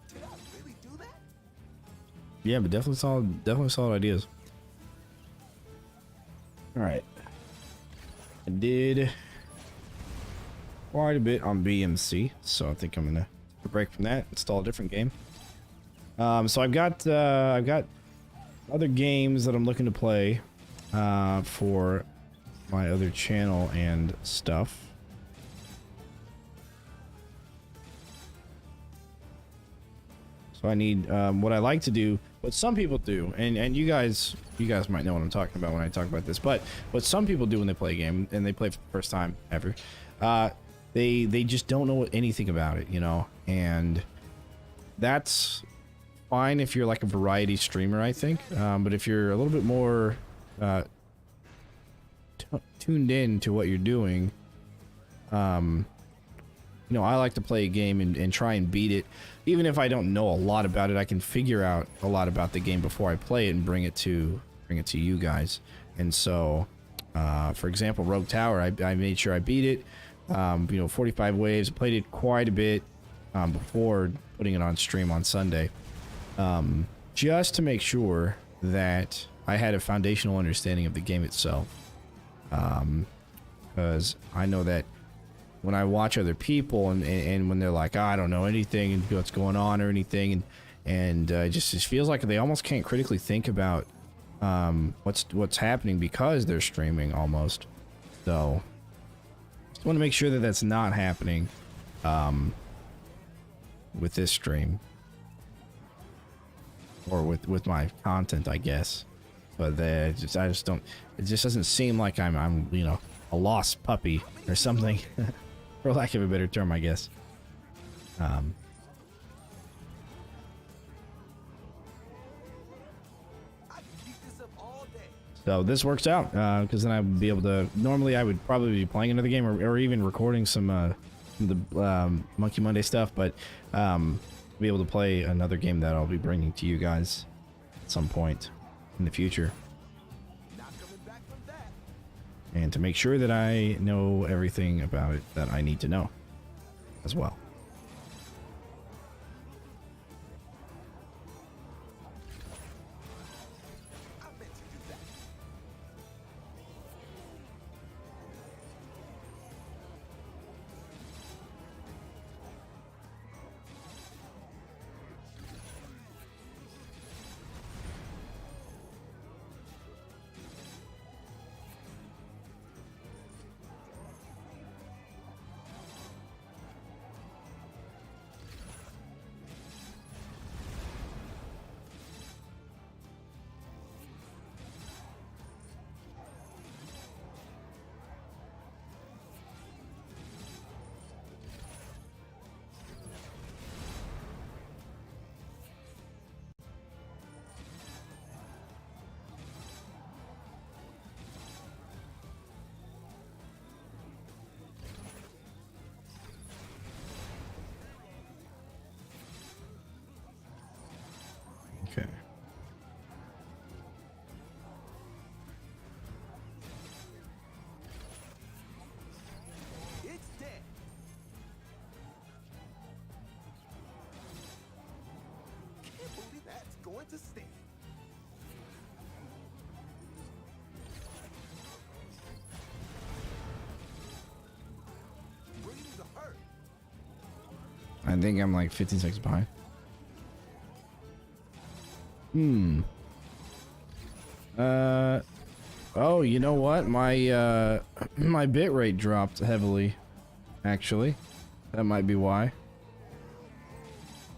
Did I really do that? Yeah, but definitely solid ideas. All right. I did quite a bit on BMC, so I think I'm gonna take a break from that, install a different game. So I've got other games that I'm looking to play for my other channel and stuff. So I need what I like to do, what some people do, and you guys might know what I'm talking about when I talk about this, but what some people do when they play a game and they play for the first time ever, they just don't know anything about it, you know, and that's fine if you're like a variety streamer, I think, but if you're a little bit more tuned in to what you're doing, you know, I like to play a game and try and beat it. Even if I don't know a lot about it, I can figure out a lot about the game before I play it and bring it to you guys. And so, for example, Rogue Tower, I made sure I beat it. You know, 45 waves, played it quite a bit before putting it on stream on Sunday, just to make sure that I had a foundational understanding of the game itself. Because I know that when I watch other people and when they're like, oh, I don't know anything and what's going on or anything, and it just feels like they almost can't critically think about what's happening because they're streaming almost. So just want to make sure that that's not happening with this stream or with my content, I guess. But I just don't. It just doesn't seem like I'm you know, a lost puppy or something. For lack of a better term, I guess. I can keep this up all day. So this works out, because then I would be able to... Normally, I would probably be playing another game or even recording some of the Monkey Monday stuff, but be able to play another game that I'll be bringing to you guys at some point in the future. Not coming back from that. And to make sure that I know everything about it that I need to know as well. I meant to do that. Okay. It's dead. Can't believe that's going to stay. Where you need to hurt. I think I'm like 15 seconds behind. Oh, you know what? My my bitrate dropped heavily, actually. That might be why.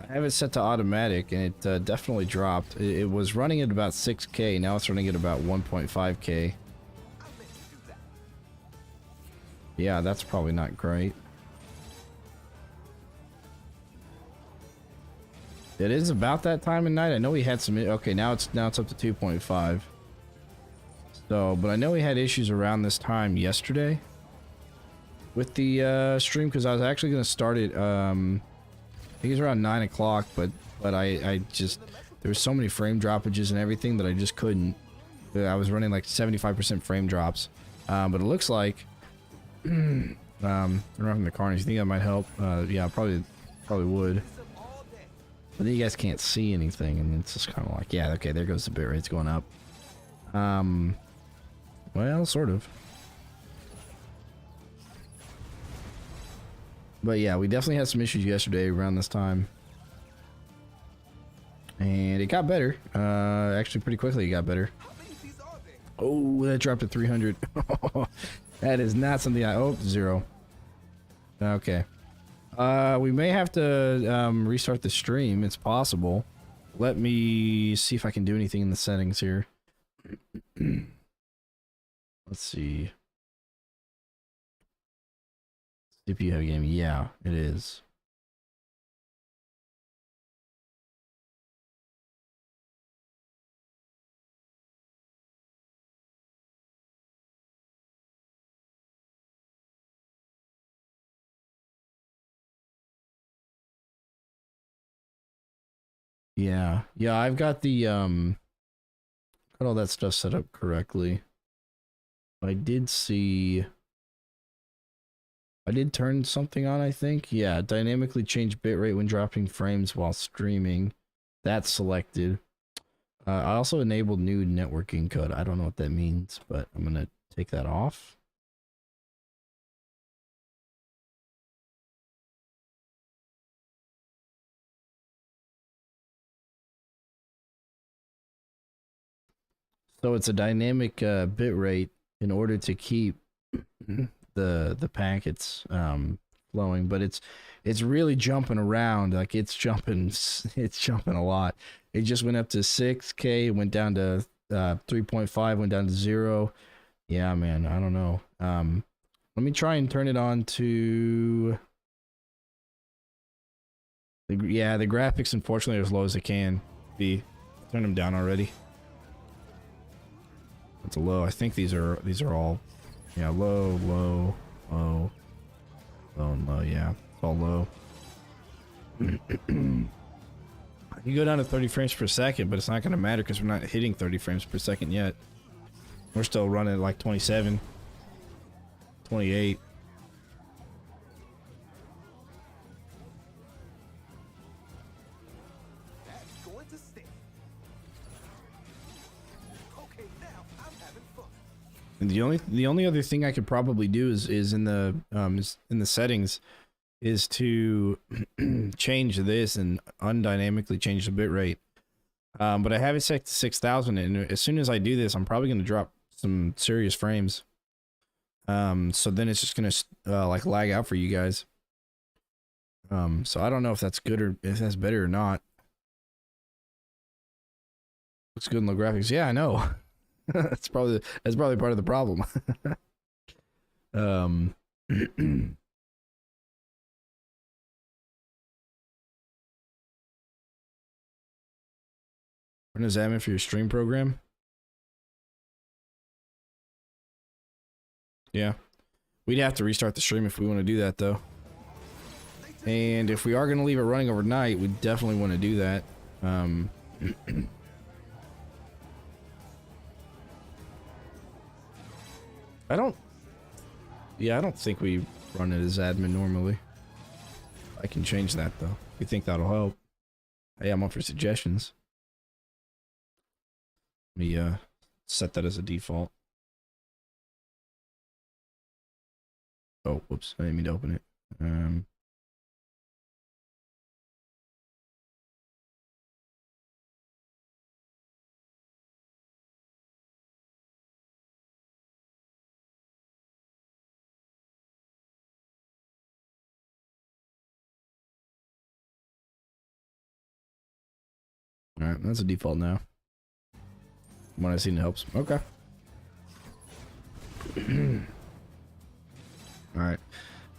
I have it set to automatic, and it definitely dropped. It was running at about 6K. Now it's running at about 1.5K. I meant to do that. Yeah, that's probably not great. It is about that time of night. I know we had some... Okay, now it's up to 2.5. So, but I know we had issues around this time yesterday with the stream, because I was actually going to start it... I think it was around 9 o'clock, but I just... There were so many frame droppages and everything that I just couldn't... I was running like 75% frame drops. But it looks like... running from the carnage. You think that might help? Yeah, probably would. But then you guys can't see anything, and it's just kind of like, yeah, okay, there goes the bitrate. It's going up. Well, sort of. But yeah, we definitely had some issues yesterday around this time. And it got better. Actually, pretty quickly it got better. How many of these are Oh, that dropped to 300. That is not something I... Oh, 0. Okay. We may have to restart the stream. It's possible. Let me see if I can do anything in the settings here. Let's see. CPU heavy game. Yeah, it is. Yeah. Yeah, I've got the got all that stuff set up correctly. I did see I did turn something on, I think. Yeah, dynamically change bitrate when dropping frames while streaming. That's selected. I also enabled new networking code. I don't know what that means, but I'm gonna take that off. So it's a dynamic bit rate in order to keep the packets flowing, but it's really jumping around. Like it's jumping a lot. It just went up to 6K, went down to 3.5, went down to 0. Yeah, man, I don't know. Let me try and turn it on to the graphics. Unfortunately, are as low as they can be. Turn them down already. It's a low. I think these are all, yeah, low, low, low, low, and low. Yeah, it's all low. You go down to 30 frames per second, but it's not going to matter because we're not hitting 30 frames per second yet. We're still running at like 27, 28. That's going to stay. Okay, now I'm having fun. And the only other thing I could probably do is in the settings is to change this and undynamically change the bitrate. But I have it set to 6,000, and as soon as I do this, I'm probably going to drop some serious frames. So then it's just going to like lag out for you guys. So I don't know if that's good or if that's better or not. Looks good in low graphics. Yeah, I know. that's probably part of the problem. Run a Xamarin for your stream program. Yeah, we'd have to restart the stream if we want to do that though. And if we are going to leave it running overnight, we definitely want to do that. I don't think we run it as admin normally. I can change that though. If you think that'll help. Hey, I'm up for suggestions. Let me set that as a default. Oh, whoops, I didn't mean to open it. Alright, that's a default now. When I seen it helps. Okay. Alright.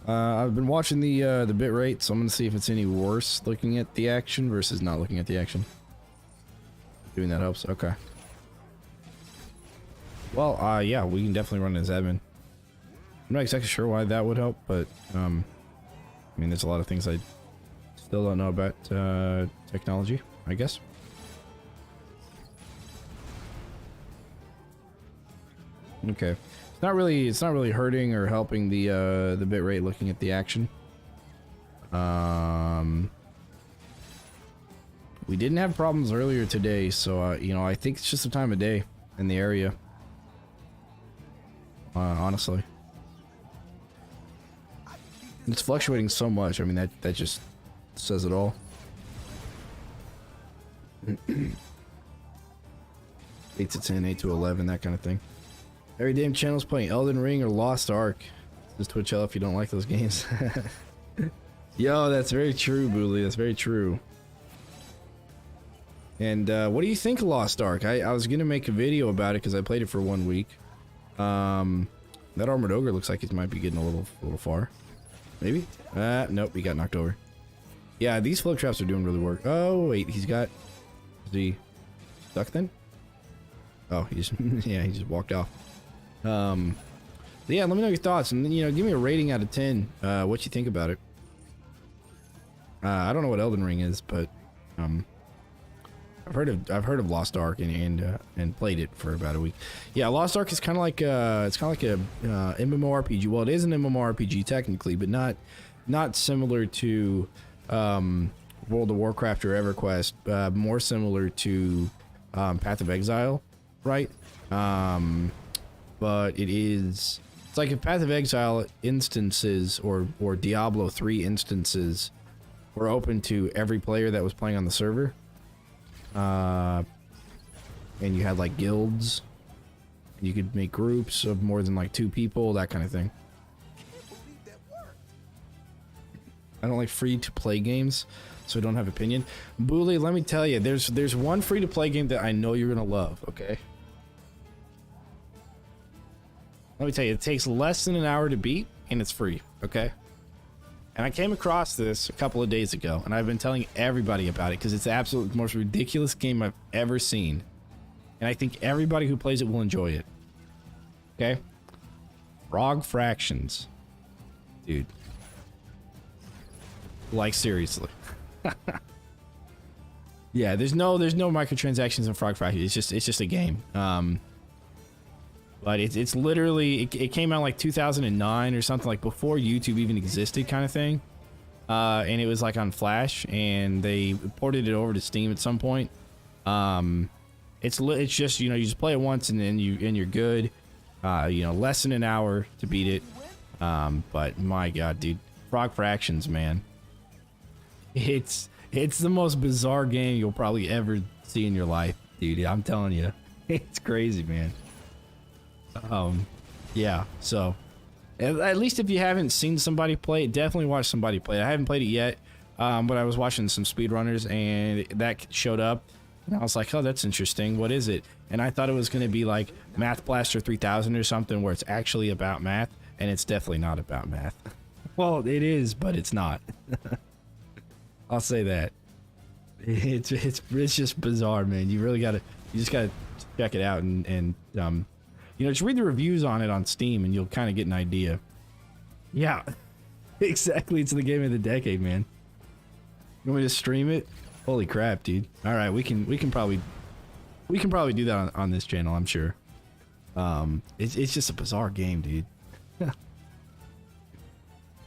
I've been watching the bit rate, so I'm gonna see if it's any worse looking at the action versus not looking at the action. Doing that helps. Okay. Well, yeah, we can definitely run it as admin. I'm not exactly sure why that would help, but I mean, there's a lot of things I still don't know about technology, I guess. Okay. It's not really hurting or helping the bitrate looking at the action. We didn't have problems earlier today, so you know, I think it's just the time of day in the area. Honestly. It's fluctuating so much. I mean, that just says it all. 8 to 10, 8 to 11, that kind of thing. Every damn channel's playing Elden Ring or Lost Ark. Just Twitch L if you don't like those games. Yo, that's very true, Booley. That's very true. And what do you think of Lost Ark? I was gonna make a video about it because I played it for 1 week. That armored ogre looks like it might be getting a little far. Maybe? Nope, he got knocked over. Yeah, these float traps are doing really work. Oh wait, he's got. Is he stuck then? Oh, he's yeah, he just walked off. Yeah, let me know your thoughts, and you know, give me a rating out of 10. What you think about it? I don't know what Elden Ring is, but I've heard of Lost Ark and played it for about a week. Yeah, Lost Ark is kind of like a MMORPG. Well, it is an MMORPG technically, but not similar to World of Warcraft or EverQuest. More similar to Path of Exile, right? But it's like if Path of Exile instances or Diablo 3 instances were open to every player that was playing on the server. And you had like guilds. You could make groups of more than like 2 people, that kind of thing. I don't like free to play games, so I don't have opinion. Booley, let me tell you, there's one free to play game that I know you're gonna love, okay? Let me tell you, it takes less than an hour to beat, and it's free, okay? And I came across this a couple of days ago, and I've been telling everybody about it because it's the absolute most ridiculous game I've ever seen. And I think everybody who plays it will enjoy it. Okay? Frog Fractions. Dude. Like, seriously. Yeah, there's no microtransactions in Frog Fractions. It's just a game. But it's literally, it came out like 2009 or something, like before YouTube even existed, kind of thing. And it was like on Flash, and they ported it over to Steam at some point. It's just, you know, you just play it once and then you're good. You know, less than an hour to beat it. But my God, dude, Frog Fractions, man. It's the most bizarre game you'll probably ever see in your life, dude. I'm telling you, it's crazy, man. Yeah, so at least if you haven't seen somebody play it, definitely watch somebody play it. I haven't played it yet, but I was watching some speedrunners and that showed up, and I was like, oh, that's interesting. What is it? And I thought it was going to be like Math Blaster 3000 or something, where it's actually about math, and it's definitely not about math. Well, it is, but it's not. I'll say that. It's just bizarre, man. You just gotta check it out and you know, just read the reviews on it on Steam and you'll kind of get an idea. Yeah, exactly. It's the game of the decade, man. You want me to stream it? Holy crap, dude. All right, we can probably do that on this channel, I'm sure. It's just a bizarre game, dude.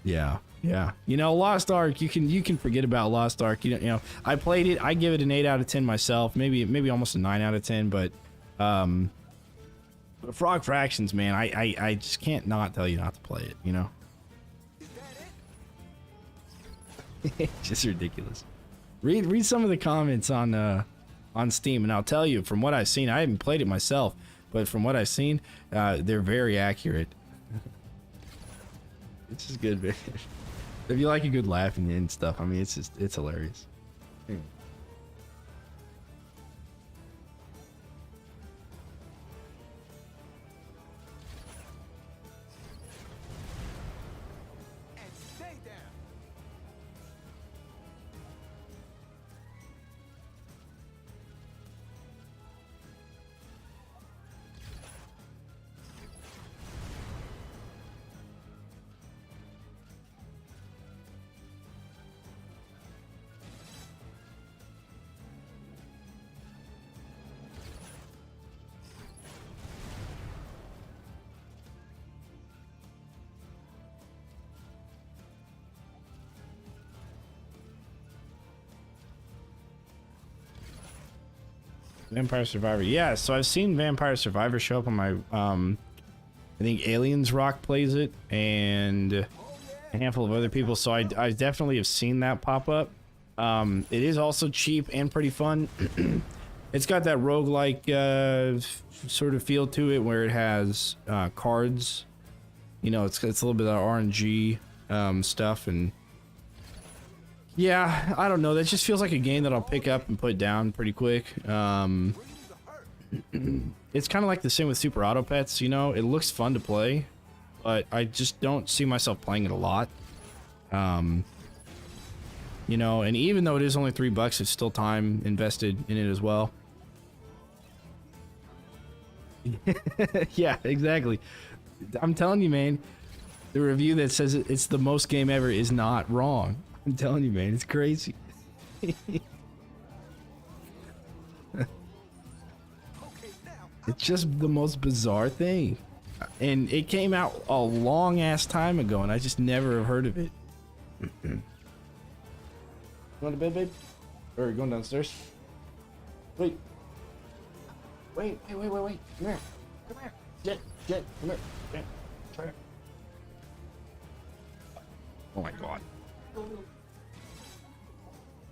Yeah. You know, Lost Ark, you can forget about Lost Ark. You know, I played it. I give it an 8 out of 10 myself, maybe almost a 9 out of 10, but Frog Fractions, man, I just can't not tell you not to play it, you know? It's just ridiculous. Read some of the comments on Steam, and I'll tell you, from what I've seen, I haven't played it myself, but from what I've seen, they're very accurate. It's just good, man. If you like a good laugh and stuff, I mean, it's hilarious. And stay down. Vampire Survivor. Yeah, so I've seen Vampire Survivor show up on my, I think Aliens Rock plays it, and a handful of other people, so I definitely have seen that pop up. It is also cheap and pretty fun. It's got that roguelike sort of feel to it, where it has cards. You know, it's a little bit of RNG stuff, and yeah, I don't know. That just feels like a game that I'll pick up and put down pretty quick. It's kind of like the same with Super Auto Pets. You know, it looks fun to play, but I just don't see myself playing it a lot. You know, and even though it is only $3, it's still time invested in it as well. Yeah, exactly. I'm telling you, man, the review that says it's the most game ever is not wrong. I'm telling you, man, it's crazy. It's just the most bizarre thing. And it came out a long ass time ago, and I just never have heard of it. Going to bed, babe? Or going downstairs? Wait. Wait. Come here. Jet, come here. Try it. Oh my god.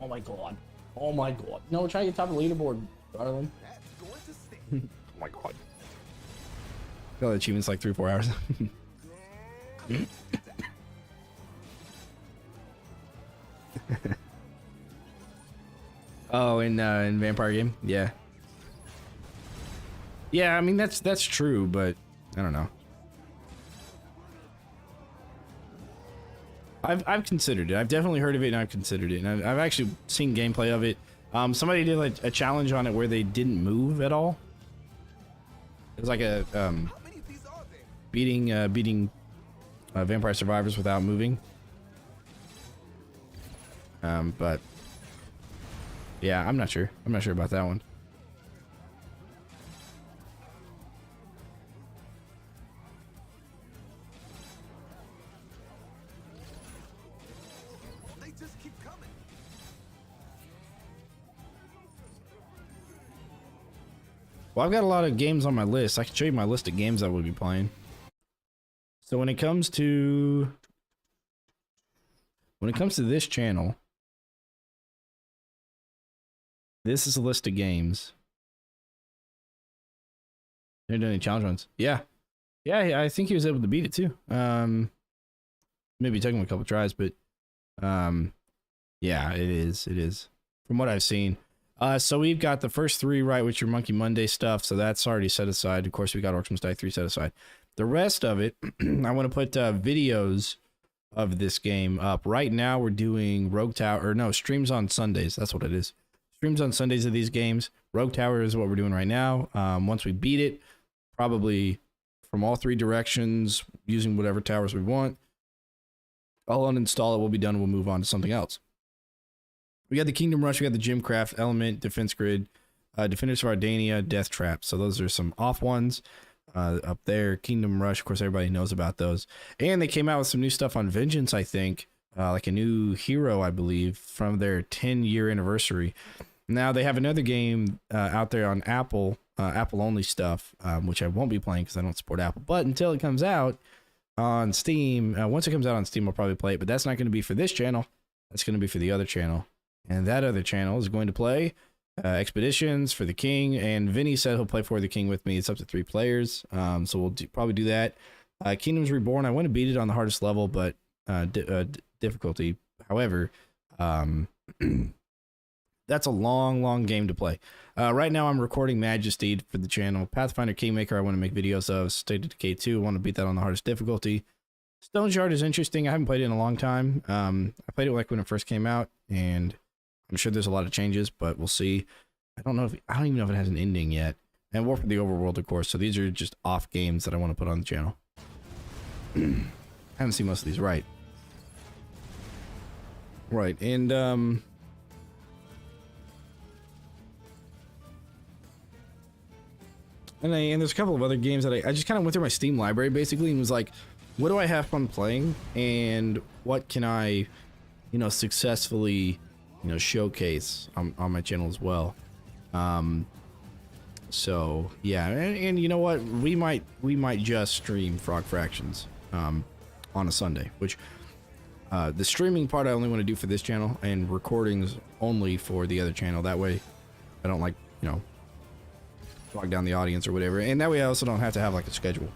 Oh my god. No, try to get top of the leaderboard, darling. Oh my god. Got the achievements like 3 or 4 hours. Oh, in Vampire Game? Yeah. Yeah, I mean that's true, but I don't know. I've considered it. I've definitely heard of it, and I've considered it, and I've actually seen gameplay of it. Somebody did like a challenge on it where they didn't move at all. It was like a beating Vampire Survivors without moving. But yeah, I'm not sure. I'm not sure about that one. They just keep coming. Well, I've got a lot of games on my list. I can show you my list of games I will be playing. So when it comes to this channel, this is a list of games. They're doing any challenge runs. Yeah, I think he was able to beat it too. Maybe it took him a couple tries, but yeah, it is from what I've seen. So we've got the first 3 right, which are Monkey Monday stuff, so that's already set aside. Of course, we got Orcs Must Die 3 set aside. The rest of it, I want to put videos of this game up. Right now, we're doing Rogue Tower, or no, streams on Sundays. That's what it is. Streams on Sundays of these games. Rogue Tower is what we're doing right now. Once we beat it, probably from all 3 directions, using whatever towers we want, I'll uninstall it, we'll be done, and we'll move on to something else. We got the Kingdom Rush, we got the Gymcraft, Element, Defense Grid, Defenders of Ardania, Death Trap. So those are some off ones up there. Kingdom Rush, of course, everybody knows about those. And they came out with some new stuff on Vengeance, I think. Like a new hero, I believe, from their 10-year anniversary. Now they have another game out there on Apple, Apple-only stuff, which I won't be playing because I don't support Apple. But until it comes out on Steam, once it comes out on Steam, I'll probably play it. But that's not going to be for this channel. That's going to be for the other channel. And that other channel is going to play Expeditions for the King. And Vinny said he'll play For the King with me. It's up to 3 players. So we'll probably do that. Kingdoms Reborn, I want to beat it on the hardest level, but difficulty. However, that's a long game to play. Right now I'm recording Majesty for the channel. Pathfinder Kingmaker I want to make videos of. State of Decay 2, I want to beat that on the hardest difficulty. Stone's Yard is interesting. I haven't played it in a long time. I played it like when it first came out, and I'm sure there's a lot of changes, but we'll see. I don't even know if it has an ending yet. And War for the Overworld, of course. So these are just off games that I want to put on the channel. I haven't seen most of these. Right. And and there's a couple of other games that I just kind of went through my Steam library basically and was like, what do I have fun playing, and what can I, successfully, showcase on my channel as well. So yeah, and you know what, we might just stream Frog Fractions on a Sunday, which the streaming part I only want to do for this channel, and recordings only for the other channel. That way I don't like you know, log down the audience or whatever. And that way I also don't have to have like a schedule.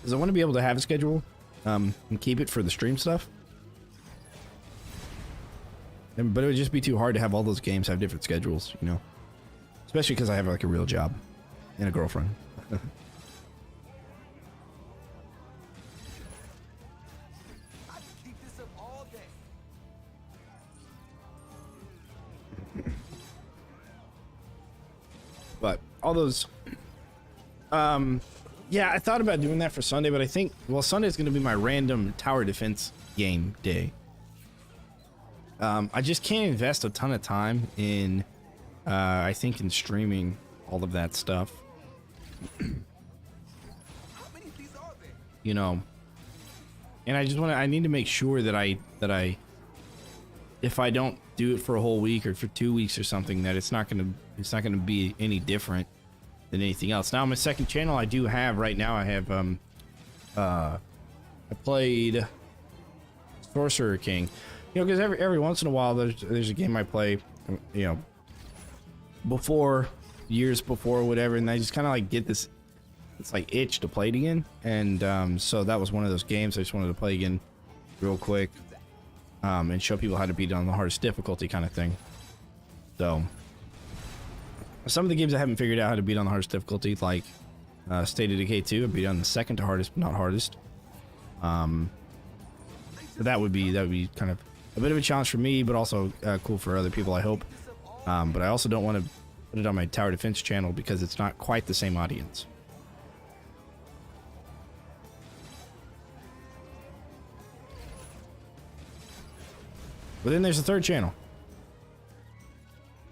Because I want to be able to have a schedule and keep it for the stream stuff. But it would just be too hard to have all those games have different schedules, you know. Especially because I have like a real job and a girlfriend. I can keep this up all day. But all those, yeah, I thought about doing that for Sunday, but I think, well, Sunday's going to be my random tower defense game day. I just can't invest a ton of time in, I think, in streaming all of that stuff. How many of these are there? You know, and I just want to, I need to make sure that I, if I don't do it for a whole week or for 2 weeks or something, that it's not going to be any different than anything else. Now, on my second channel, I do have, right now, I have, I played Sorcerer King. You know, because every once in a while, there's a game I play, you know, years before, whatever, and I just kind of like get this, it's like itch to play it again, and so that was one of those games I just wanted to play again real quick, and show people how to beat it on the hardest difficulty kind of thing. So, some of the games I haven't figured out how to beat on the hardest difficulty, like State of Decay 2, I beat on the second to hardest, but not hardest. But that would be kind of a bit of a challenge for me, but also cool for other people, I hope. But I also don't want to put it on my tower defense channel because it's not quite the same audience. But then there's a third channel.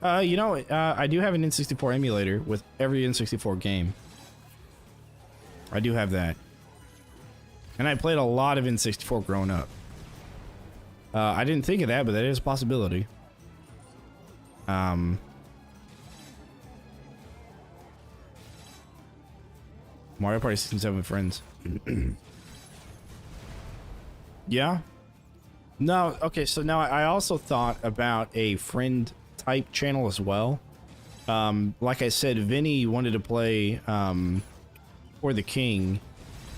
You know, I do have an N64 emulator with every N64 game. I do have that. And I played a lot of N64 growing up. I didn't think of that, but that is a possibility. Mario Party 67 with friends. Yeah? No, okay, so now I also thought about a friend type channel as well. Like I said, Vinny wanted to play For the King,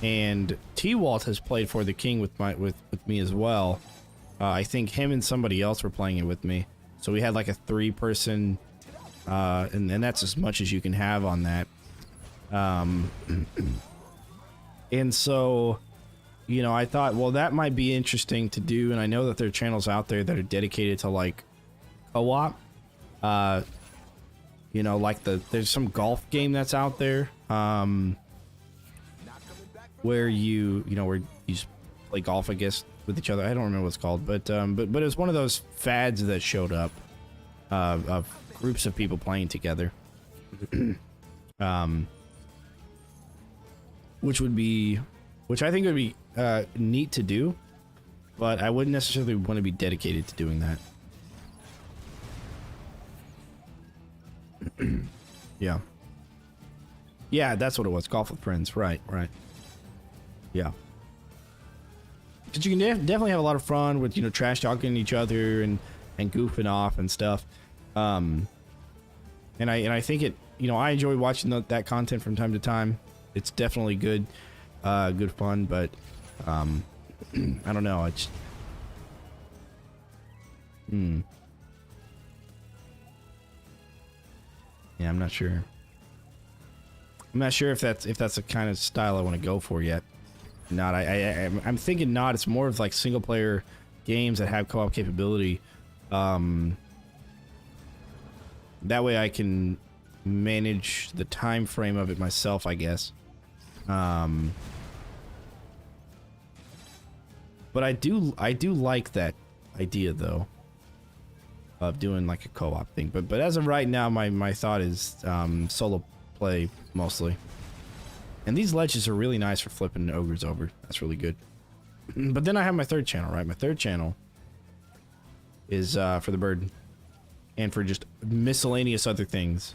and T-Walt has played For the King with me as well. I think him and somebody else were playing it with me. So we had like a 3-person, and that's as much as you can have on that. And so, you know, I thought, well, that might be interesting to do. And I know that there are channels out there that are dedicated to like co-op. You know, like there's some golf game that's out there, where you just play golf, I guess, with each other. I don't remember what it's called, but it was one of those fads that showed up, of groups of people playing together. Which I think would be neat to do, but I wouldn't necessarily want to be dedicated to doing that. Yeah, that's what it was. Golf with friends. Right. Yeah. Because you can definitely have a lot of fun with, you know, trash talking each other and goofing off and stuff. And I think it, you know, I enjoy watching that content from time to time. It's definitely good fun, but I don't know. It's yeah, I'm not sure. I'm not sure if that's the kind of style I want to go for yet. Not. I'm thinking not. It's more of like single player games that have co-op capability. That way I can manage the time frame of it myself, I guess. But I do like that idea though, of doing like a co-op thing. But as of right now, my thought is solo play mostly. And these ledges are really nice for flipping ogres over. That's really good. But then I have my third channel, right? My third channel is for the bird and for just miscellaneous other things.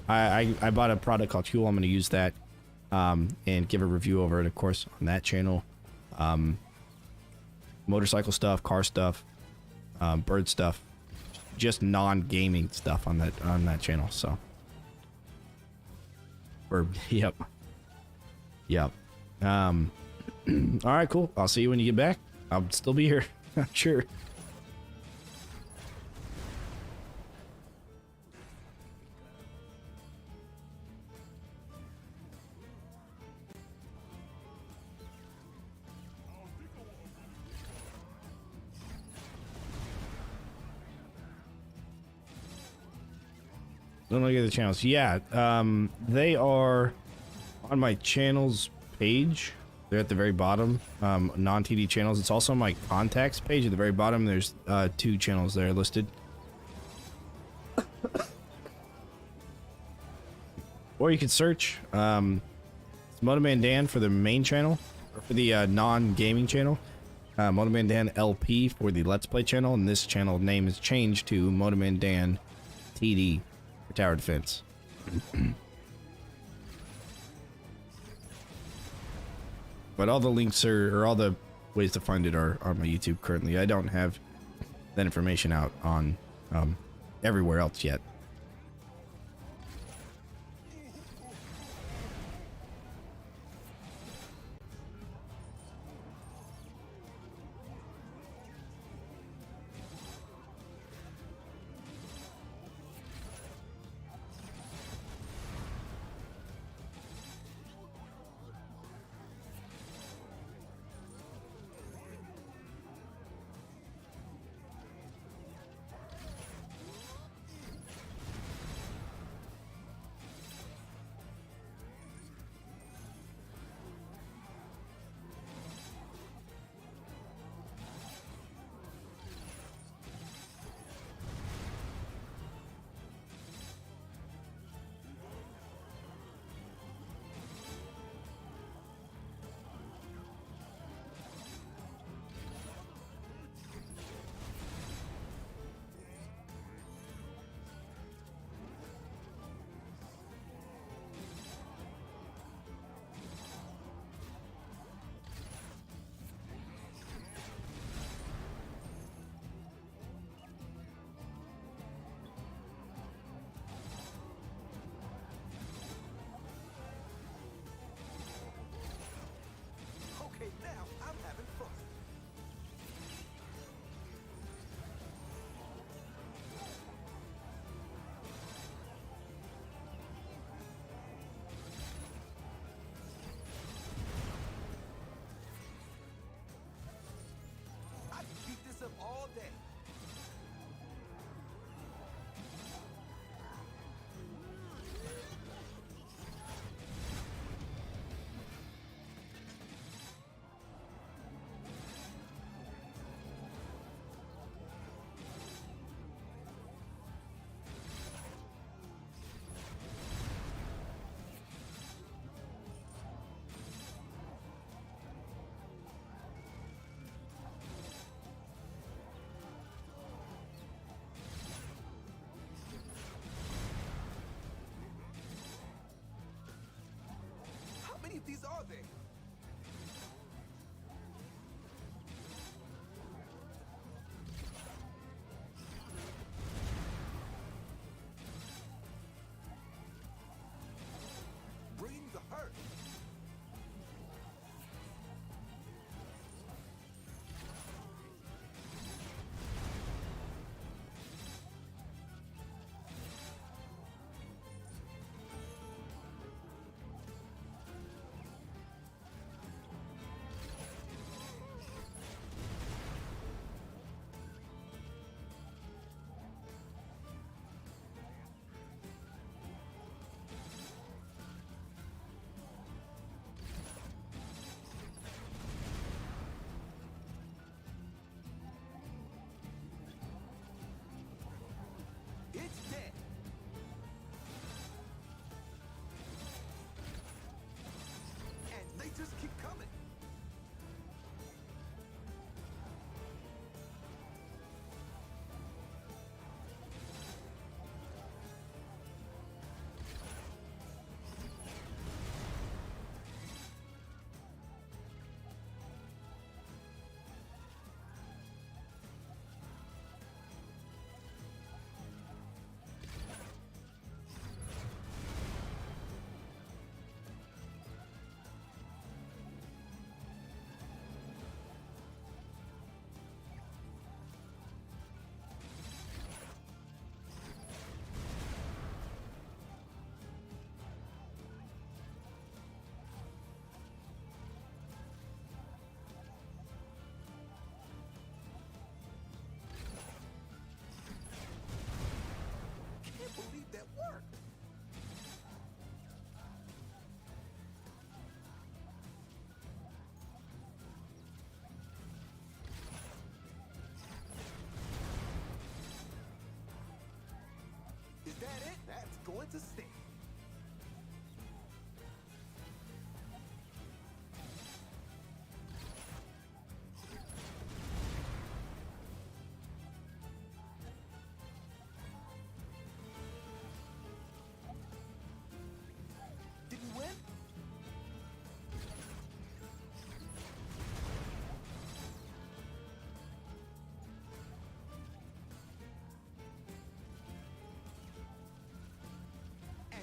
I bought a product called Huel. I'm going to use that and give a review over it, of course, on that channel. motorcycle stuff, car stuff, bird stuff, just non-gaming stuff on that channel. So, or yep. All right, cool. I'll see you when you get back. I'll still be here. I'm sure. Don't look at the channels. Yeah, they are on my channels page. They're at the very bottom. Non-TD channels. It's also on my contacts page at the very bottom. There's 2 channels there listed. Or you could search it's Motoman Dan for the main channel, or for the non-gaming channel. Motoman Dan LP for the Let's Play channel, and this channel name is changed to Motoman Dan TD for Tower Defense. But all the links or all the ways to find it are on my YouTube currently. I don't have that information out on everywhere else yet. Okay, now I'm having fun. I can keep this up all day. How many of these are there? Bring the hurt. going to stay. Did we win? And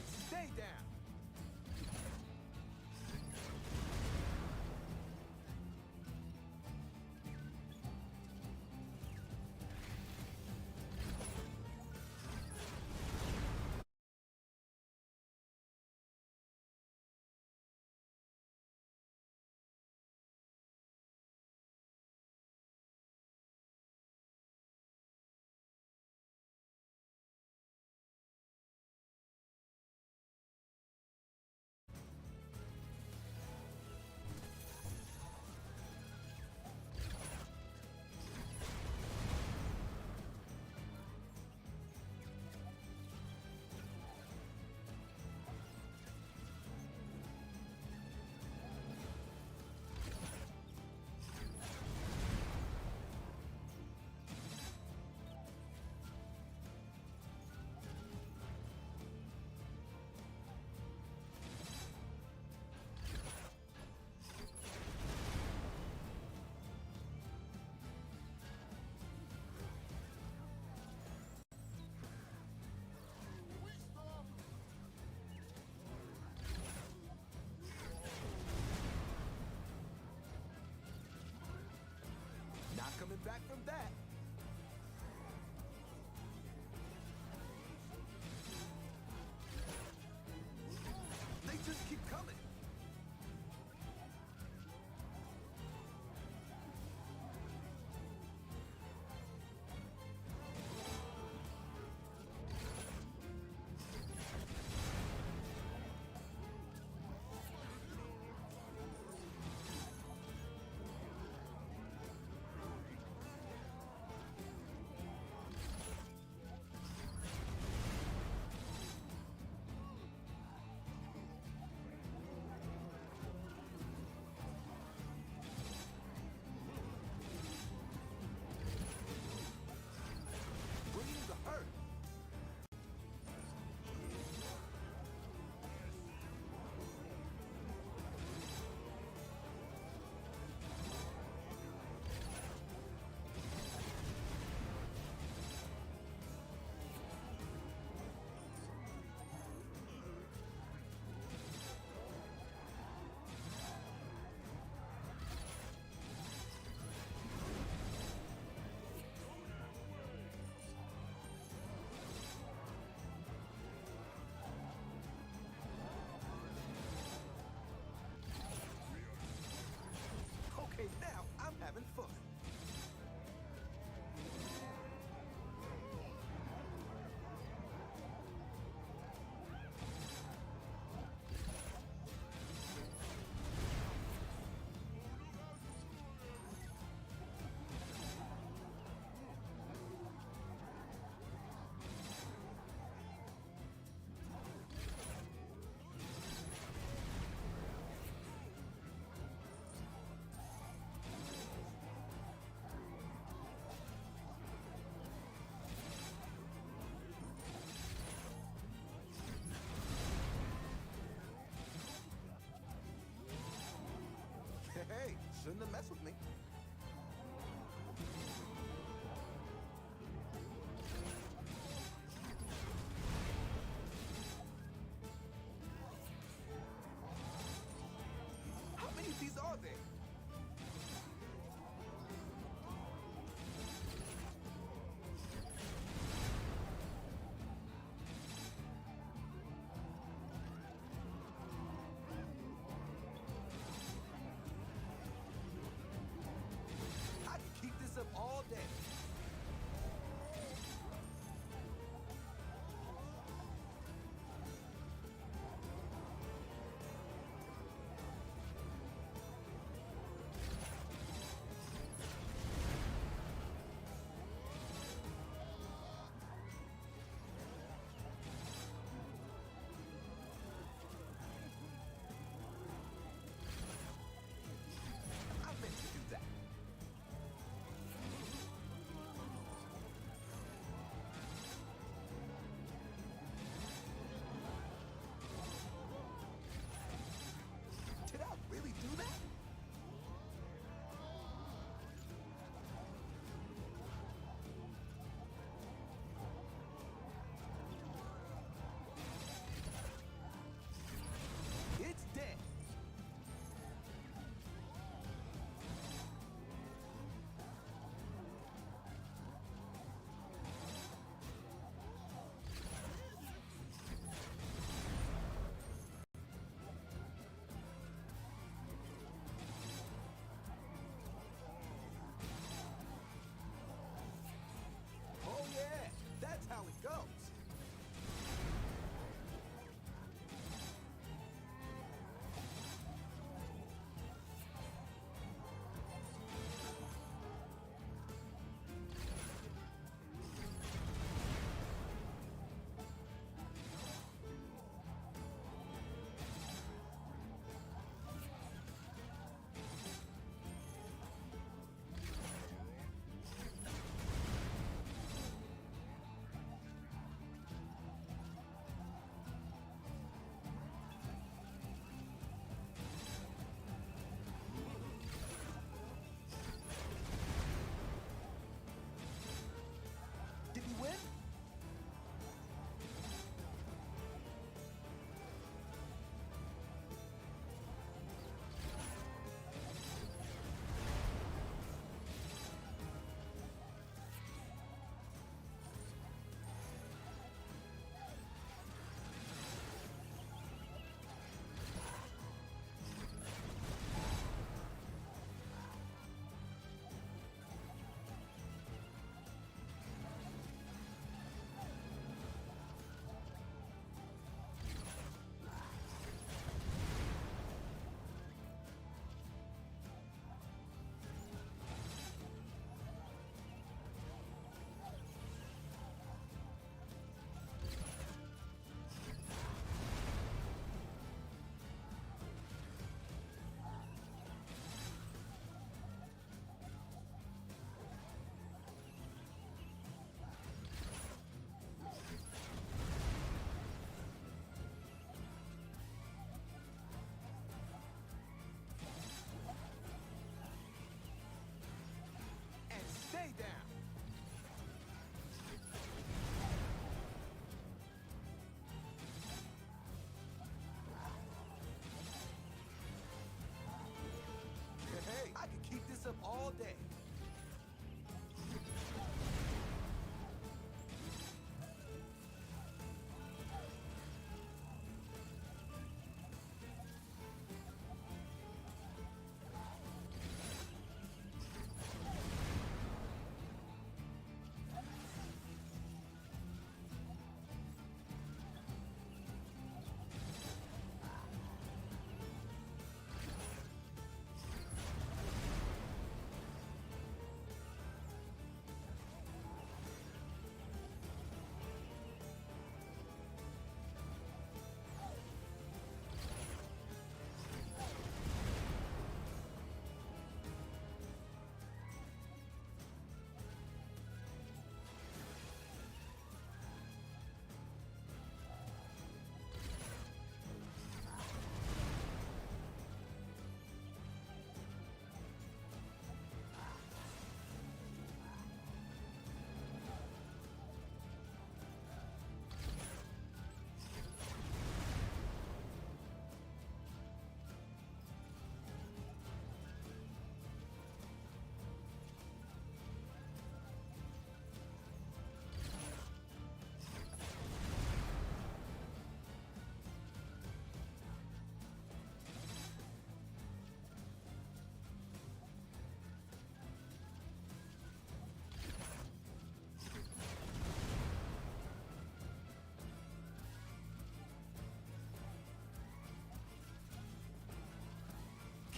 all day.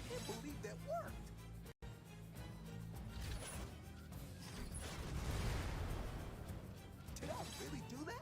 Can't believe that worked. Did I really do that?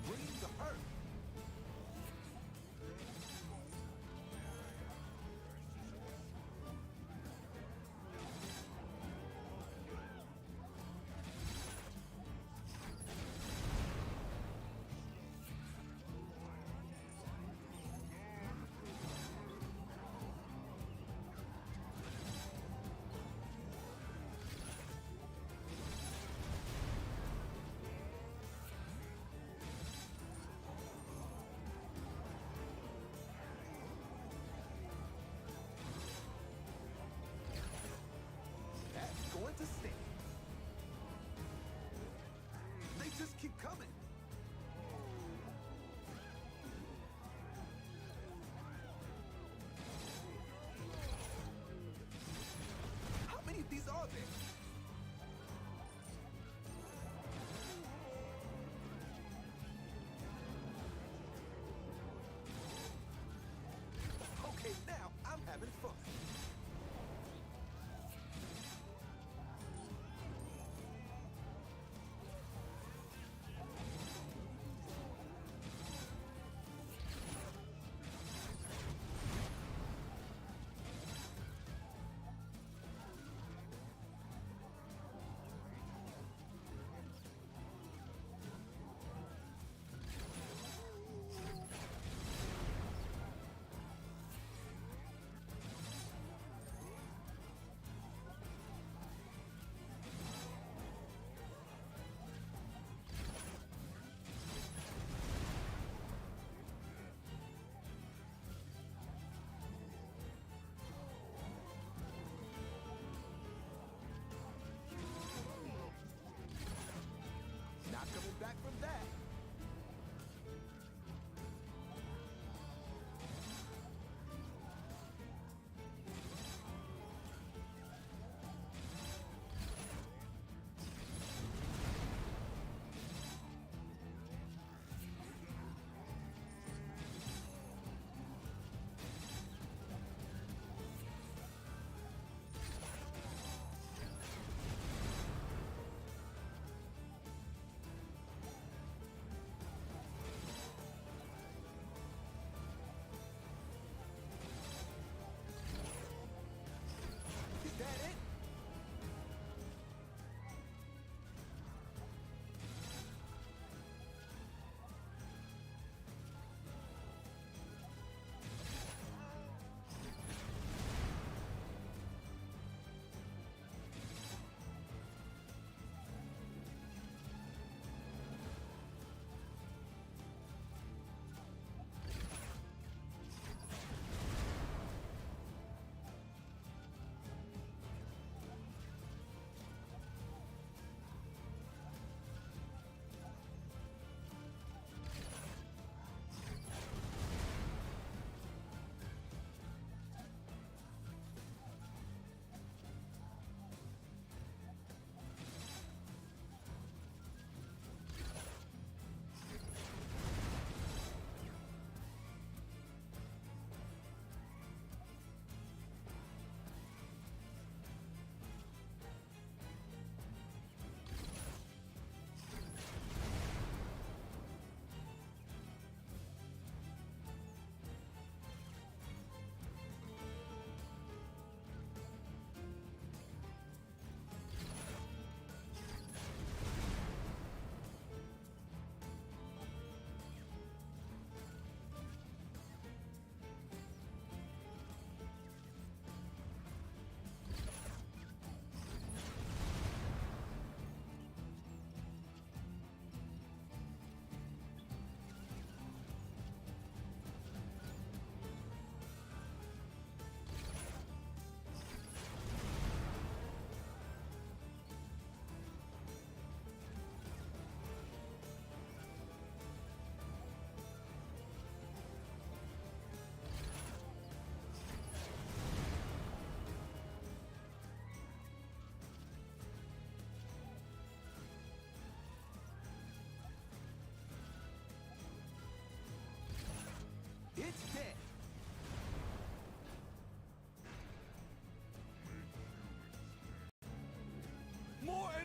Bring the hurt. That's going to stay. They just keep coming. How many of these are there?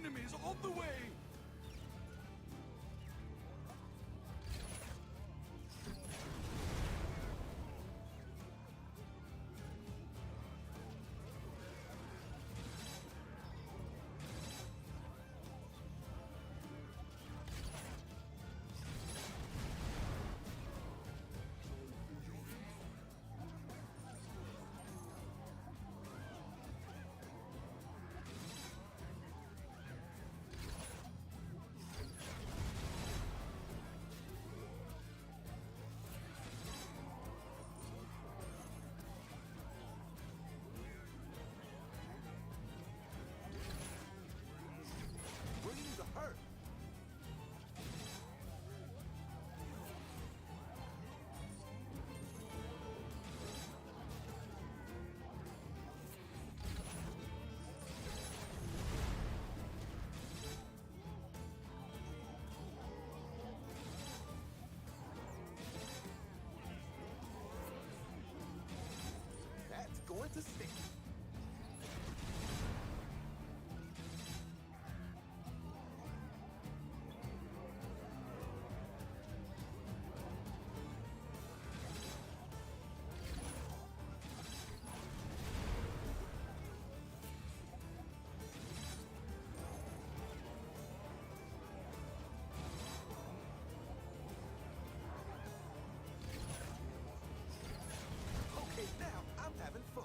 Enemies on the way! Bringing the hurt. That's going to stick. Okay, now I'm having fun.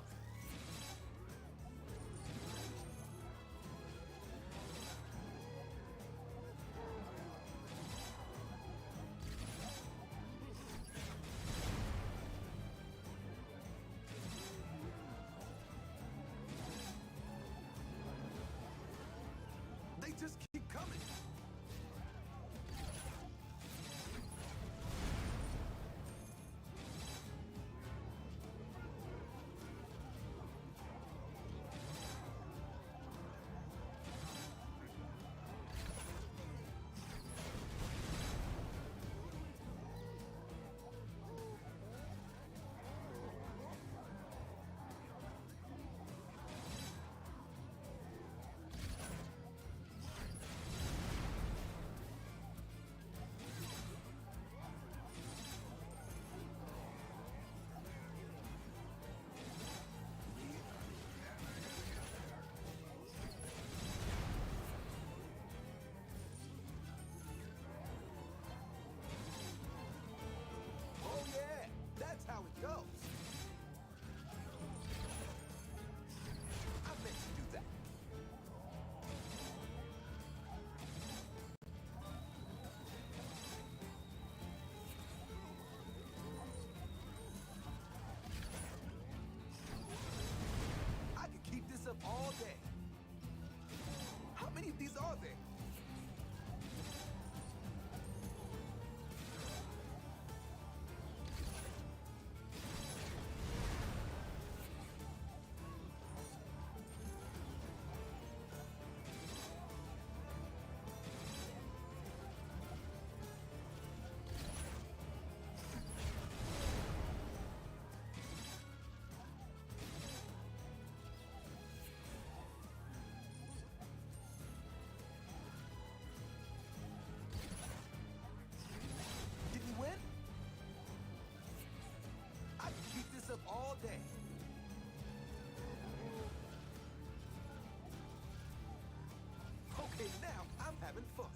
They just keep coming. Oh yeah, that's how it goes. I meant to do that. I could keep this up all day. How many of these are there? Did we win? I can keep this up all day. Okay, now I'm having fun.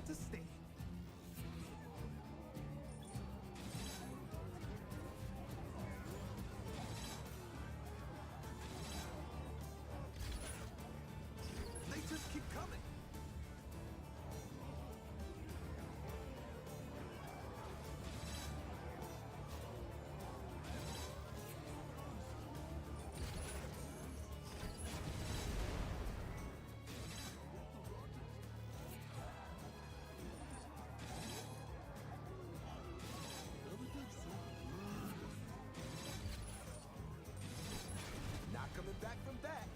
going to stay. They just keep coming. Not coming back from that.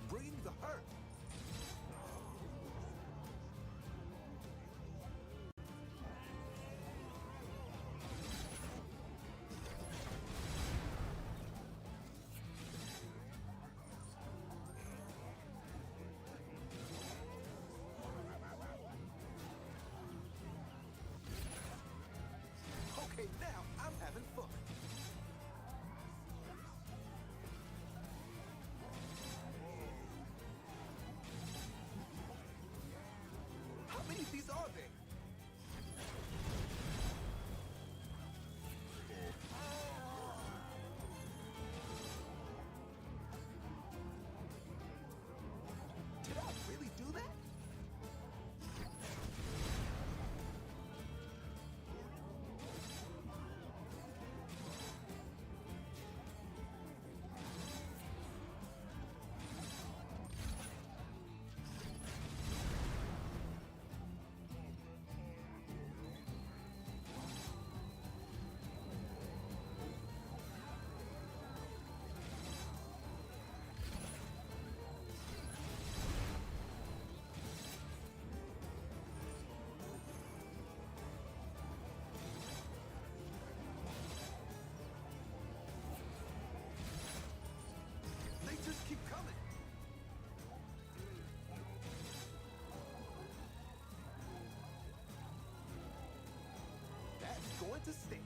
Bring the hurt. Okay, now I'm having fun. How many of these are there? Did I really do that? They just keep coming. That's going to stay.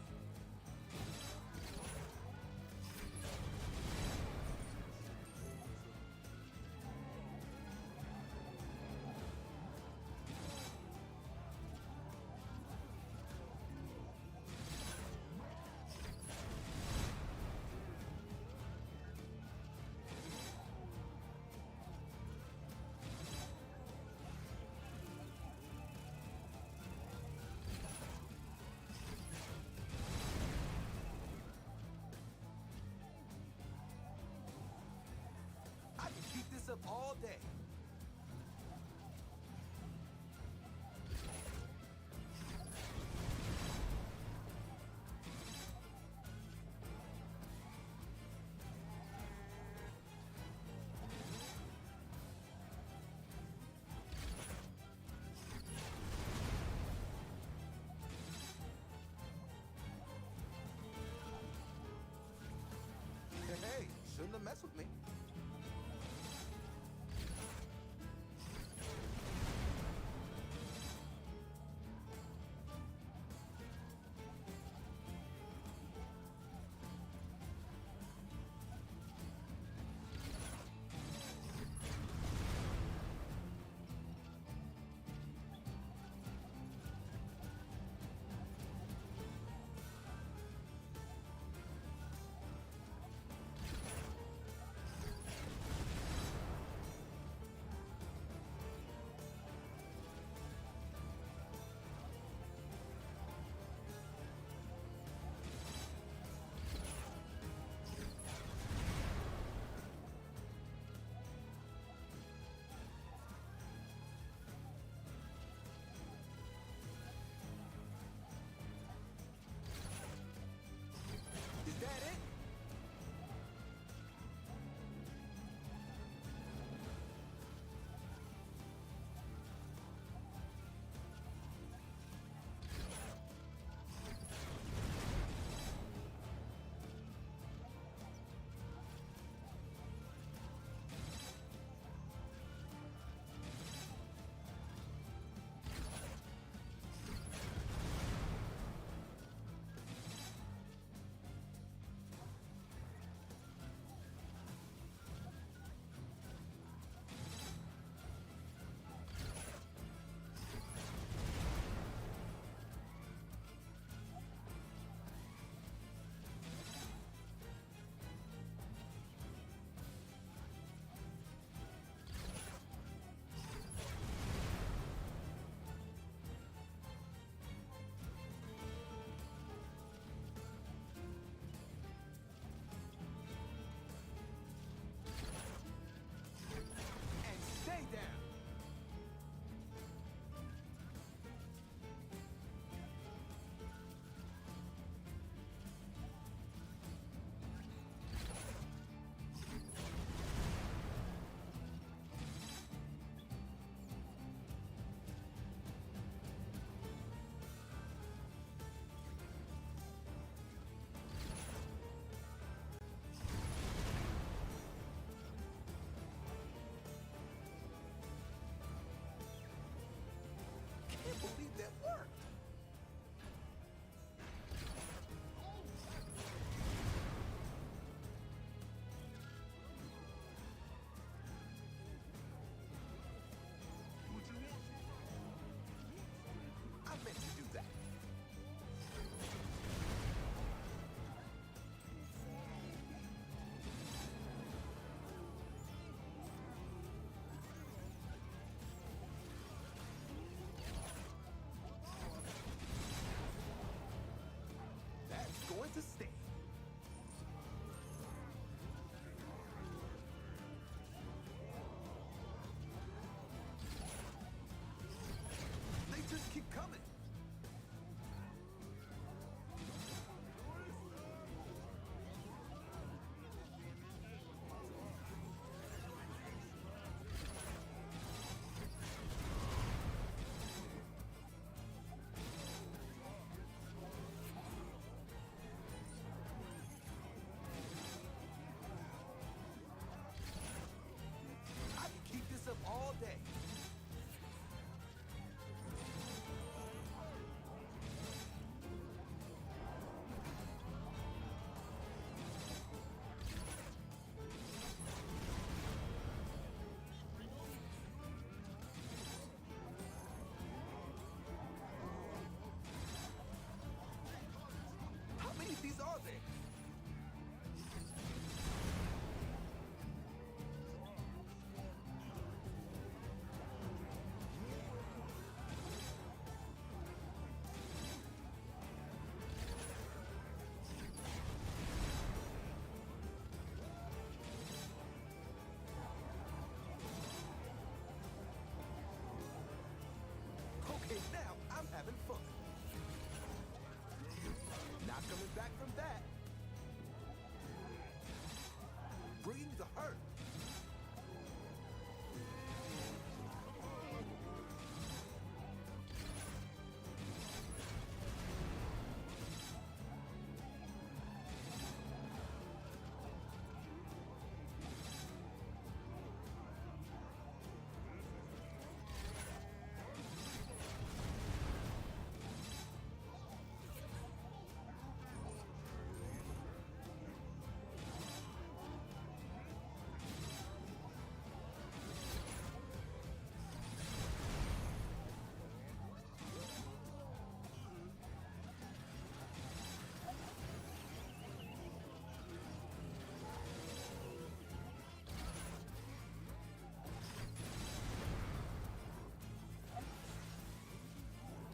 I can keep this up all day. Hey, shouldn't have messed with me.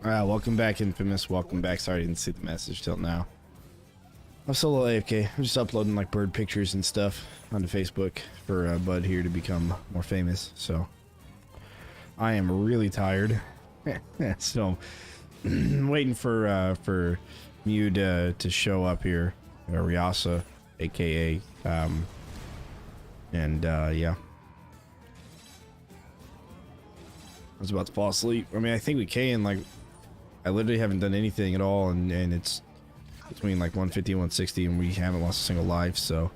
Welcome back, Infamous. Welcome back. Sorry I didn't see the message till now. I'm solo AFK. I'm just uploading like bird pictures and stuff onto Facebook for Bud here to become more famous. So I am really tired. So waiting for Mew to show up here, Ryasa, aka yeah. I was about to fall asleep. I mean, I think we can, like, I literally haven't done anything at all, and it's between like 150 and 160, and we haven't lost a single life, so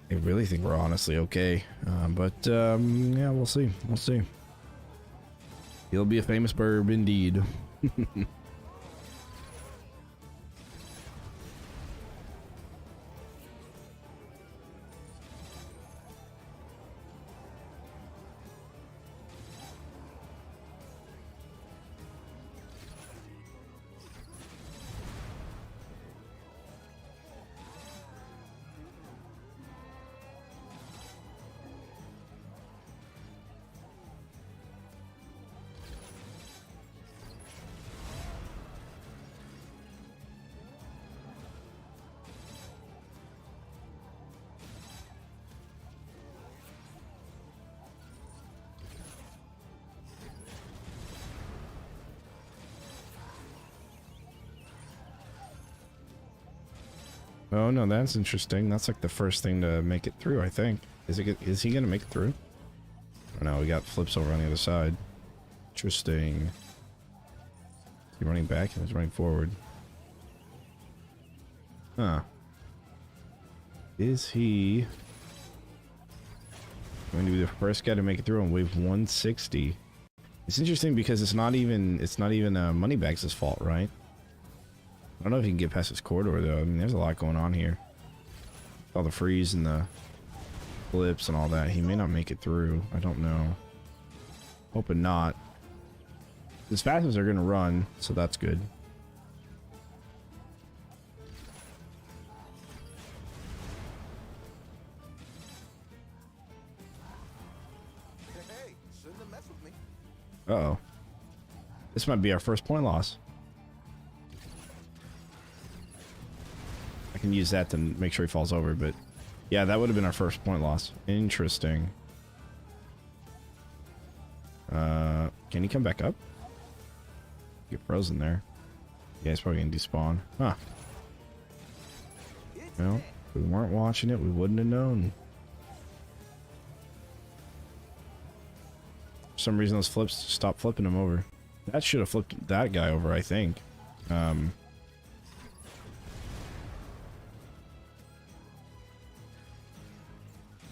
I really think we're honestly okay. Yeah, we'll see. We'll see. He'll be a famous burb indeed. Oh no, that's interesting. That's like the first thing to make it through, I think. Is he gonna make it through? Oh no, we got flips over on the other side. Interesting. Is he running back? He's running forward. Huh. Is he going to be the first guy to make it through on wave 160? It's interesting because it's not even Moneybags' fault, right? I don't know if he can get past his corridor though. I mean, there's a lot going on here. All the freeze and the flips and all that. He may not make it through. I don't know. Hoping not. As fast as they're gonna run, so that's good. Hey, shouldn't have messed with me. Uh-oh. This might be our first point loss. I can use that to make sure he falls over, but yeah, that would have been our first point loss. Interesting. Can he come back up? Get frozen there. Yeah, he's probably gonna despawn. Huh. Well, if we weren't watching it, we wouldn't have known. For some reason, those flips stopped flipping him over. That should have flipped that guy over, I think.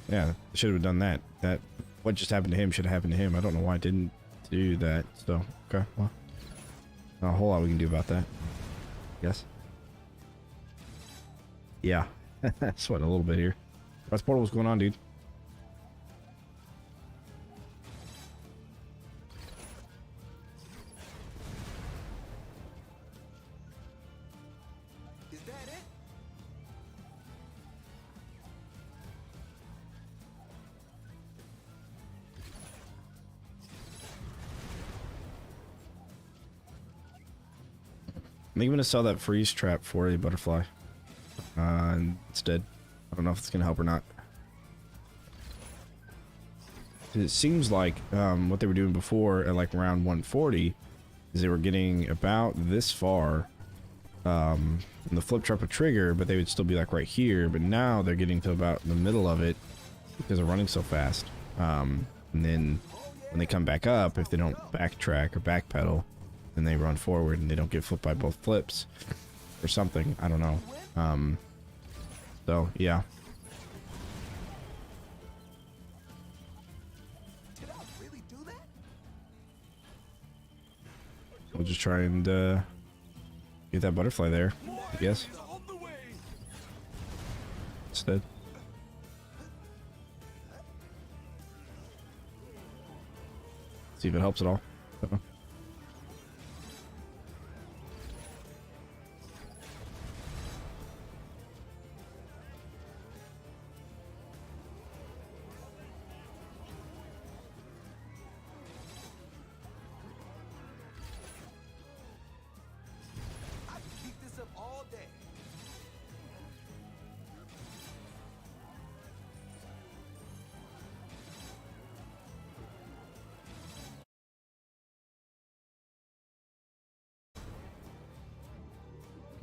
Yeah, should have done that. That what just happened to him should have happened to him. I don't know why it didn't do that. So, okay, well, not a whole lot we can do about that. Yes. Yeah, sweating a little bit here. What's Portal? What's going on, dude? Is that it? I think I'm gonna sell that freeze trap for a butterfly. And it's dead. I don't know if it's gonna help or not. It seems like what they were doing before at like round 140 is they were getting about this far. And the flip trap would trigger, but they would still be like right here. But now they're getting to about the middle of it because they're running so fast. And then when they come back up, if they don't backtrack or backpedal, then they run forward and they don't get flipped by both flips or something. I don't know. So yeah. Did I really do that? We'll just try and get that butterfly there, I guess. On the way. Instead. See if it helps at all. Uh-oh.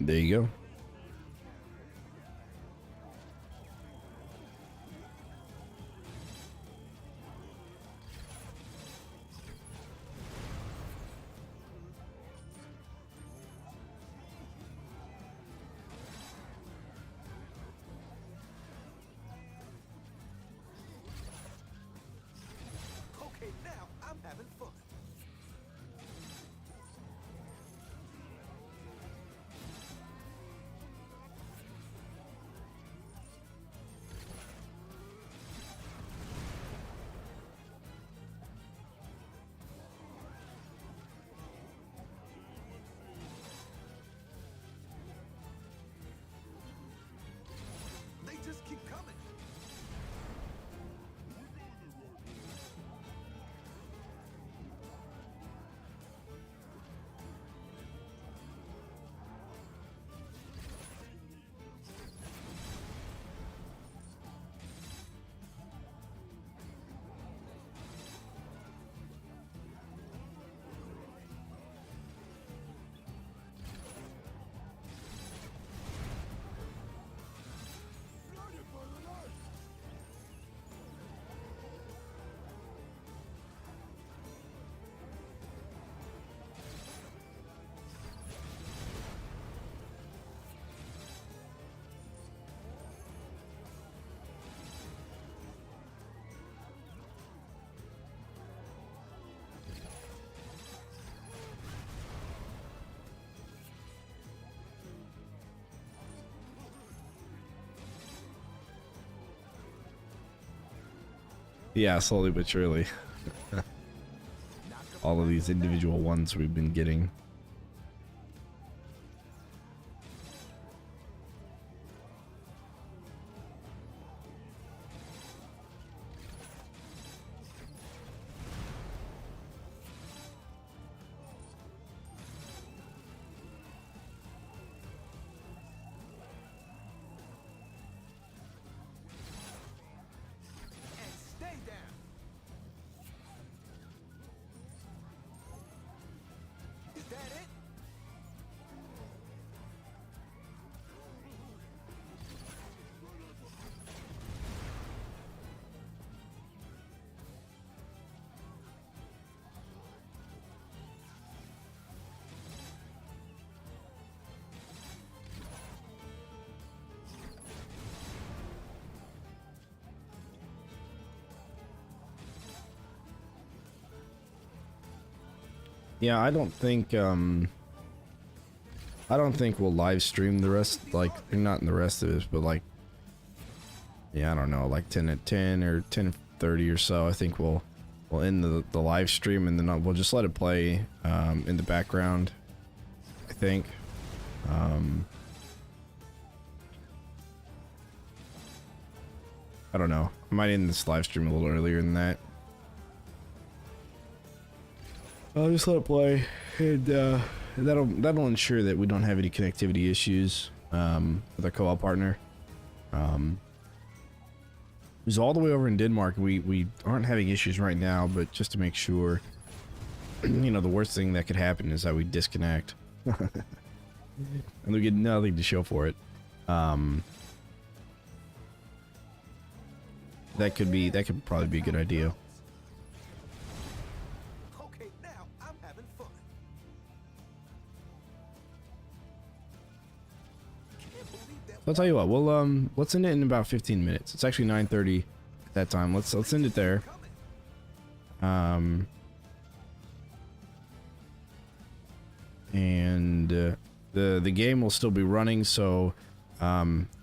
There you go. Okay, now I'm having fun. They just keep coming. Yeah, slowly but surely. All of these individual ones we've been getting. And stay down. Is that it? Yeah, I don't think we'll live stream the rest, like, not in the rest of this, but like, yeah, I don't know, like 10 at 10 or 10:30 or so. I think we'll end the live stream, and then we'll just let it play in the background, I think. I don't know. I might end this live stream a little earlier than that. I'll just let it play, and that'll ensure that we don't have any connectivity issues with our co-op partner. Who's all the way over in Denmark. We aren't having issues right now, but just to make sure, you know, the worst thing that could happen is that we disconnect, and we get nothing to show for it. That could probably be a good idea. Okay, now I'm having fun. Can't believe that. I'll tell you what, we'll let's end it in about 15 minutes. It's actually 9:30 at that time. Let's end it there. Coming. And the game will still be running, so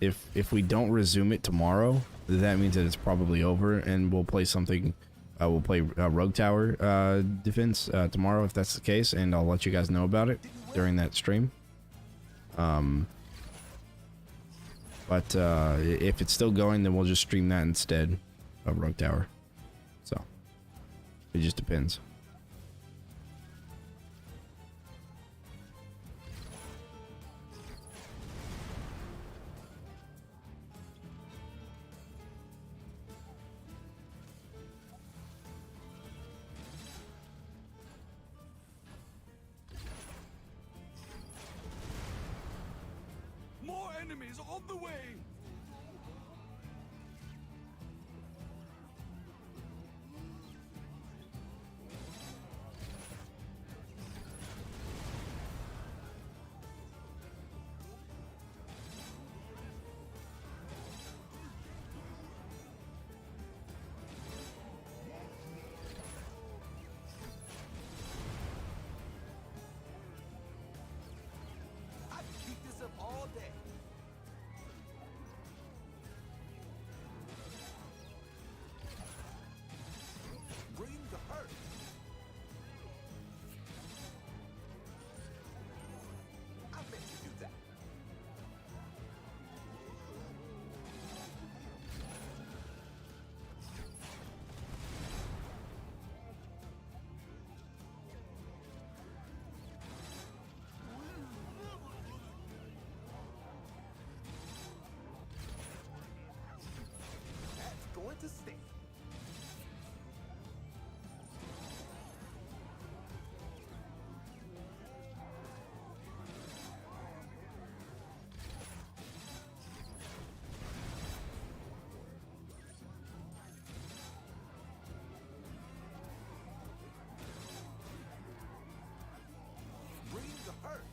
if we don't resume it tomorrow, that means that it's probably over, and we'll play something. We'll play Rogue Tower defense tomorrow if that's the case, and I'll let you guys know about it during that stream. But if it's still going, then we'll just stream that instead of Rogue Tower. So it just depends. Enemies on the way! I can keep this up all day. Bring the hurt. I meant to do that. That's going to stay. Bring the hurt.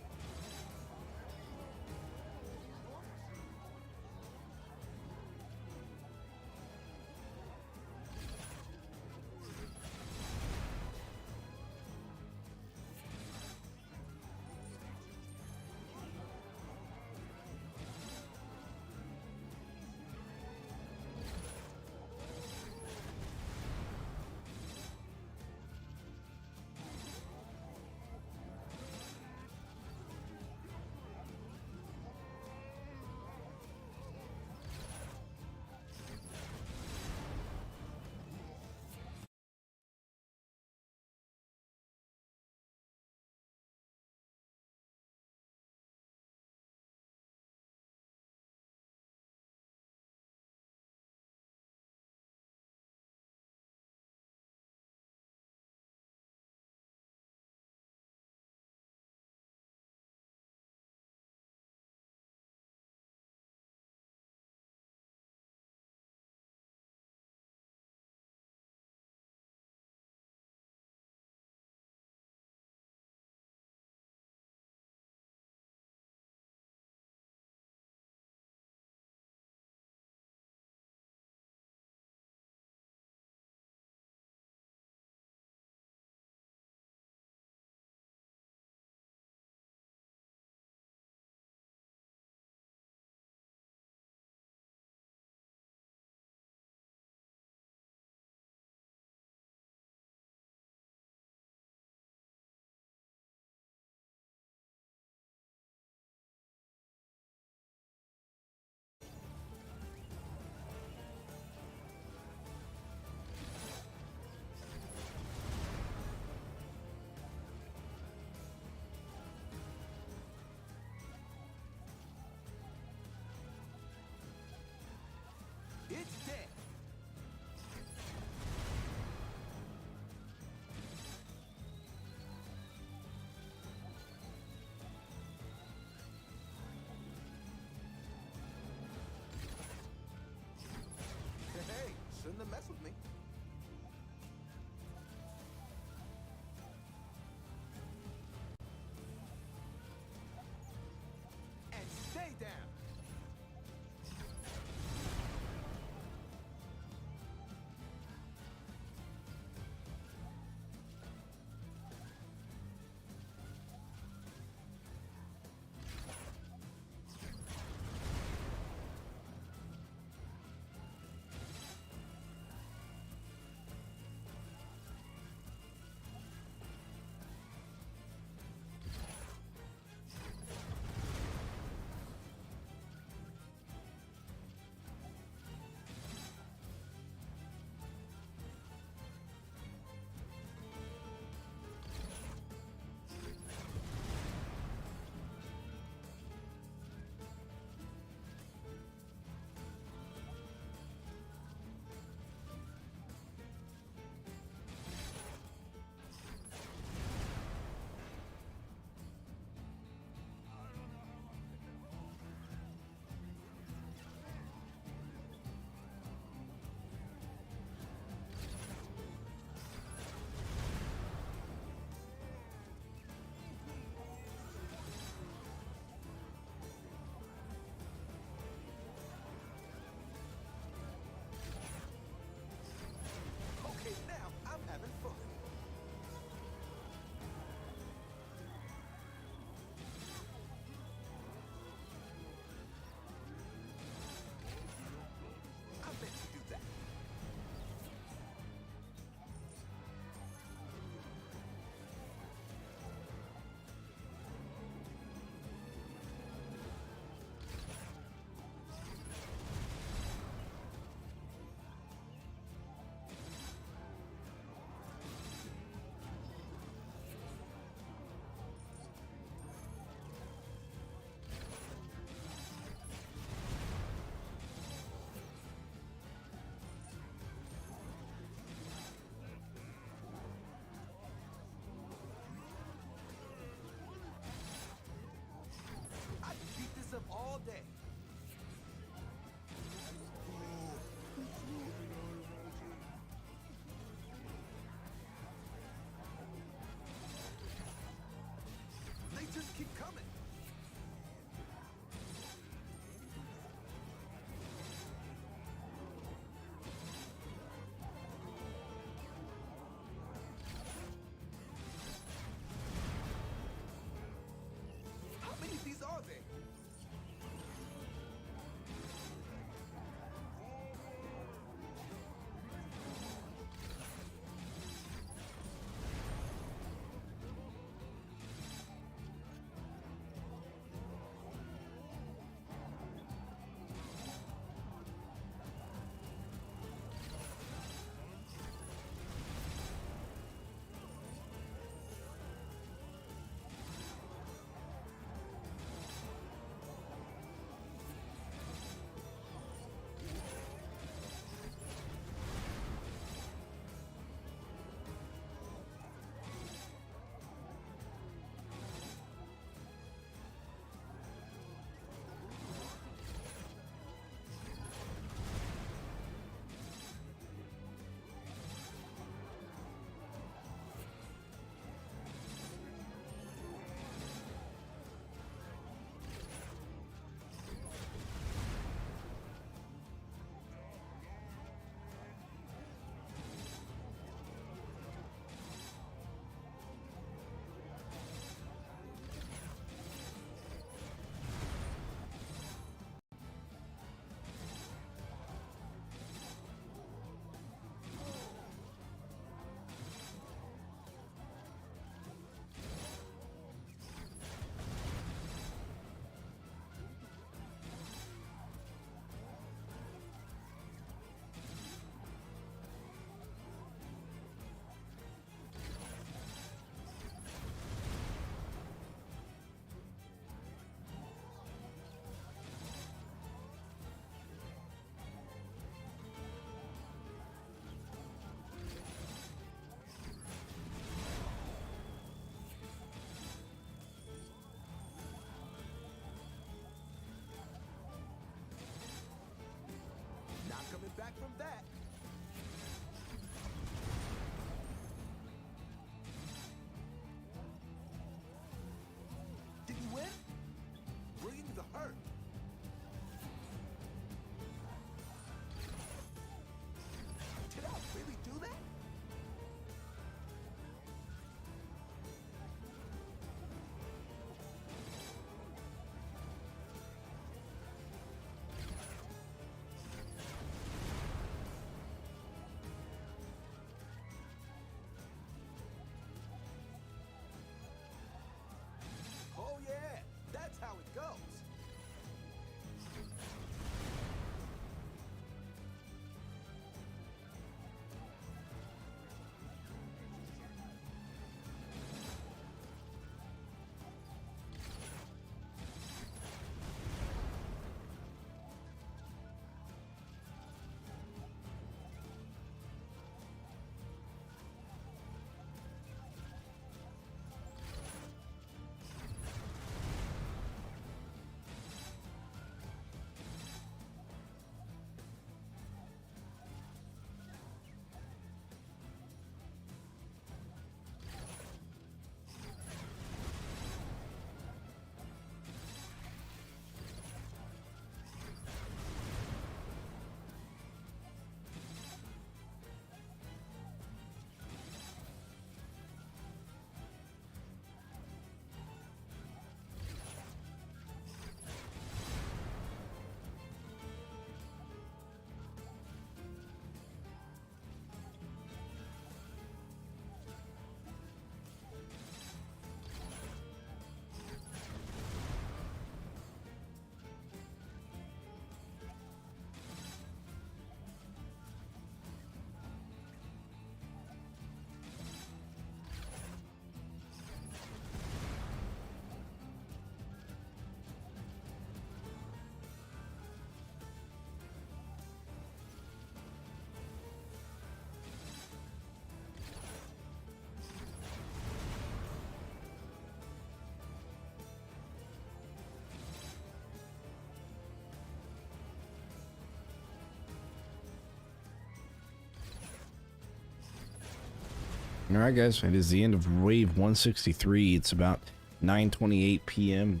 All right, guys, it is the end of wave 163. It's about 9:28 p.m.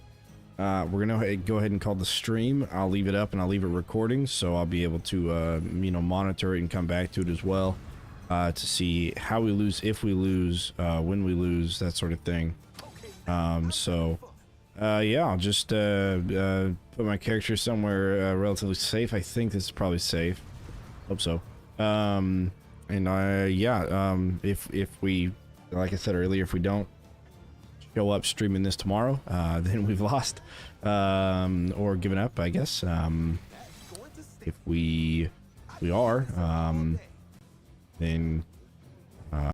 We're gonna go ahead and call the stream. I'll leave it up and I'll leave it recording, so I'll be able to monitor it and come back to it as well, to see how we lose, if we lose, when we lose, that sort of thing. Yeah, I'll just put my character somewhere relatively safe. I think this is probably safe. Hope so. If we, like I said earlier, if we don't show up streaming this tomorrow, then we've lost, or given up, I guess. If we are, then